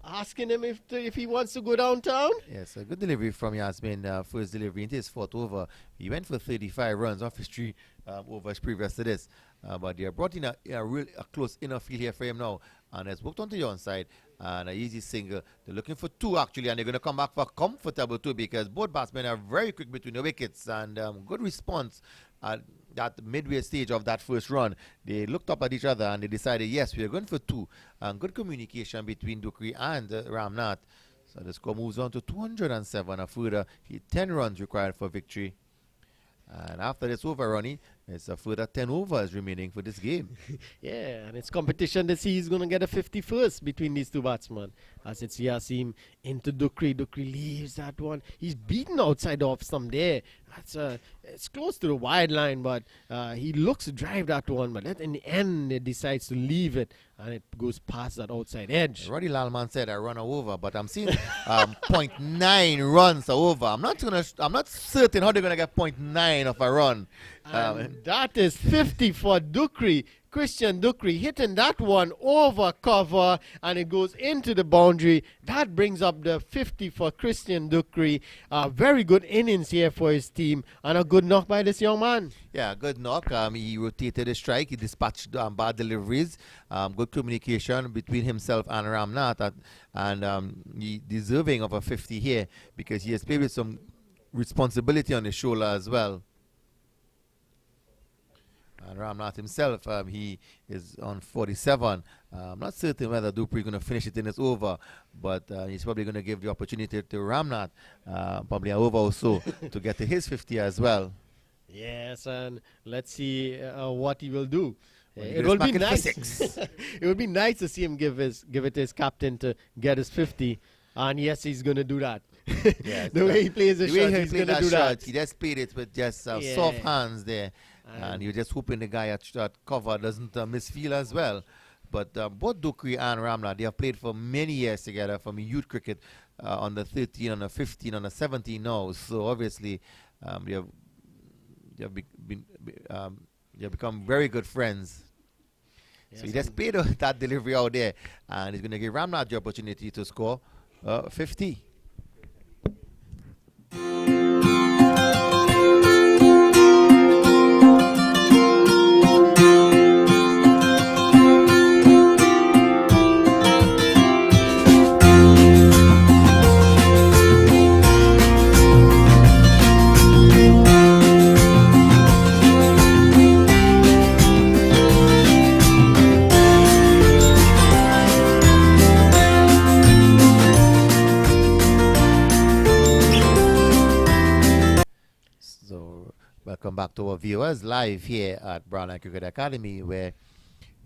Asking him if he wants to go downtown. Yes, a good delivery from Yasmin. First delivery into his fourth over. He went for 35 runs off his 3 overs previous to this. But they have brought in a close inner field here for him now. And has worked onto the onside. And an easy single. They're looking for 2 actually. And they're going to come back for comfortable 2 because both batsmen are very quick between the wickets. And good response at that midway stage of that first run. They looked up at each other and they decided, yes, we are going for 2. And good communication between Dukri and Ramnath. So the score moves on to 207. A further 10 runs required for victory. And after this over, Ronnie, it's a further 10 overs remaining for this game. Yeah, and it's competition to see who's going to get a 51st between these two batsmen. As it's Yasim into Dukri. Dukri leaves that one. He's beaten outside off some there. It's close to the wide line, but he looks to drive that one. But in the end, he decides to leave it, and it goes past that outside edge. Roddy Lalman said I run over, but I'm seeing 0.9 runs over. I'm not certain how they're gonna get 0.9 of a run. That is 50 for Dukri. Christian Dukri hitting that one over cover, and it goes into the boundary. That brings up the 50 for Christian Dukri. Very good innings here for his team, and a good knock by this young man. Yeah, good knock. He rotated the strike. He dispatched bad deliveries. Good communication between himself and Ramnath, and he deserving of a 50 here because he has played with some responsibility on his shoulder as well. And Ramnath himself, he is on 47. I'm not certain whether Dupri is going to finish it in this over, but he's probably going to give the opportunity to Ramnath, probably an over or so, to get to his 50 as well. Yes, and let's see what he will do. It will be nice. It would be nice to see him give it to his captain to get his 50. And yes, he's going to do that. Yeah, the way he plays the shot, he's going to do that. He just played it with just soft hands there. And you're just hoping the guy at cover doesn't misfeel as well. But both Dukri and Ramnath, they have played for many years together from youth cricket on the 13, on the 15, on the 17 now. So obviously, they have become very good friends. Yes, so he just played that delivery out there, and he's going to give Ramnath the opportunity to score 50. Welcome back to our viewers live here at Brown Cricket Academy, where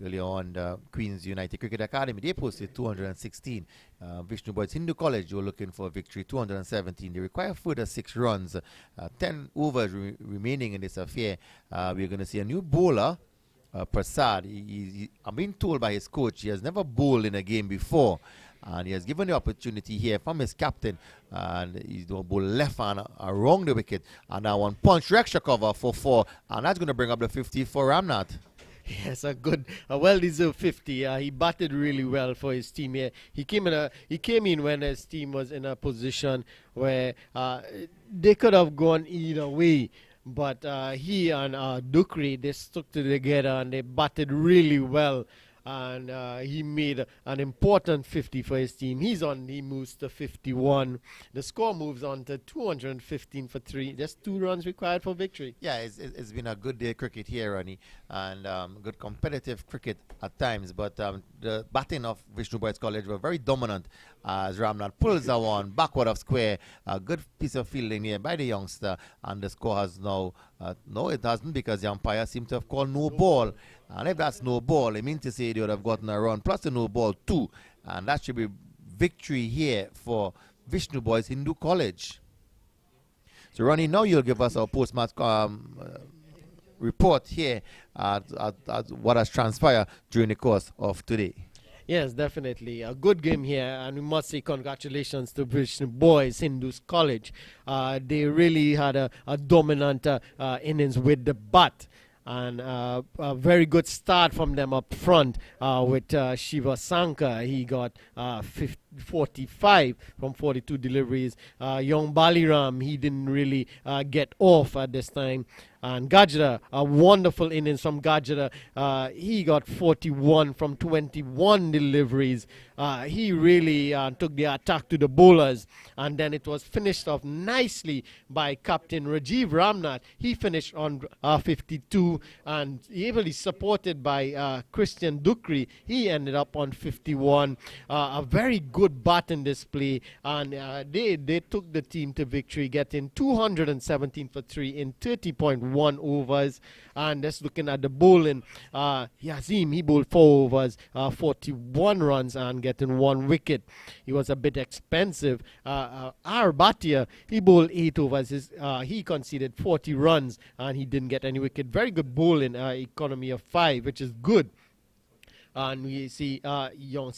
earlier on the Queens United Cricket Academy, they posted 216. Vishnu Boys Hindu College, you're looking for a victory, 217. They require further 6 runs, 10 overs remaining in this affair. We're going to see a new bowler Prasad. I'm being told by his coach he has never bowled in a game before, and he has given the opportunity here from his captain, and he's going to bowl left hand around the wicket, and now one punch extra cover for 4, and that's going to bring up the 50 for Ramnath. Yes, a well-deserved 50. He batted really well for his team here. He came in when his team was in a position where they could have gone either way. But he and Dukri, they stuck together and they batted really well. And he made an important 50 for his team. He moves to 51. The score moves on to 215 for 3. Just 2 runs required for victory. Yeah, it's been a good day of cricket here, Ronnie, and good competitive cricket at times. But the batting of Vishnu Boys College were very dominant as Ramnath pulls that one backward of square. A good piece of fielding here by the youngster, and the score has now, no, it hasn't, because the umpire seemed to have called no ball. And if that's no ball, it means to say they would have gotten a run plus a no ball too. And that should be victory here for Vishnu Boys Hindu College. So Ronnie, now you'll give us our post-match report here at what has transpired during the course of today. Yes, definitely. A good game here, and we must say congratulations to Vishnu Boys Hindu College. They really had a dominant innings with the bat. And a very good start from them up front with Shiva Sankar. He got 45 from 42 deliveries. Young Baliram, he didn't really get off at this time. And Gajra, a wonderful innings from Gajra. He got 41 from 21 deliveries. He really took the attack to the bowlers. And then it was finished off nicely by Captain Rajiv Ramnath. He finished on 52, and heavily supported by Christian Dukri. He ended up on 51. A very good batting display, and they took the team to victory, getting 217 for 3 in 30.1 overs. And just looking at the bowling, Yazim, he bowled 4 overs, 41 runs, and getting 1 wicket. He was a bit expensive. Bhatia, he bowled 8 overs. He conceded 40 runs, and he didn't get any wicket. Very good bowling, economy of 5, which is good. And we see young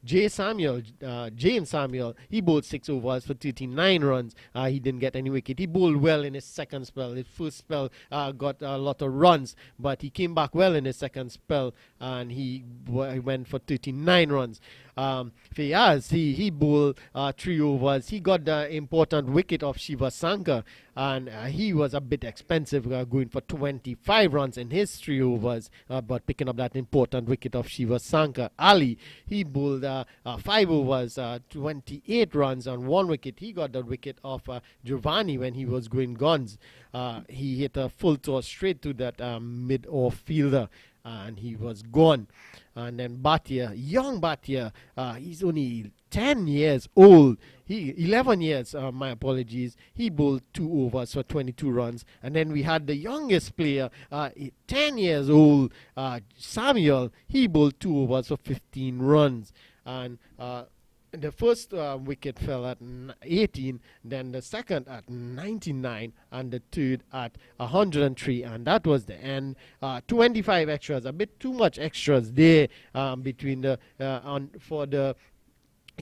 James Samuel, he bowled 6 overs for 39 runs. He didn't get any wicket. He bowled well in his second spell. His first spell got a lot of runs, but he came back well in his second spell, and he went for 39 runs. Fayaz, he bowled 3 overs. He got the important wicket of Shiva Sankar, and he was a bit expensive, going for 25 runs in his 3 overs, but picking up that important wicket of Shiva Sankar. Ali, he bowled 5 overs, 28 runs on 1 wicket. He got the wicket of Giovanni when he was going guns. He hit a full toss straight to that mid-off fielder, and he was gone. And then Bhatia, young Bhatia, he's only 10 years old. 11 years, my apologies. He bowled 2 overs for 22 runs. And then we had the youngest player, 10 years old, Samuel. He bowled 2 overs for 15 runs. And the first wicket fell at 18, then the second at 99, and the third at 103, and that was the end. 25 extras, a bit too much extras there between for the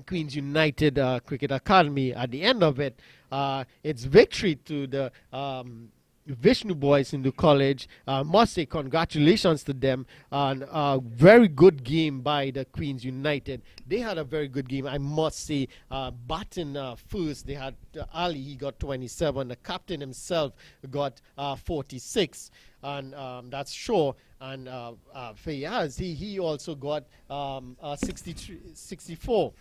Queens United Cricket Academy. At the end of it, it's victory to the Vishnu Boys Hindu College. Must say congratulations to them, and a very good game by the Queens United. They had a very good game, I must say. Batting first, they had Ali, he got 27. The captain himself got 46, and that's sure. And Fayaz, he also got 64.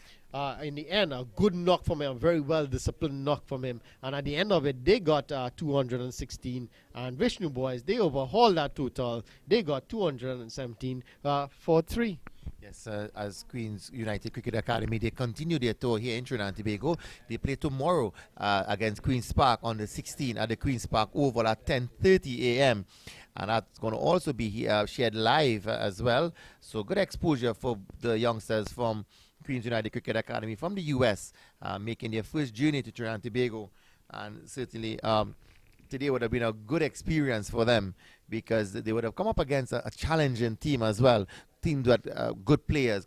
In the end, a good knock from him, a very well disciplined knock from him. And at the end of it, they got 216. And Vishnu Boys, they overhauled that total. They got 217 for 3. Yes, as Queens United Cricket Academy, they continue their tour here in Trinidad and Tobago. They play tomorrow against Queen's Park on the 16th at the Queen's Park Oval at 10:30 a.m. And that's going to also be shared live as well. So good exposure for the youngsters from Queens United Cricket Academy from the U.S., making their first journey to Trinidad and Tobago, and certainly today would have been a good experience for them because they would have come up against a challenging team as well. Team that good players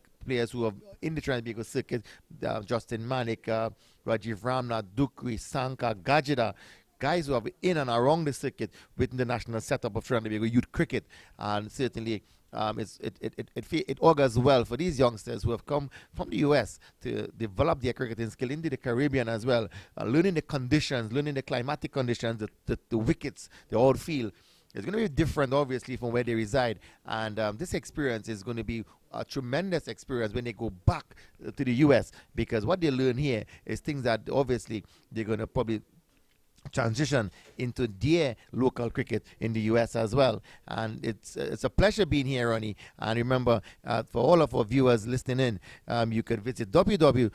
who are in the Trinidad circuit, Justin Manik, Rajiv Ramnath, Dukri, Sanka, Gajida, guys who have in and around the circuit within the national setup of Trinidad youth cricket, and certainly it augurs well for these youngsters who have come from the US to develop their cricketing skill into the Caribbean as well, learning the conditions, learning the climatic conditions, the wickets, the outfield. It's going to be different, obviously, from where they reside. And this experience is going to be a tremendous experience when they go back to the U.S. because what they learn here is things that, obviously, they're going to probably transition into their local cricket in the U.S. as well. And it's a pleasure being here, Ronnie. And remember, for all of our viewers listening in, you can visit www.QUCA.org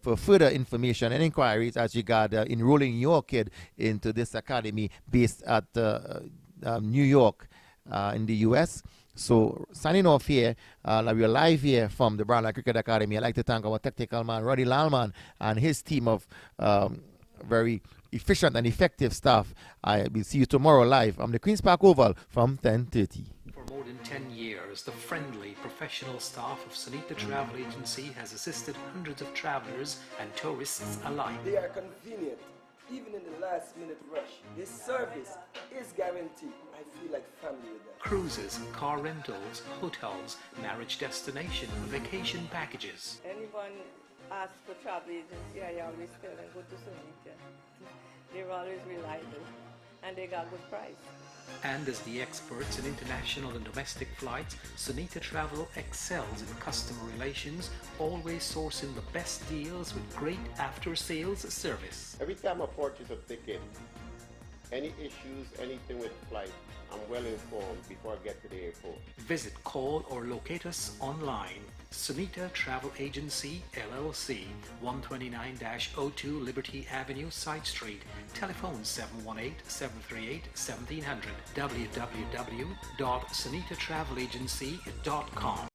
for further information and inquiries as regard enrolling your kid into this academy based at New York in the U.S. So, signing off here, we're live here from the Brown Line Cricket Academy. I'd like to thank our technical man, Roddy Lalman, and his team of very efficient and effective staff. I will see you tomorrow live on the Queen's Park Oval from 10:30. For more than 10 years, the friendly, professional staff of Sunita Travel Agency has assisted hundreds of travelers and tourists alike. They are convenient, even in the last-minute rush. This service is guaranteed. I feel like family with them. Cruises, car rentals, hotels, marriage destination, vacation packages. Anyone asks for travel agency, I always tell them go to Sunita. They're always reliable and they got good price. And as the experts in international and domestic flights, Sunita Travel excels in customer relations, always sourcing the best deals with great after-sales service. Every time I purchase a ticket, any issues, anything with flight, I'm well informed before I get to the airport. Visit, call or locate us online. Sunita Travel Agency, LLC, 129-02 Liberty Avenue, Side Street. Telephone 718-738-1700. www.sunitatravelagency.com.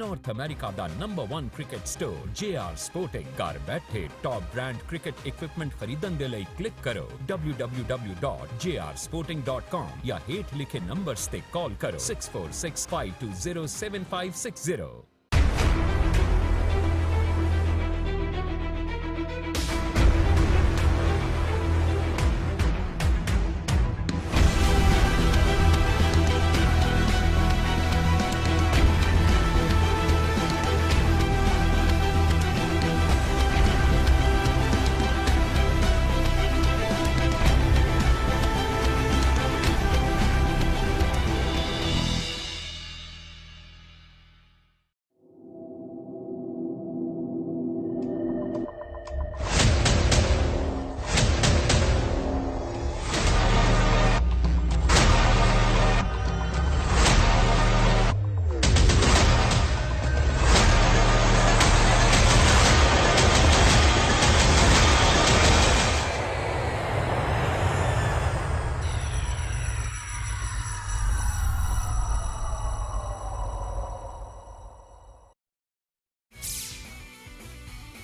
North America ਦਾ number 1 cricket store JR sporting ਘਰ ਬੈਠੇ top brand cricket equipment ਖਰੀਦਣ ਦੇ ਲਈ click ਕਰੋ www.jrsporting.com ਜਾਂ ਹੇਠ ਲਿਖੇ ਨੰਬਰਸ ਤੇ ਕਾਲ ਕਰੋ 6465207560.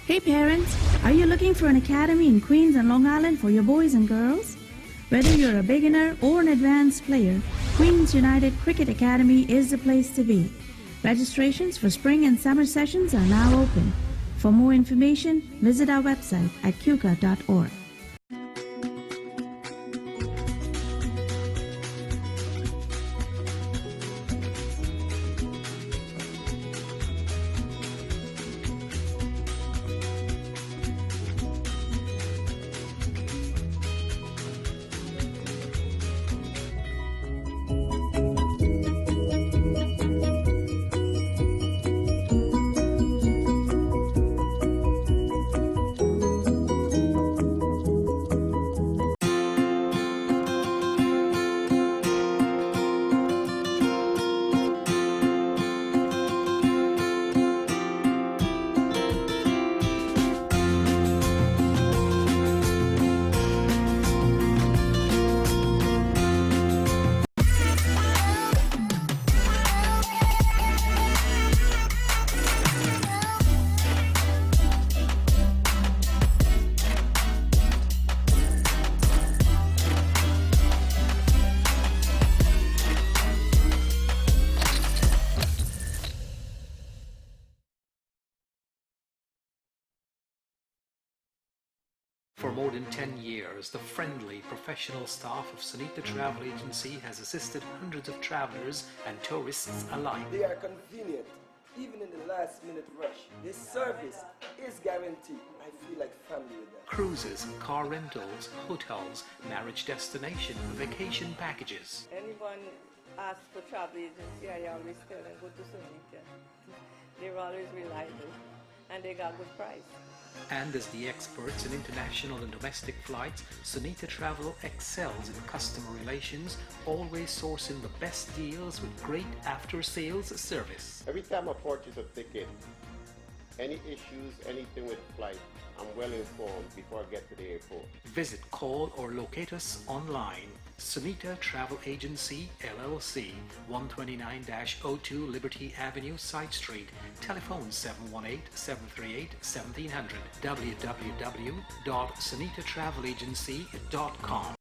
Hey parents, are you looking for an academy in Queens and Long Island for your boys and girls? Whether you're a beginner or an advanced player, Queen's United Cricket Academy is the place to be. Registrations for spring and summer sessions are now open. For more information, visit our website at QUCA.org. For more than 10 years, the friendly, professional staff of Sunita Travel Agency has assisted hundreds of travelers and tourists alike. They are convenient, even in the last minute rush. This service is guaranteed. I feel like family with them. Cruises, car rentals, hotels, marriage destination, vacation packages. Anyone asks for travel agency, I always tell them go to Sunita. They're always reliable and they got good price. And as the experts in international and domestic flights, Sunita Travel excels in customer relations, always sourcing the best deals with great after-sales service. Every time I purchase a ticket, any issues, anything with flight, I'm well informed before I get to the airport. Visit, call or locate us online. Sunita Travel Agency, LLC, 129-02 Liberty Avenue, Side Street. Telephone 718-738-1700. www.sunitatravelagency.com.